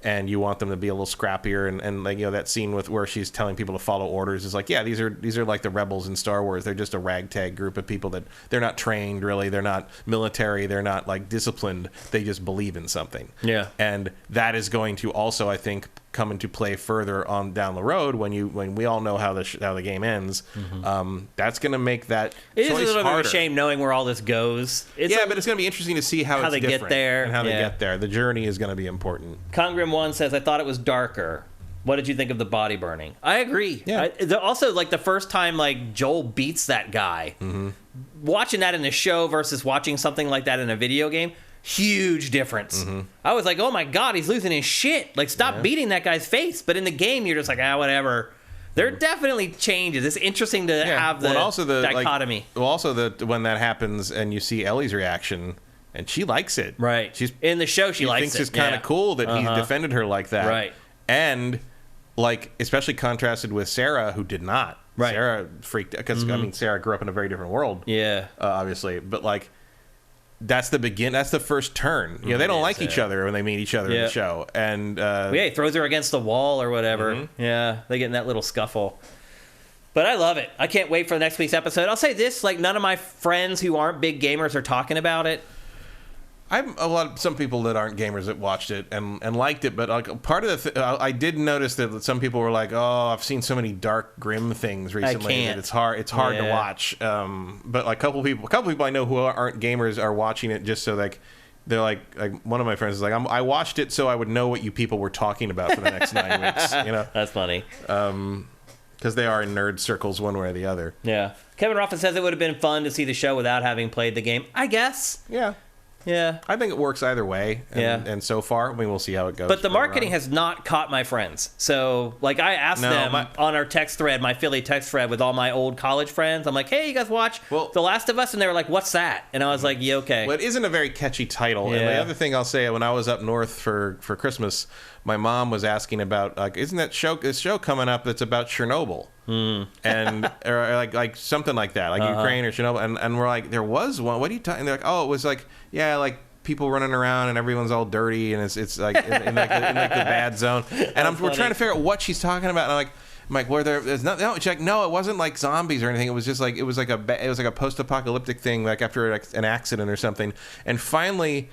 And you want them to be a little scrappier, and like that scene where she's telling people to follow orders is like, yeah, these are like the rebels in Star Wars. They're just a ragtag group of people that they're not trained really. They're not military. They're not like disciplined. They just believe in something. Yeah. And that is going to also, I think, come into play further on down the road when we all know how the game ends. Mm-hmm. That's going to make that it is a little bit of a shame knowing where all this goes. But it's going to be interesting to see how they get there and how they get there. The journey is going to be important. Congrim 1 says, I thought it was darker. What did you think of the body burning? I agree. Yeah. Also, like the first time like Joel beats that guy, watching that in the show versus watching something like that in a video game, huge difference. Mm-hmm. I was like, oh my God, he's losing his shit. Like, stop beating that guy's face. But in the game, you're just like, whatever. There are definitely changes. It's interesting to have the dichotomy. When that happens and you see Ellie's reaction, and she likes it. Right. She's in the show, she likes it. She thinks it's kind of cool that he defended her like that. Right. And, like, especially contrasted with Sarah, who did not. Right. Sarah freaked out. Because, I mean, Sarah grew up in a very different world. Yeah. Obviously. But, like, that's the first turn. They don't like each other when they meet each other in the show. And he throws her against the wall or whatever. Mm-hmm. Yeah, they get in that little scuffle. But I love it. I can't wait for next week's episode. I'll say this, like, none of my friends who aren't big gamers are talking about it. Some people that aren't gamers that watched it and liked it, but like part of I did notice that some people were like, "Oh, I've seen so many dark, grim things recently that it's hard to watch." But like a couple people I know who aren't gamers are watching it just so like they're like one of my friends is like, I watched it so I would know what you people were talking about for the next 9 weeks. That's funny. Because they are in nerd circles one way or the other. Yeah. Kevin Ruffin says it would have been fun to see the show without having played the game. I guess. Yeah. Yeah. I think it works either way. And so far, I mean, we'll see how it goes. But the marketing has not caught my friends. So, like, I asked them on our text thread, my Philly text thread with all my old college friends. I'm like, hey, you guys watch The Last of Us? And they were like, what's that? And I was like, yeah, okay. Well, it isn't a very catchy title. Yeah. And the other thing I'll say, when I was up north for Christmas, my mom was asking about, like, isn't that this show coming up that's about Chernobyl? And or like something like that, like Ukraine or Chernobyl, and we're like, there was one. What are you talking? And they're like, oh, it was like, yeah, like people running around and everyone's all dirty and it's like in like the bad zone. And we're trying to figure out what she's talking about. And I'm like, were there's not? No, she's like, no, it wasn't like zombies or anything. It was just like it was like a post-apocalyptic thing, like after an accident or something. And finally,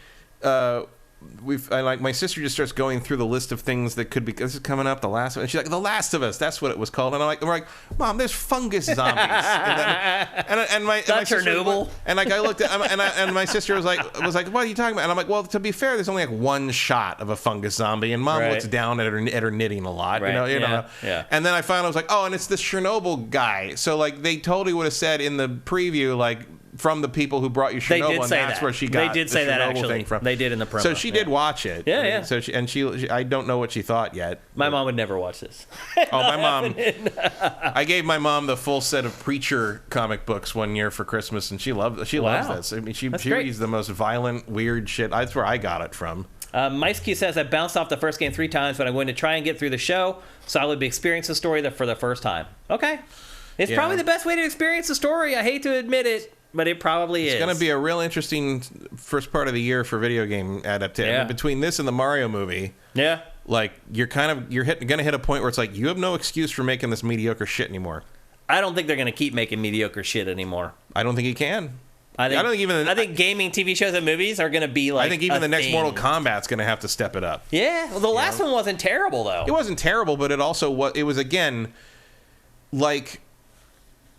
my sister just starts going through the list of things that could be. This is coming up, The Last of Us. And she's like, The Last of Us. That's what it was called. And we're like, Mom, there's fungus zombies. and my Chernobyl. And like I looked at and my sister was like, what are you talking about? And I'm like, well, to be fair, there's only like one shot of a fungus zombie, and Mom looks down at her knitting a lot. Right. You know. Yeah. And then I found I was like, oh, and it's this Chernobyl guy. So like they totally would have said in the preview like. From the people who brought you Chernobyl, and that's where she got They did say that, actually. thing from. They did in the promo. So she did watch it. Yeah, yeah. So she I don't know what she thought yet. My mom would never watch this. Oh, my mom. I gave my mom the full set of Preacher comic books one year for Christmas, and she loves this. I mean, she reads the most violent, weird shit. That's where I got it from. Micekey says, I bounced off the first game 3 times, but I'm going to try and get through the show, so I would experience the story for the first time. Okay. It's probably the best way to experience the story. I hate to admit it. But it probably is. It's going to be a real interesting first part of the year for video game adaptation. Yeah. Between this and the Mario movie, like you're going to hit a point where it's like you have no excuse for making this mediocre shit anymore. I don't think they're going to keep making mediocre shit anymore. I don't think you can. I think gaming TV shows and movies are going to be like. I think even the next thing. Mortal Kombat's going to have to step it up. Yeah, well, the last one wasn't terrible though. It wasn't terrible, but it was again like.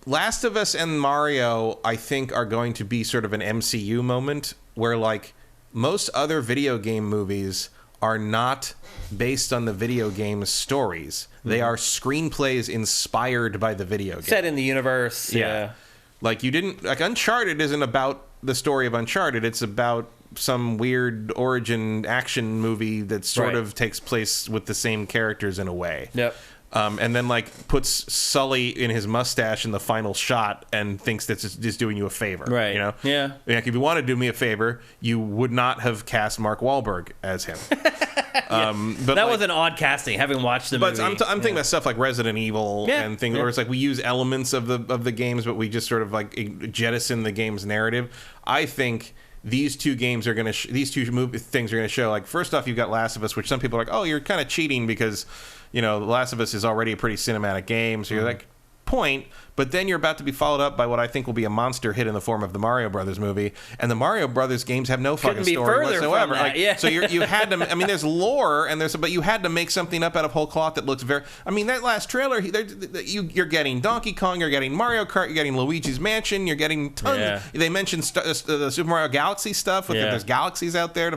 Last of Us and Mario, I think, are going to be sort of an MCU moment where, like, most other video game movies are not based on the video game stories. They are screenplays inspired by the video game. Set in the universe, yeah. Like, Uncharted isn't about the story of Uncharted. It's about some weird origin action movie that sort of takes place with the same characters in a way. Yep. And then, like, puts Sully in his mustache in the final shot and thinks that's just doing you a favor. Right. You know? Yeah. Like, if you want to do me a favor, you would not have cast Mark Wahlberg as him. But that was an odd casting, having watched the movie. But I'm thinking about stuff like Resident Evil and things where it's like we use elements of the games, but we just sort of, like, jettison the game's narrative. I think... These two games are going to... these two things are going to show... Like, first off, you've got Last of Us, which some people are like, oh, you're kind of cheating because, you know, The Last of Us is already a pretty cinematic game. So you're like, point. But then you're about to be followed up by what I think will be a monster hit in the form of the Mario Brothers movie. And the Mario Brothers games have no fucking story whatsoever. So you had to... I mean, there's lore, but you had to make something up out of whole cloth that looks very... I mean, that last trailer, you're getting Donkey Kong, you're getting Mario Kart, you're getting Luigi's Mansion, you're getting tons... Yeah. They mentioned the Super Mario Galaxy stuff. There's galaxies out there.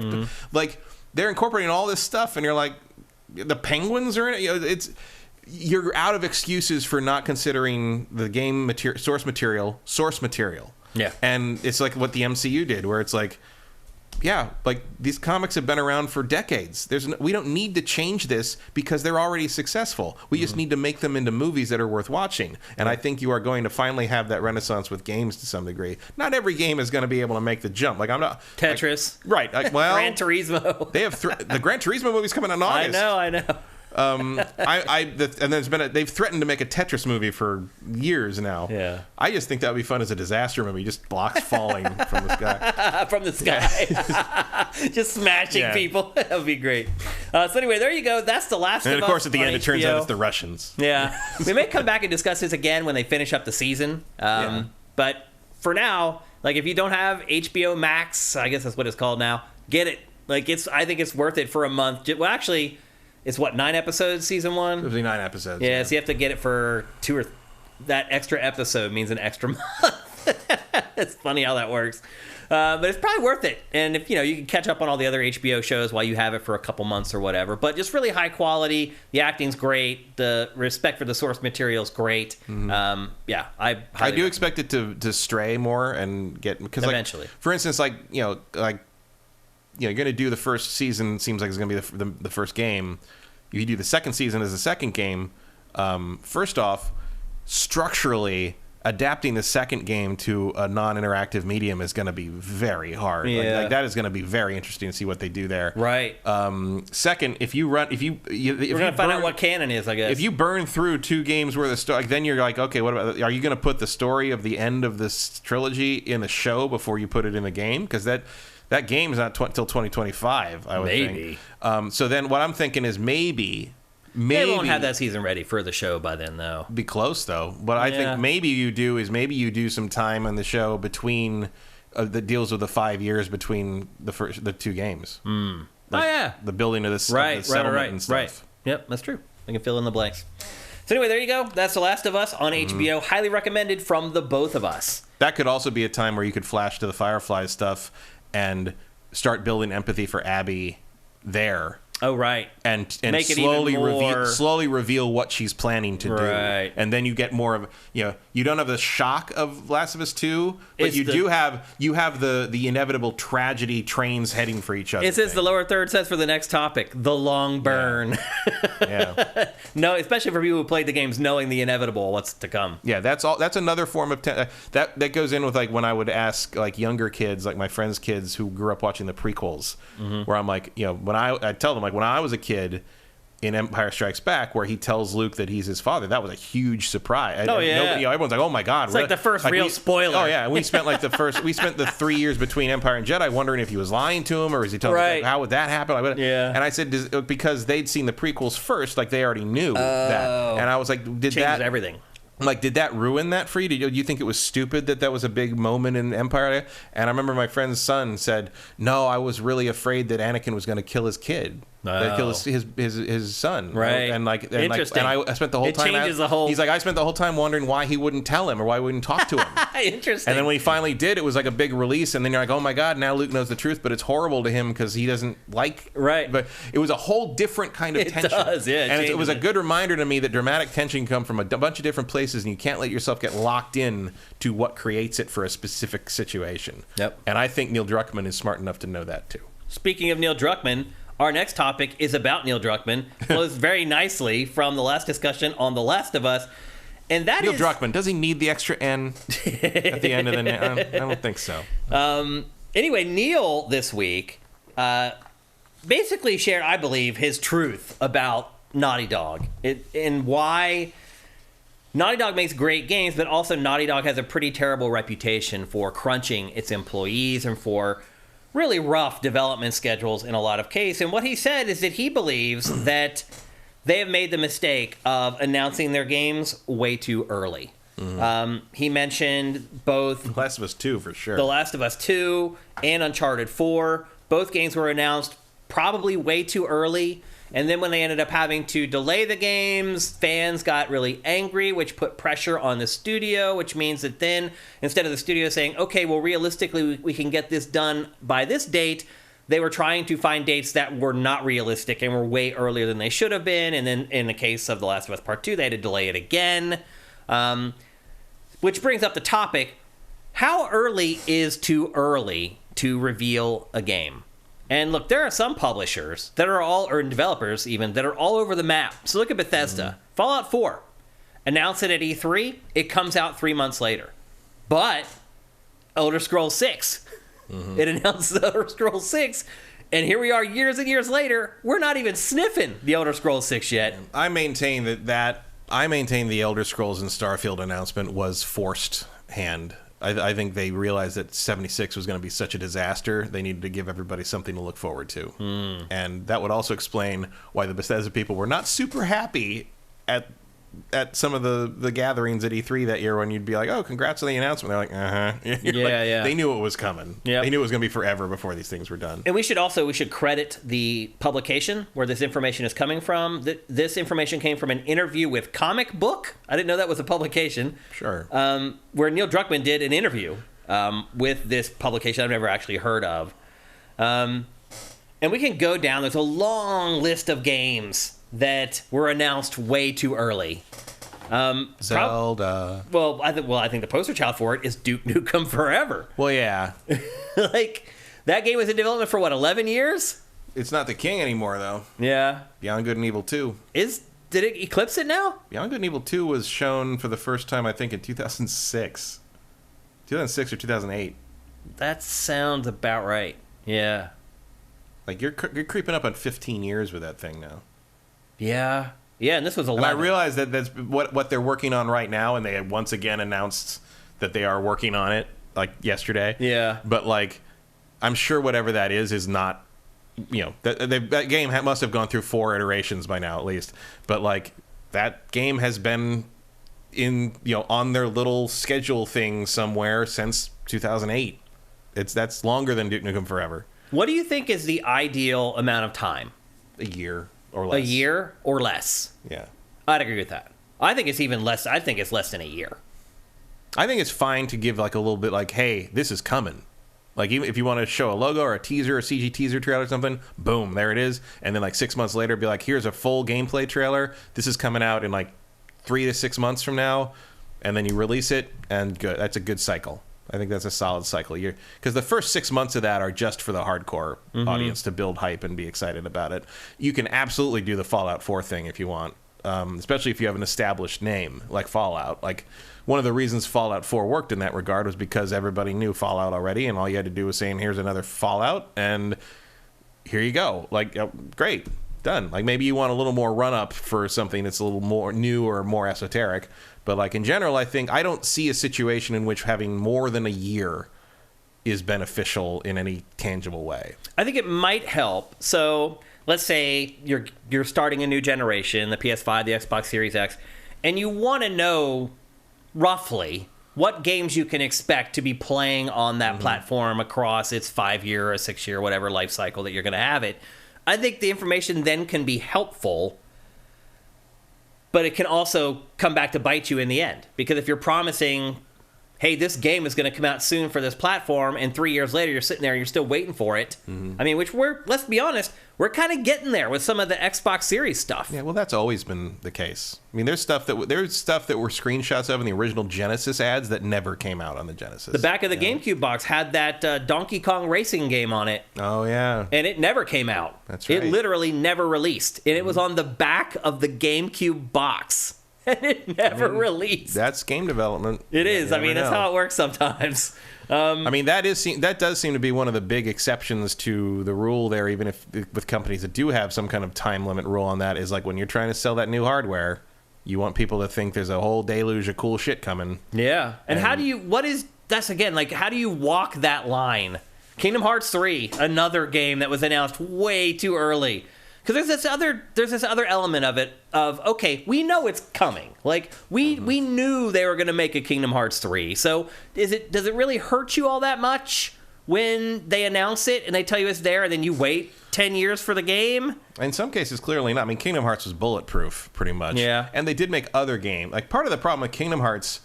Like, they're incorporating all this stuff, and you're like, the penguins are in it. You know, you're out of excuses for not considering the game source material. Yeah. And it's like what the MCU did, where it's like, yeah, like these comics have been around for decades. We don't need to change this because they're already successful. We just need to make them into movies that are worth watching. And I think you are going to finally have that renaissance with games to some degree. Not every game is going to be able to make the jump. Like I'm not Tetris, right? Like, well, Gran Turismo. They have the Gran Turismo movie's coming out in August. I know. And there's been they've threatened to make a Tetris movie for years now. Yeah. I just think that would be fun as a disaster movie, just blocks falling from the sky. From the sky. Just smashing people. That would be great. So anyway, there you go. That's The Last of Us. And of course, at the end, it turns out it's the Russians. Yeah. We may come back and discuss this again when they finish up the season. But for now, like if you don't have HBO Max, I guess that's what it's called now, get it. Like I think it's worth it for a month. Well, actually, it's 9 episodes, season 1? It'll be 9 episodes. Yeah, so you have to get it for 2 or... That extra episode means an extra month. It's funny how that works. But it's probably worth it. And if you can catch up on all the other HBO shows while you have it for a couple months or whatever. But just really high quality. The acting's great. The respect for the source material is great. I do expect it to stray more and get... Because eventually. For instance, you're going to do the first season, seems like it's going to be the first game. You do the second season as the second game. First off, structurally, adapting the second game to a non-interactive medium is going to be very hard. Yeah. Like that is going to be very interesting to see what they do there. Right. Second, we're going to find out what canon is, I guess. If you burn through 2 games worth of story, then you're like, okay, what about? Are you going to put the story of the end of this trilogy in the show before you put it in the game? Because that game's not till 2025, I would think. So then what I'm thinking is maybe they won't have that season ready for the show by then, though. Be close, though. What I think maybe you do some time on the show between that deals with the 5 years between the 2 games. the building of this right, of the settlement and stuff. Right. Yep, that's true. I can fill in the blanks. So anyway, there you go. That's The Last of Us on HBO. Highly recommended from the both of us. That could also be a time where you could flash to the Firefly stuff and start building empathy for Abby there. Oh, right. And Make it slowly even more... slowly reveal what she's planning to do. Right. And then you get more of, you don't have the shock of Last of Us 2, but It's you have the inevitable tragedy, trains heading for each other. It says the lower third says for the next topic, the long burn. Yeah. No, especially for people who played the games knowing the inevitable, what's to come. Yeah, that's another form of that goes in with like when I would ask like younger kids, like my friends' kids who grew up watching the prequels, where I'm like, when I tell them like when I was a kid in Empire Strikes Back, where he tells Luke that he's his father, that was a huge surprise. Everyone's like, oh my god, it's like the first real spoiler. Oh yeah, we spent the 3 years between Empire and Jedi wondering if he was lying to him or is he telling him, how would that happen? And I said because they'd seen the prequels first, like they already knew that, and I was like, changes everything. Like, did that ruin that for you? Did you think it was stupid that was a big moment in Empire? And I remember my friend's son said, no, I was really afraid that Anakin was going to kill his kid. Kill his son. Right. Interesting. And I spent the whole time... changes the whole... He's like, I spent the whole time wondering why he wouldn't tell him or why he wouldn't talk to him. Interesting. And then when he finally did, it was like a big release. And then you're like, oh my God, now Luke knows the truth, but it's horrible to him because he doesn't like... Right. But it was a whole different kind of tension. It does, yeah. And it was a good reminder to me that dramatic tension can come from a bunch of different places and you can't let yourself get locked in to what creates it for a specific situation. Yep. And I think Neil Druckmann is smart enough to know that too. Speaking of Neil Druckmann, our next topic is about Neil Druckmann. Flows very nicely from the last discussion on The Last of Us. And that Neil Druckmann, does he need the extra N at the end of the name? I don't think so. Anyway, Neil this week basically shared, I believe, his truth about Naughty Dog and why Naughty Dog makes great games, but also Naughty Dog has a pretty terrible reputation for crunching its employees and for really rough development schedules in a lot of cases. And what he said is that he believes that they have made the mistake of announcing their games way too early. He mentioned both Last of Us 2 for sure. The Last of Us 2 and Uncharted 4. Both games were announced probably way too early. And then when they ended up having to delay the games, fans got really angry, which put pressure on the studio, which means that then instead of the studio saying, okay, well, realistically, we can get this done by this date, they were trying to find dates that were not realistic and were way earlier than they should have been. And then in the case of The Last of Us Part 2, they had to delay it again. Which brings up the topic, how early is too early to reveal a game? And look, there are some publishers that are or developers even, that are all over the map. So look at Bethesda. Fallout 4. Announce it at E3, it comes out 3 months later. But Elder Scrolls 6. It announces Elder Scrolls 6, and here we are years and years later, we're not even sniffing the Elder Scrolls 6 yet. I maintain I maintain the Elder Scrolls and Starfield announcement was forced hand. I think they realized that 76 was going to be such a disaster, they needed to give everybody something to look forward to. And that would also explain why the Bethesda people were not super happy at some of the gatherings at E3 that year when you'd be like, oh, congrats on the announcement. They're like, Yeah. They knew it was coming. Yep. They knew it was going to be forever before these things were done. And we should credit the publication where this information is coming from. This information came from an interview with Comic Book. I didn't know that was a publication. Sure. Where Neil Druckmann did an interview with this publication I've never actually heard of. And we can go down. There's a long list of games that were announced way too early. Zelda. I think the poster child for it is Duke Nukem Forever. Well, yeah. Like, that game was in development for, 11 years? It's not the king anymore, though. Yeah. Beyond Good and Evil 2. Did it eclipse it now? Beyond Good and Evil 2 was shown for the first time, I think, in 2006. 2006 or 2008. That sounds about right. Yeah. Like, you're creeping up on 15 years with that thing now. Yeah. Yeah, and this was 11. And I realize that that's what they're working on right now, and they had once again announced that they are working on it, like, yesterday. Yeah. But, like, I'm sure whatever that is not, that game must have gone through 4 iterations by now, at least. But, like, that game has been on their little schedule thing somewhere since 2008. That's longer than Duke Nukem Forever. What do you think is the ideal amount of time? A year or less. A year or less? Yeah. I'd agree with that. I think it's even less. I think it's less than a year. I think it's fine to give like a little bit like, hey, this is coming. Like, even if you want to show a logo or a teaser, a CG teaser trailer or something, boom, there it is. And then like 6 months later, be like, here's a full gameplay trailer. This is coming out in like 3 to 6 months from now. And then you release it, and good. That's a good cycle. I think that's a solid cycle. Because the first 6 months of that are just for the hardcore audience to build hype and be excited about it. You can absolutely do the Fallout 4 thing if you want, especially if you have an established name like Fallout. Like, one of the reasons Fallout 4 worked in that regard was because everybody knew Fallout already, and all you had to do was saying, here's another Fallout, and here you go. Like, great, done. Like, maybe you want a little more run-up for something that's a little more new or more esoteric. But, like, in general, I think I don't see a situation in which having more than a year is beneficial in any tangible way. I think it might help. So, let's say you're starting a new generation, the PS5, the Xbox Series X, and you want to know roughly what games you can expect to be playing on that platform across its 5-year or 6-year, whatever life cycle that you're going to have it. I think the information then can be helpful, but it can also come back to bite you in the end. Because if you're promising, hey, this game is going to come out soon for this platform, and 3 years later you're sitting there and you're still waiting for it. I mean, which let's be honest, we're kind of getting there with some of the Xbox Series stuff. Yeah, well, that's always been the case. I mean, there's stuff that were screenshots of in the original Genesis ads that never came out on the Genesis. The back of the GameCube box had that Donkey Kong racing game on it. Oh, yeah. And it never came out. That's right. It literally never released. And it was on the back of the GameCube box. And it never released. That's game development. It is. I mean, that's how it works sometimes. I mean, that does seem to be one of the big exceptions to the rule there, even if with companies that do have some kind of time limit rule on that, is like when you're trying to sell that new hardware, you want people to think there's a whole deluge of cool shit coming. Yeah. And how do you, that's again, like, how do you walk that line? Kingdom Hearts 3, another game that was announced way too early. Because there's this other element of it of, okay, we know it's coming. Like, we knew they were going to make a Kingdom Hearts 3. So does it really hurt you all that much when they announce it and they tell you it's there and then you wait 10 years for the game? In some cases, clearly not. I mean, Kingdom Hearts was bulletproof, pretty much. Yeah. And they did make other games. Like, part of the problem with Kingdom Hearts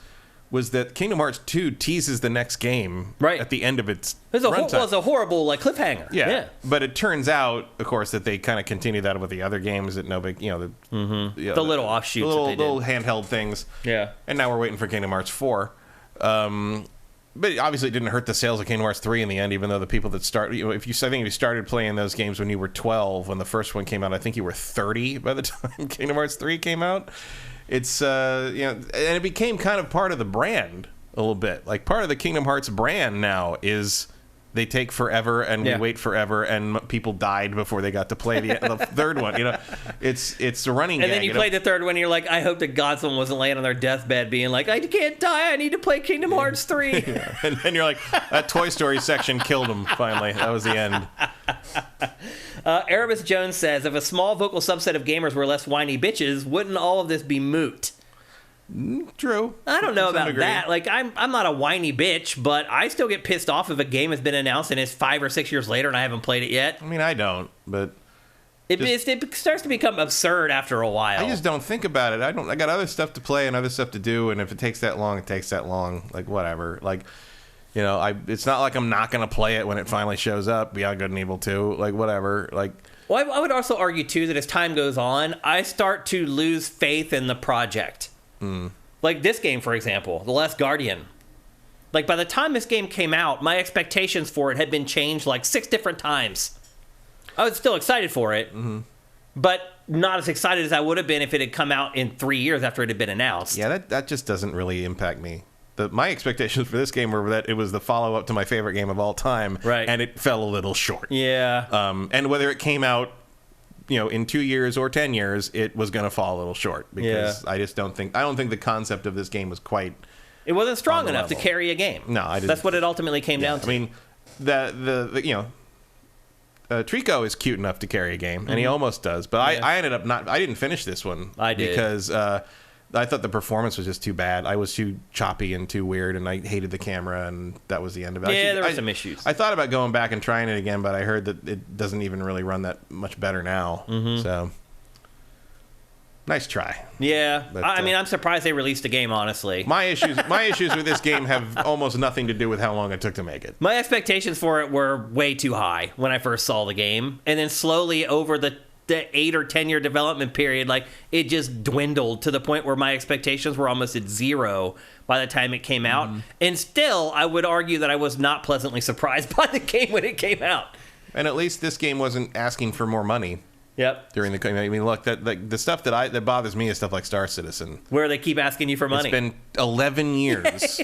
was that Kingdom Hearts 2 teases the next game at the end of its runtime. It was a horrible cliffhanger. Yeah. But it turns out, of course, that they kind of continue that with the other games that the little offshoots, little handheld things. Yeah. And now we're waiting for Kingdom Hearts 4. But obviously it didn't hurt the sales of Kingdom Hearts 3 in the end, even though the people that if you started playing those games when you were 12, when the first one came out, I think you were 30 by the time Kingdom Hearts 3 came out. It's and it became kind of part of the brand a little bit. Like, part of the Kingdom Hearts brand now is they take forever and we wait forever, and people died before they got to play the third one. It's a running. And then you play the third one, and you're like, I hope that God someone wasn't laying on their deathbed being like, I can't die, I need to play Kingdom Hearts 3. Yeah. And then you're like, that Toy Story section killed him. Finally, that was the end. Erebus Jones says, if a small vocal subset of gamers were less whiny bitches, wouldn't all of this be moot? True. I don't know about that. Like, I'm not a whiny bitch, but I still get pissed off if a game has been announced and it's 5 or 6 years later and I haven't played it yet. I mean, I don't, but it starts to become absurd after a while. I just don't think about it. I got other stuff to play and other stuff to do, and if it takes that long, it takes that long. Like, whatever. Like, it's not like I'm not going to play it when it finally shows up, Beyond Good and Evil 2. Like, whatever. Like, well, I would also argue, too, that as time goes on, I start to lose faith in the project. Like this game, for example, The Last Guardian. Like, by the time this game came out, my expectations for it had been changed like 6 different times. I was still excited for it, but not as excited as I would have been if it had come out in 3 years after it had been announced. Yeah, that just doesn't really impact me. My expectations for this game were that it was the follow-up to my favorite game of all time, right? And it fell a little short. Yeah. And whether it came out, in 2 years or 10 years, it was going to fall a little short because I don't think the concept of this game was quite. It wasn't strong enough to carry a game. No, I didn't. That's what it ultimately came down to. I mean, Trico is cute enough to carry a game, and he almost does. But I ended up not. I didn't finish this one. I did because I thought the performance was just too bad. I was too choppy and too weird, and I hated the camera, and that was the end of it. Yeah, there were some issues. I thought about going back and trying it again, but I heard that it doesn't even really run that much better now. So, nice try. Yeah, But, I mean, I'm surprised they released a game, honestly. My issues with this game have almost nothing to do with how long it took to make it. My expectations for it were way too high when I first saw the game, and then slowly over the 8 or 10 year development period, like, it just dwindled to the point where my expectations were almost at zero by the time it came out. And still, I would argue that I was not pleasantly surprised by the game when it came out. And at least this game wasn't asking for more money. Yep. During the, I mean, look, the stuff that bothers me is stuff like Star Citizen, where they keep asking you for money. It's been 11 years,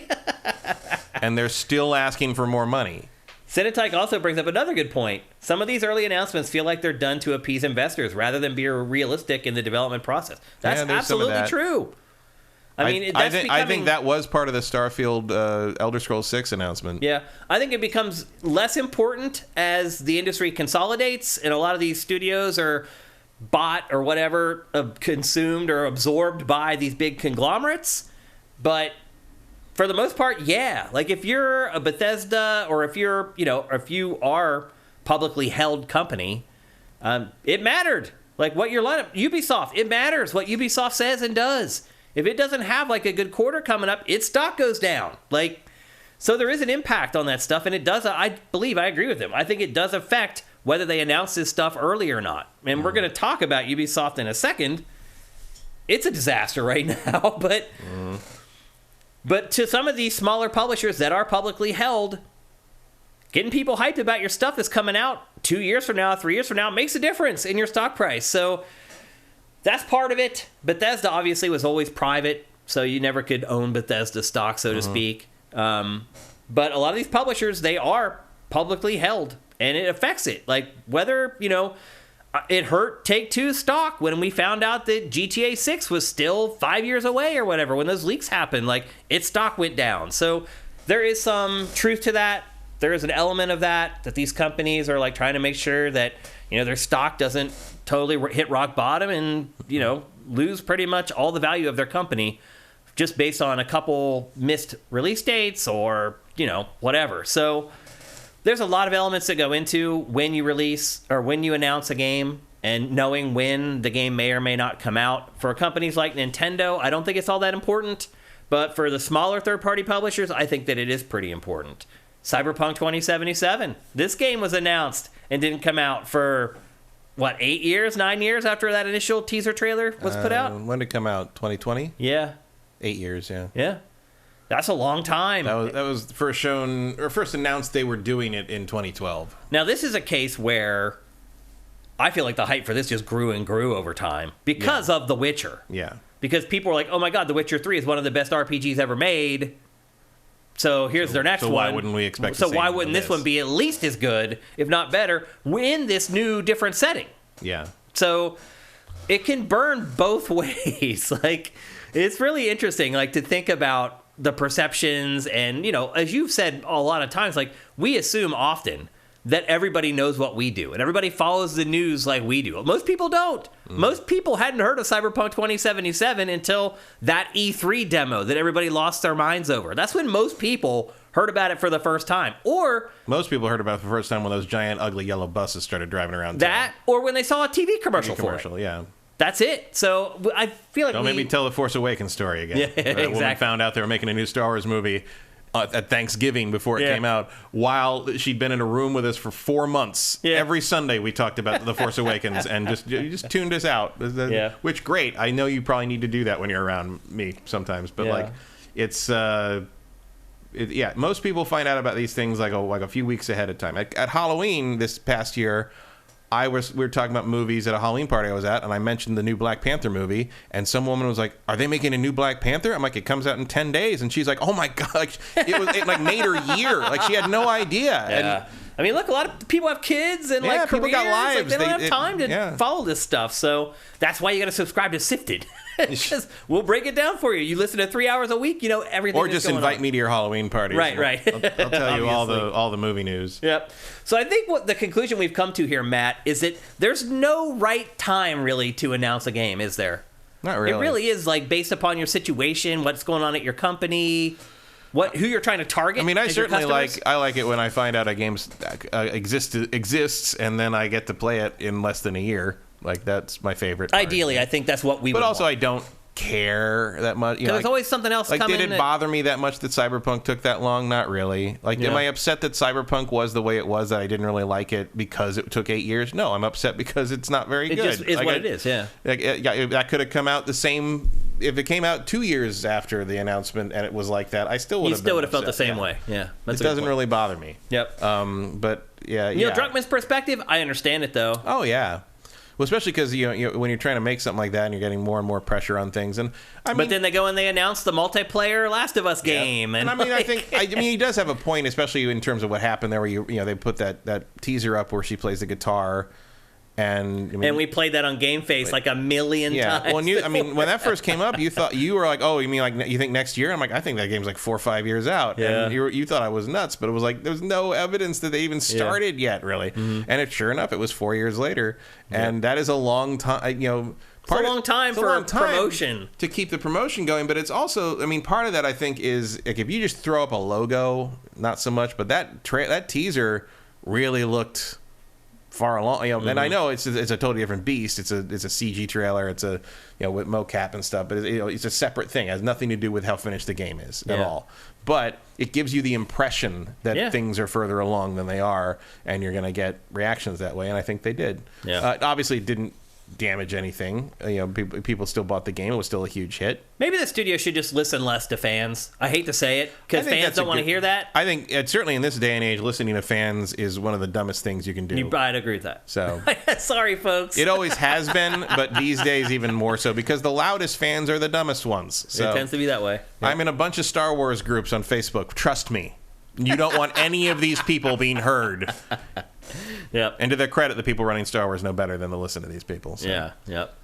and they're still asking for more money. Cinetyke also brings up another good point. Some of these early announcements feel like they're done to appease investors rather than be realistic in the development process. That's absolutely true. I mean, I think that was part of the Starfield Elder Scrolls 6 announcement. Yeah, I think it becomes less important as the industry consolidates, and a lot of these studios are bought or whatever, consumed or absorbed by these big conglomerates. But for the most part, yeah. Like, if you're a Bethesda, or if you're, if you are publicly held company, it mattered. Like, what your lineup, Ubisoft, it matters what Ubisoft says and does. If it doesn't have, like, a good quarter coming up, its stock goes down. Like, so there is an impact on that stuff, and it does, I believe, I agree with him. I think it does affect whether they announce this stuff early or not. And we're going to talk about Ubisoft in a second. It's a disaster right now, but... But to some of these smaller publishers that are publicly held, getting people hyped about your stuff that's coming out 2 years from now, 3 years from now, makes a difference in your stock price. So that's part of it. Bethesda obviously was always private, so you never could own Bethesda stock, so to speak. But a lot of these publishers, they are publicly held, and it affects it. Like, whether, it hurt Take-Two's stock when we found out that GTA 6 was still 5 years away or whatever, when those leaks happened. Like, its stock went down. So there is some truth to that. There is an element of that these companies are, like, trying to make sure that, their stock doesn't totally hit rock bottom and, lose pretty much all the value of their company just based on a couple missed release dates or, whatever. So there's a lot of elements that go into when you release or when you announce a game, and knowing when the game may or may not come out. For companies like Nintendo, I don't think it's all that important. But for the smaller third-party publishers, I think that it is pretty important. Cyberpunk 2077. This game was announced and didn't come out for, 9 years after that initial teaser trailer was put out? When did it come out? 2020? Yeah. 8 years, yeah. Yeah. That's a long time. That was first shown, or first announced they were doing it in 2012. Now, this is a case where I feel like the hype for this just grew and grew over time because of The Witcher. Yeah. Because people were like, oh my god, The Witcher 3 is one of the best RPGs ever made. So here's their next one. So why wouldn't we expect So why wouldn't this one be at least as good, if not better, in this new, different setting? Yeah. So it can burn both ways. Like, it's really interesting, like, to think about the perceptions, and as you've said a lot of times, like, we assume often that everybody knows what we do and everybody follows the news like we do. Most people don't. Most people hadn't heard of Cyberpunk 2077 until that E3 demo that everybody lost their minds over. That's when most people heard about it for the first time. Or most people heard about it for the first time when those giant ugly yellow buses started driving around that, or when they saw a TV commercial for it. Yeah. That's it. So I feel like don't make me tell the Force Awakens story again. Yeah, exactly. A woman found out they were making a new Star Wars movie at Thanksgiving before it came out, while she'd been in a room with us for 4 months. Yeah. Every Sunday we talked about the Force Awakens, and you just tuned us out. Which, great. I know you probably need to do that when you're around me sometimes, but it's most people find out about these things like a few weeks ahead of time. At Halloween this past year, we were talking about movies at a Halloween party I was at, and I mentioned the new Black Panther movie, and some woman was like, "Are they making a new Black Panther?" I'm like, "It comes out in 10 days," and she's like, "Oh my god!" Like, it made her year. Like, she had no idea. Yeah. And, I mean, look, a lot of people have kids and like people careers. got lives. Like, they don't have time to follow this stuff, so that's why you got to subscribe to Sifted. We'll break it down for you. You listen to 3 hours a week, everything. Or just invite me to your Halloween party. Right. I'll tell you all the movie news. Yep. So I think what the conclusion we've come to here, Matt, is that there's no right time really to announce a game, is there? Not really. It really is like based upon your situation, what's going on at your company, who you're trying to target. I mean, I as your certainly customers. I like it when I find out a game exists and then I get to play it in less than a year. Like, that's my favorite part. Ideally, I think that's what we would But also, want. I don't care that much. You know, There's always something else like, coming. did it bother me that much that Cyberpunk took that long? Not really. Like, am I upset that Cyberpunk was the way it was, that I didn't really like it because it took 8 years? No, I'm upset because it's not very good. It just is like, what it is, yeah. Like, that could have come out the same. If it came out 2 years after the announcement and it was like that, I still would have. You still would have felt the upset, same way. Yeah, it doesn't really bother me. Yep. But yeah, You know, Druckmann's perspective, I understand it though. Oh yeah. Well, especially because you know, when you're trying to make something like that and you're getting more and more pressure on things, and But then they go and they announce the multiplayer Last of Us game, and I mean, I think he does have a point, especially in terms of what happened there, where you know they put that teaser up where she plays the guitar, and I mean, and we played that on GameFace like a million times. Well, when that first came up, you were like, oh, you mean like you think next year? I'm like, I think that game's like 4 or 5 years out. Yeah. And you thought I was nuts, but it was like there's no evidence that they even started yet, really. Mm-hmm. And sure enough, it was 4 years later, and that is a long time. You know, It's a long time for promotion to keep the promotion going. But it's also, I mean, part of that I think is like if you just throw up a logo, not so much, but that teaser really looked far along, you know, and I know it's a totally different beast. It's a CG trailer. It's a with mocap and stuff, but it's a separate thing. It has nothing to do with how finished the game is at all. But it gives you the impression that things are further along than they are, and you're going to get reactions that way. And I think they did. Yeah. Obviously, it didn't damage anything. You know, people still bought the game. It was still a huge hit. Maybe the studio should just listen less to fans. I hate to say it, because fans don't want to hear that. I think certainly in this day and age, listening to fans is one of the dumbest things you can do. I'd agree with that. So sorry, folks. It always has been, but these days even more so, because the loudest fans are the dumbest ones. So it tends to be that way. I'm in a bunch of Star Wars groups on Facebook. Trust me. You don't want any of these people being heard. Yep. And to their credit, the people running Star Wars know better than to listen to these people. So. Yeah, yep.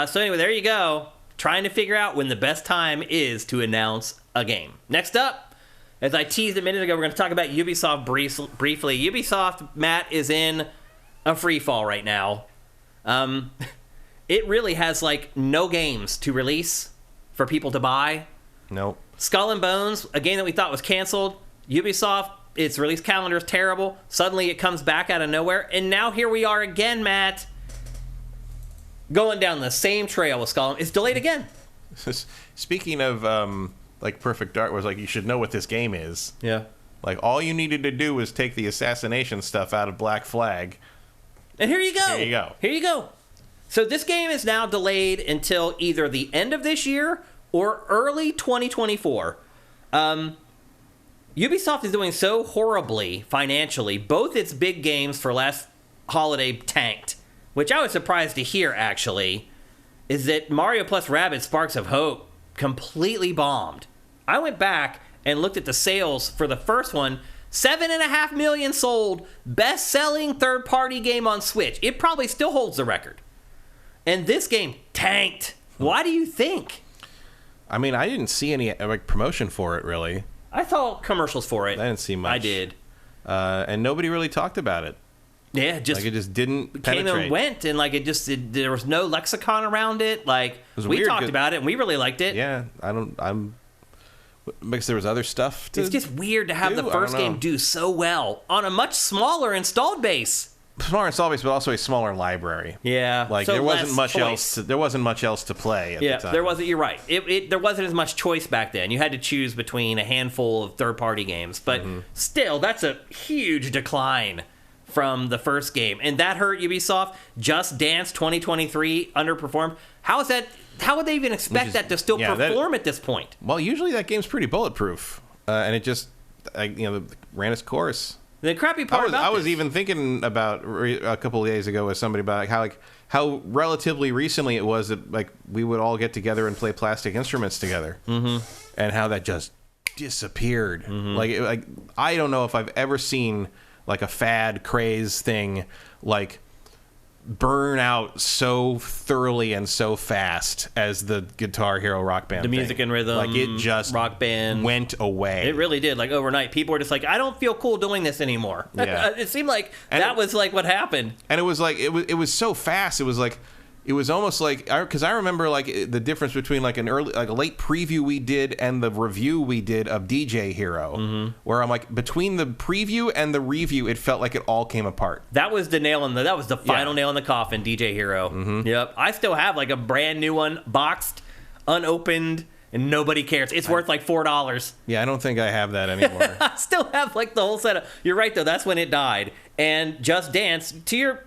So anyway, there you go. Trying to figure out when the best time is to announce a game. Next up, as I teased a minute ago, we're going to talk about Ubisoft briefly. Ubisoft, Matt, is in a free fall right now. It really has like no games to release for people to buy. Nope. Skull and Bones, a game that we thought was canceled. Ubisoft, its release calendar is terrible. Suddenly it comes back out of nowhere. And now here we are again, Matt, going down the same trail with Skull. It's delayed again. Speaking of like Perfect Dark, was like you should know what this game is. Yeah. Like all you needed to do was take the assassination stuff out of Black Flag. And here you go. Here you go. Here you go. So this game is now delayed until either the end of this year or early 2024. Ubisoft is doing so horribly financially. Both its big games for last holiday tanked, which I was surprised to hear, actually, is that Mario plus Rabbids Sparks of Hope completely bombed. I went back and looked at the sales for the first one. 7.5 million sold, best-selling third-party game on Switch. It probably still holds the record. And this game tanked. Why do you think? I mean, I didn't see any like promotion for it, really. I saw commercials for it. I didn't see much. I did. And nobody really talked about it. Yeah, just like it just didn't came penetrate. and went, and like there was no lexicon around it. Like we talked about it, and we really liked it. Yeah, because there was other stuff. It's just weird to have the first game do so well on a much smaller installed base. Smaller installed base, but also a smaller library. Yeah, like so there wasn't much choice. else. There wasn't much else to play at the time. There wasn't. You're right. There wasn't as much choice back then. You had to choose between a handful of third-party games, but still, that's a huge decline from the first game, and that hurt Ubisoft. Just Dance 2023 underperformed. How is that? How would they even expect that to still perform at this point? Well, usually that game's pretty bulletproof, and it just ran its course. The crappy part I was even thinking about a couple of days ago with somebody about how relatively recently it was that like we would all get together and play Plastic Instruments together, and how that just disappeared. Like I don't know if I've ever seen like a fad craze thing like burn out so thoroughly and so fast as the Guitar Hero Rock Band. The music thing. and rhythm, like it just Rock Band went away. It really did. Like overnight, people were just like, "I don't feel cool doing this anymore." Yeah. It seemed like that was like what happened. And it was like it was so fast. It was like it was almost like, because I remember like the difference between like a late preview we did and the review we did of DJ Hero, where I'm like, between the preview and the review, it felt like it all came apart. That was the final nail in the coffin, DJ Hero. Yep. I still have like a brand new one, boxed, unopened, and nobody cares. It's worth like $4. Yeah, I don't think I have that anymore. I still have like the whole setup. You're right though, that's when it died. And Just Dance, to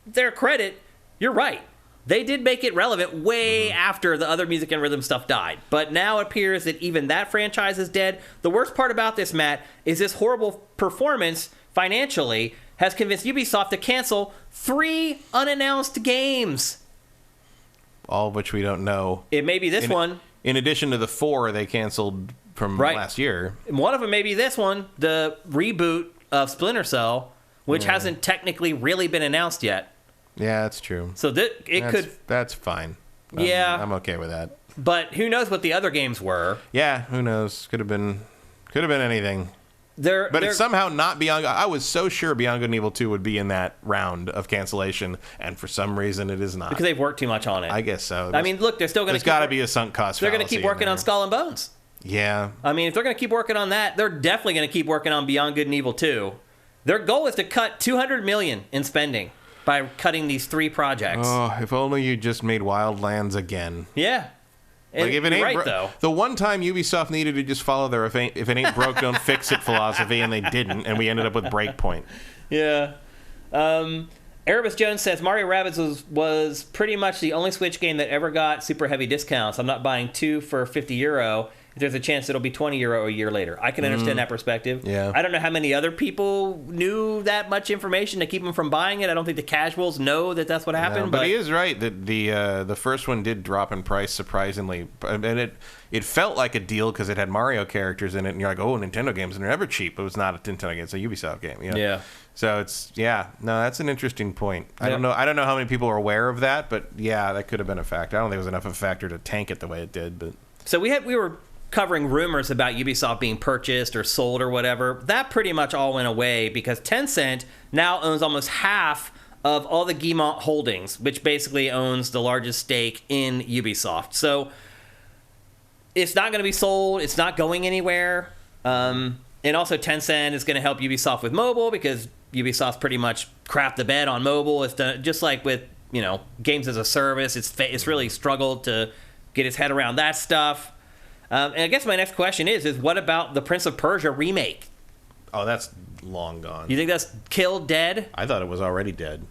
their credit, you're right. They did make it relevant way after the other music and rhythm stuff died. But now it appears that even that franchise is dead. The worst part about this, Matt, is this horrible performance financially has convinced Ubisoft to cancel 3 unannounced games. All of which we don't know. It may be this one. In addition to the 4 they canceled from last year. One of them may be this one, the reboot of Splinter Cell, which hasn't technically really been announced yet. Yeah, that's true. So that's fine. Yeah. I'm okay with that. But who knows what the other games were? Yeah, who knows? Could have been anything. But it's somehow not Beyond. I was so sure Beyond Good and Evil 2 would be in that round of cancellation, and for some reason it is not. Because they've worked too much on it. I guess so. I mean, look, they're still going to. There's got to be a sunk cost. They're going to keep working on Skull and Bones. Yeah. I mean, if they're going to keep working on that, they're definitely going to keep working on Beyond Good and Evil 2. Their goal is to cut $200 million in spending by cutting these 3 projects. Oh, if only you just made Wildlands again. Yeah. And like if it ain't though. The one time Ubisoft needed to just follow their if it ain't broke, don't fix it philosophy, and they didn't, and we ended up with Breakpoint. Yeah. Erebus Jones says Mario Rabbids was pretty much the only Switch game that ever got super heavy discounts. I'm not buying 2 for €50. If there's a chance it'll be €20 a year later. I can understand that perspective. Yeah. I don't know how many other people knew that much information to keep them from buying it. I don't think the casuals know that that's what happened. No, but he is right that the first one did drop in price surprisingly, and it felt like a deal because it had Mario characters in it, and you're like, oh, Nintendo games are never cheap. It was not a Nintendo game; it's a Ubisoft game. You know? Yeah. So that's an interesting point. I don't know how many people are aware of that, but yeah, that could have been a factor. I don't think it was enough of a factor to tank it the way it did. But so we were covering rumors about Ubisoft being purchased or sold or whatever. That pretty much all went away because Tencent now owns almost half of all the Guillemot holdings, which basically owns the largest stake in Ubisoft. So it's not going to be sold. It's not going anywhere. And also Tencent is going to help Ubisoft with mobile because Ubisoft's pretty much crapped the bed on mobile. It's done just like with, games as a service. It's really struggled to get its head around that stuff. And I guess my next question is what about the Prince of Persia remake? Oh, that's long gone. You think that's killed, dead? I thought it was already dead.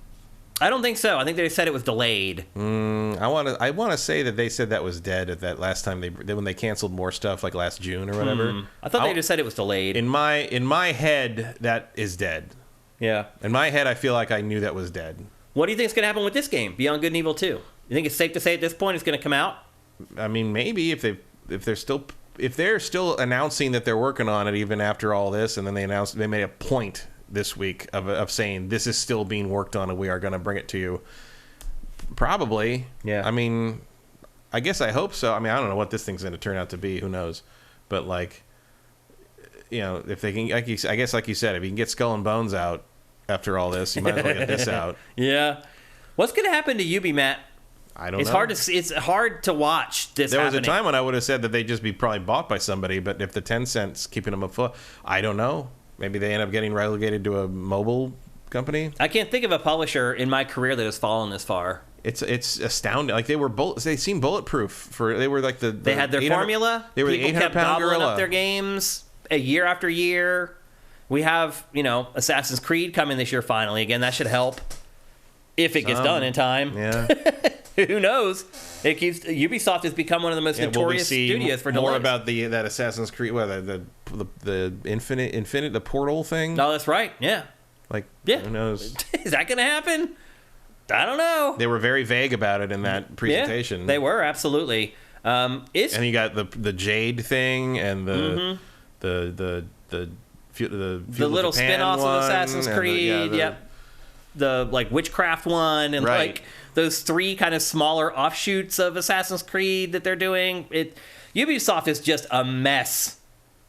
I don't think so. I think they said it was delayed. I want to say that they said that was dead at that last time when they canceled more stuff like last June or whatever. I thought they just said it was delayed. In my head, that is dead. Yeah. In my head, I feel like I knew that was dead. What do you think is going to happen with this game, Beyond Good and Evil 2? You think it's safe to say at this point it's going to come out? I mean, maybe if they're still announcing that they're working on it even after all this, and then they made a point this week of saying this is still being worked on and we are going to bring it to you. Probably. Yeah. I mean, I guess I hope so. I mean, I don't know what this thing's going to turn out to be. Who knows? But if they can, I guess like you said, if you can get Skull and Bones out after all this, you might as well get this out. Yeah. What's going to happen to Ubi, Matt? I don't know. It's hard to watch this There happening. was a time when I would have said that they'd just be probably bought by somebody, but if the Tencent's keeping them afloat, I don't know. Maybe they end up getting relegated to a mobile company. I can't think of a publisher in my career that has fallen this far. It's astounding. Like they seem bulletproof. They were like they had their formula. They were People the 800-pound kept gobbling gorilla. up their games year after year. We have Assassin's Creed coming this year finally. Again, that should help if it gets done in time. Yeah. Who knows? Ubisoft has become one of the most notorious studios for delays. More about that Assassin's Creed, the infinite, the portal thing. No, that's right. Yeah. Who knows? Is that going to happen? I don't know. They were very vague about it in that presentation. Yeah, they were absolutely. And you got the Jade thing and the little spin-offs of Assassin's Creed. Yep. The witchcraft one and those 3 kind of smaller offshoots of Assassin's Creed that they're doing. Ubisoft is just a mess.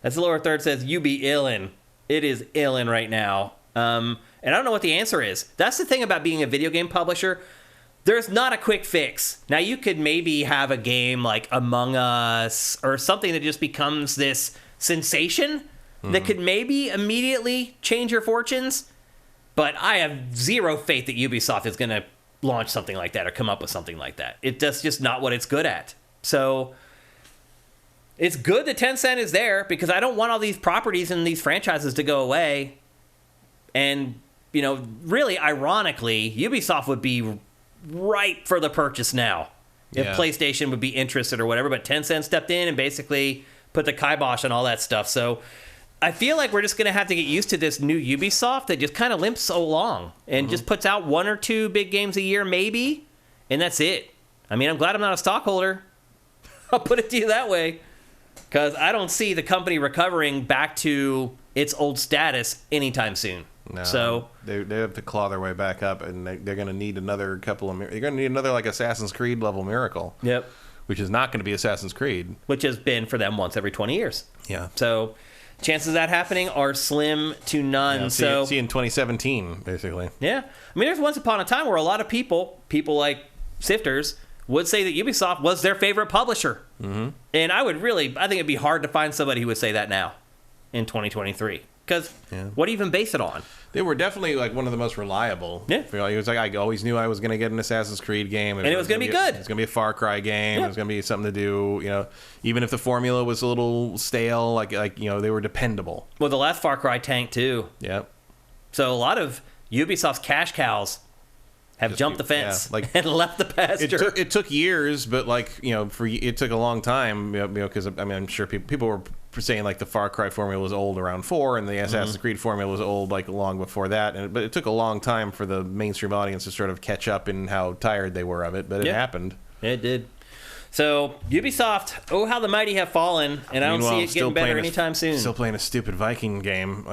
As the lower third says, you be illin'. It is illin' right now. And I don't know what the answer is. That's the thing about being a video game publisher. there's not a quick fix. Now, you could maybe have a game like Among Us or something that just becomes this sensation that could maybe immediately change your fortunes. But I have zero faith that Ubisoft is going to launch something like that or come up with something like that. That's just not what it's good at. So it's good that Tencent is there because I don't want all these properties and these franchises to go away. And, really, ironically, Ubisoft would be ripe for the purchase now if PlayStation would be interested or whatever. But Tencent stepped in and basically put the kibosh on all that stuff. So I feel like we're just going to have to get used to this new Ubisoft that just kind of limps along and just puts out 1 or 2 big games a year, maybe, and that's it. I mean, I'm glad I'm not a stockholder. I'll put it to you that way, because I don't see the company recovering back to its old status anytime soon. No, so they have to claw their way back up, and they're going to need another couple of. They're going to need another like Assassin's Creed level miracle. Yep. Which is not going to be Assassin's Creed, which has been for them once every 20 years. Yeah. So chances of that happening are slim to none. Yeah, see in 2017, basically. Yeah. I mean, there's once upon a time where a lot of people like Sifters, would say that Ubisoft was their favorite publisher. Mm-hmm. And I think it'd be hard to find somebody who would say that now in 2023. Because what do you even base it on? They were definitely like one of the most reliable. Yeah. It was like, I always knew I was going to get an Assassin's Creed game. And it was going to be good. It's going to be a Far Cry game. Yeah. It was going to be something to do, even if the formula was a little stale, they were dependable. Well, the last Far Cry tanked too. Yep. So a lot of Ubisoft's cash cows have jumped the fence and left the pasture. It took years, but it took a long time, because I'm sure people were saying the Far Cry formula was old around 4, and the Assassin's Creed formula was old long before that. But it took a long time for the mainstream audience to sort of catch up in how tired they were of it. But it happened. It did. So Ubisoft, oh how the mighty have fallen, and I don't see it getting better anytime soon. Still playing a stupid Viking game.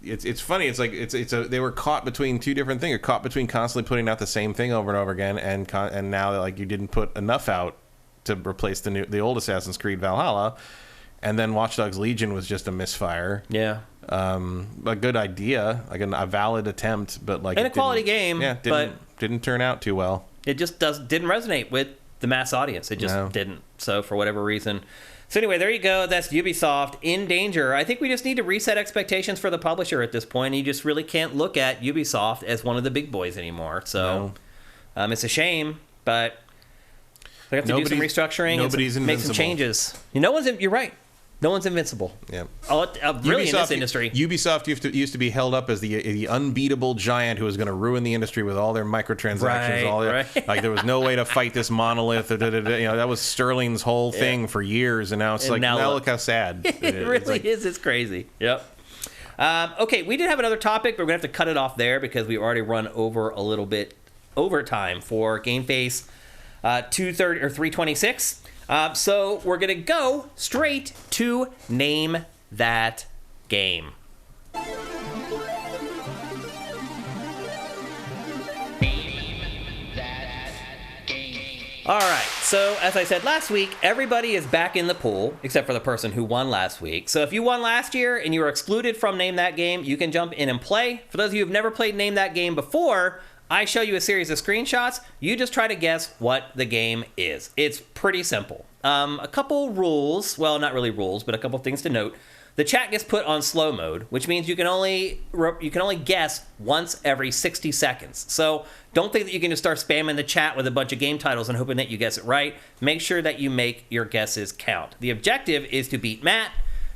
It's funny. They were caught between two different things. You're caught between constantly putting out the same thing over and over again, and now you didn't put enough out to replace the old Assassin's Creed Valhalla, and then Watch Dogs Legion was just a misfire. Yeah. A good idea, a valid attempt, but and a quality game. Yeah, didn't turn out too well. It just didn't resonate with the mass audience. It just didn't. So for whatever reason. So anyway, there you go. That's Ubisoft in danger. I think we just need to reset expectations for the publisher at this point. You just really can't look at Ubisoft as one of the big boys anymore. So it's a shame, but they have to do some restructuring and make some changes. You're right. No one's invincible. Yeah. Really, in this industry. Ubisoft used to be held up as the unbeatable giant who was going to ruin the industry with all their microtransactions. Right. There was no way to fight this monolith. That was Sterling's whole thing for years, and now it's now look how sad it really is. It's crazy. Yep. Okay, we did have another topic, but we're going to have to cut it off there because we've already run over a little bit overtime for GameFace 230 or 326. So we're going to go straight to Name That Game. All right, so as I said last week, everybody is back in the pool, except for the person who won last week. So if you won last year and you were excluded from Name That Game, you can jump in and play. For those of you who've never played Name That Game before, I show you a series of screenshots. You just try to guess what the game is. It's pretty simple. A couple rules. Well, not really rules, but a couple things to note. The chat gets put on slow mode, which means you can only guess once every 60 seconds. So don't think that you can just start spamming the chat with a bunch of game titles and hoping that you guess it right. Make sure that you make your guesses count. The objective is to beat Matt.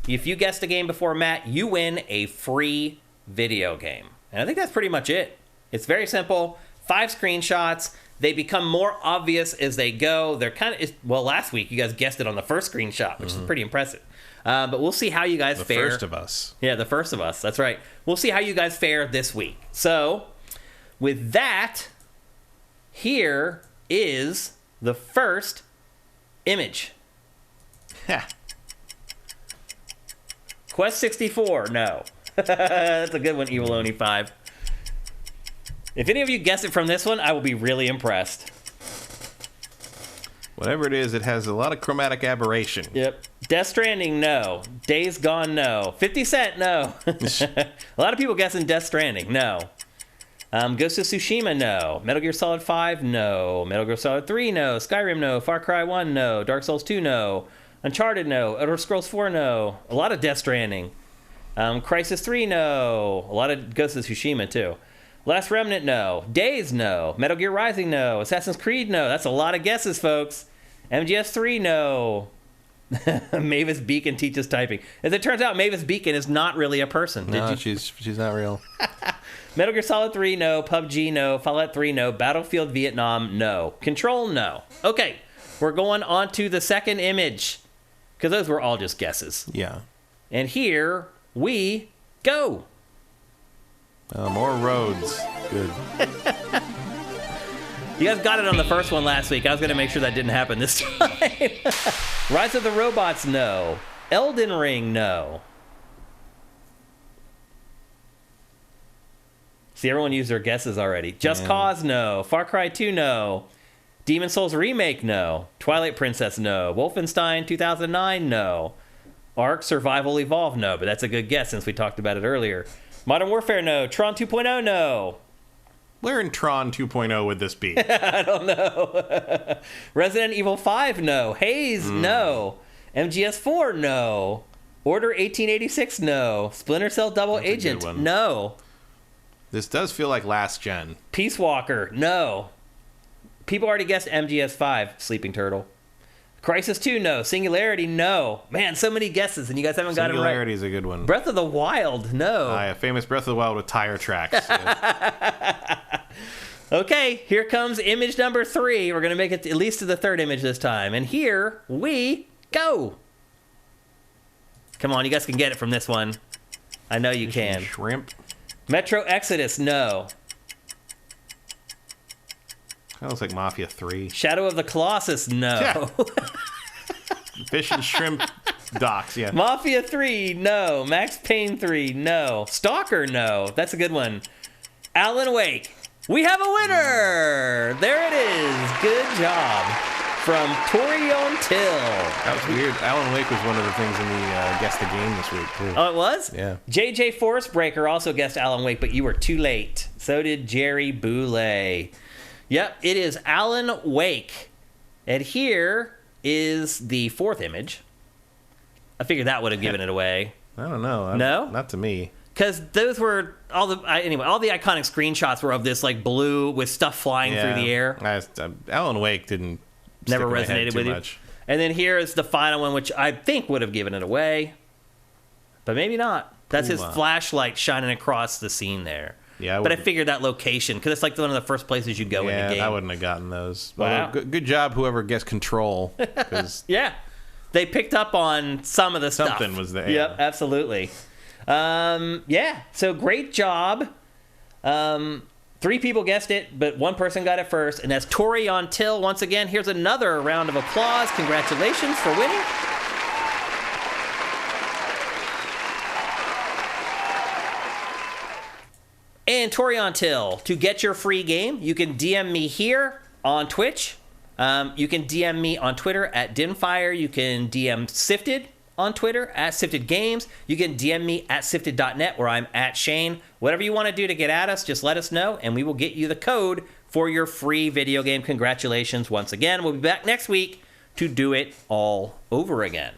If you guessed a game before Matt, you win a free video game. And I think that's pretty much it. It's very simple. 5 screenshots. They become more obvious as they go. They're kind of, last week you guys guessed it on the first screenshot, which is pretty impressive. But we'll see how you guys fare. The first of us. Yeah, the first of us. That's right. We'll see how you guys fare this week. So, with that, here is the first image. Quest 64, no. That's a good one, Eviloni 5. If any of you guess it from this one, I will be really impressed. Whatever it is, it has a lot of chromatic aberration. Yep. Death Stranding, no. Days Gone, no. 50 Cent, no. A lot of people guessing Death Stranding, no. Ghost of Tsushima, no. Metal Gear Solid 5, no. Metal Gear Solid 3, no. Skyrim, no. Far Cry 1, no. Dark Souls 2, no. Uncharted, no. Elder Scrolls 4, no. A lot of Death Stranding. Crysis 3, no. A lot of Ghost of Tsushima, too. Last Remnant, no. Days, no. Metal Gear Rising, no. Assassin's Creed, no. That's a lot of guesses, folks. MGS 3, no. Mavis Beacon teaches typing. As it turns out, Mavis Beacon is not really a person. No, she's not real. Metal Gear Solid 3, no. PUBG, no. Fallout 3, no. Battlefield Vietnam, no. Control, no. Okay, we're going on to the second image, because those were all just guesses. Yeah. And here we go. More roads. Good. You guys got it on the first one last week. I was going to make sure that didn't happen this time. Rise of the Robots, no. Elden Ring, no. See, everyone used their guesses already. Just Cause, no. Far Cry 2, no. Demon Souls Remake, no. Twilight Princess, no. Wolfenstein 2009, no. Ark Survival Evolved, no. But that's a good guess since we talked about it earlier. Modern Warfare, no. Tron 2.0, no. Where in Tron 2.0 would this be? I don't know. Resident Evil 5, no. Haze, no. MGS 4, no. Order 1886, no. Splinter Cell Double That's Agent, no. This does feel like last gen. Peace Walker, no. People already guessed MGS 5, Sleeping Turtle. Crysis 2, no. Singularity, no. Man, so many guesses, and you guys haven't got it right. Singularity is a good one. Breath of the Wild, no. Yeah, famous Breath of the Wild with tire tracks. Yeah. Okay, here comes image number 3. We're going to make it at least to the third image this time. And here we go. Come on, you guys can get it from this one. I know you can. Shrimp. Metro Exodus, no. That looks like Mafia 3. Shadow of the Colossus, no. Yeah. Fish and shrimp docks, yeah. Mafia 3, no. Max Payne 3, no. Stalker, no. That's a good one. Alan Wake. We have a winner! There it is. Good job. From Torion Till. That was weird. Alan Wake was one of the things in the Guess the Game this week, too. Oh, it was? Yeah. JJ Forcebreaker also guessed Alan Wake, but you were too late. So did Jerry Boulay. Yep, it is Alan Wake. And here is the fourth image. I figured that would have given it away. I don't know. No? Not to me. Because those were all the iconic screenshots were of this like blue with stuff flying through the air. Alan Wake didn't never stick in my head resonated too with much. you. And then here is the final one, which I think would have given it away, but maybe not. That's his flashlight shining across the scene there. Yeah, but I figured that location because it's like one of the first places you go in the game. I wouldn't have gotten those. Wow. Well, good job, whoever guessed Control. Yeah, they picked up on some of the stuff. Something was there. Yep, absolutely. Yeah, so great job. 3 people guessed it, but 1 person got it first, and that's Torion Till. Once again, here's another round of applause. Congratulations for winning. And Torion Till, to get your free game, you can DM me here on Twitch. You can DM me on Twitter at Dinfire. You can DM Sifted on Twitter at Sifted Games. You can DM me at Sifted.net, where I'm at Shane. Whatever you want to do to get at us, just let us know, and we will get you the code for your free video game. Congratulations once again. We'll be back next week to do it all over again.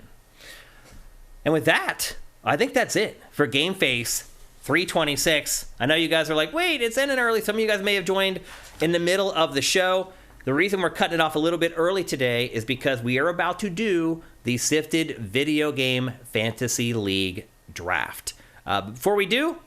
And with that, I think that's it for GameFace 326. I know you guys are like, wait, it's ending early. Some of you guys may have joined in the middle of the show. The reason we're cutting it off a little bit early today is because we are about to do the Sifted Video Game Fantasy League Draft. Before we do,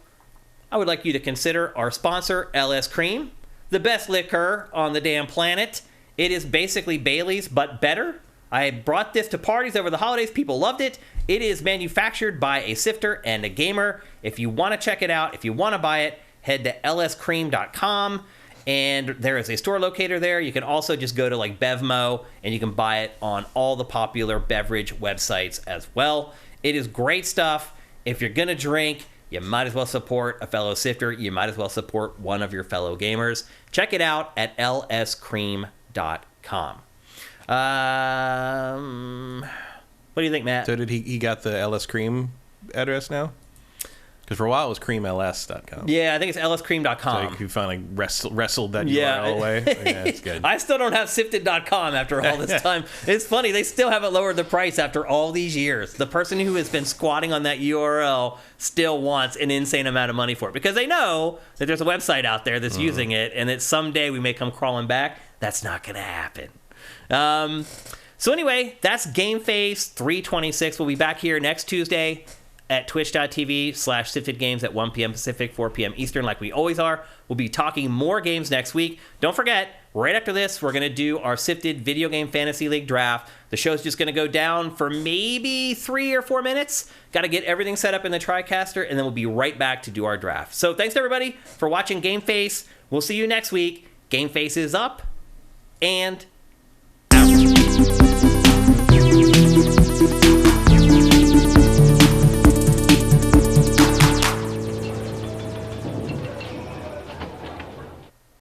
I would like you to consider our sponsor, LS Cream, the best liquor on the damn planet. It is basically Bailey's, but better. I brought this to parties over the holidays. People loved it. It is manufactured by a sifter and a gamer. If you want to check it out, if you want to buy it, head to lscream.com. And there is a store locator there. You can also just go to like Bevmo, and you can buy it on all the popular beverage websites as well. It is great stuff. If you're going to drink, you might as well support a fellow sifter. You might as well support one of your fellow gamers. Check it out at lscream.com. What do you think, Matt? So did he got the LS Cream address now? Because for a while it was creamls.com. Yeah, I think it's lscream.com. So you finally wrestled that URL away. Yeah, it's good. I still don't have sifted.com after all this time. It's funny, they still haven't lowered the price after all these years. The person who has been squatting on that URL still wants an insane amount of money for it because they know that there's a website out there that's using it and that someday we may come crawling back. That's not going to happen. So anyway, that's GameFace 326. We'll be back here next Tuesday at twitch.tv/siftedgames at 1 p.m. Pacific, 4 p.m. Eastern, like we always are. We'll be talking more games next week. Don't forget, right after this, we're going to do our Sifted Video Game Fantasy League draft. The show's just going to go down for maybe 3 or 4 minutes. Got to get everything set up in the TriCaster, and then we'll be right back to do our draft. So thanks, everybody, for watching GameFace. We'll see you next week. GameFace is up and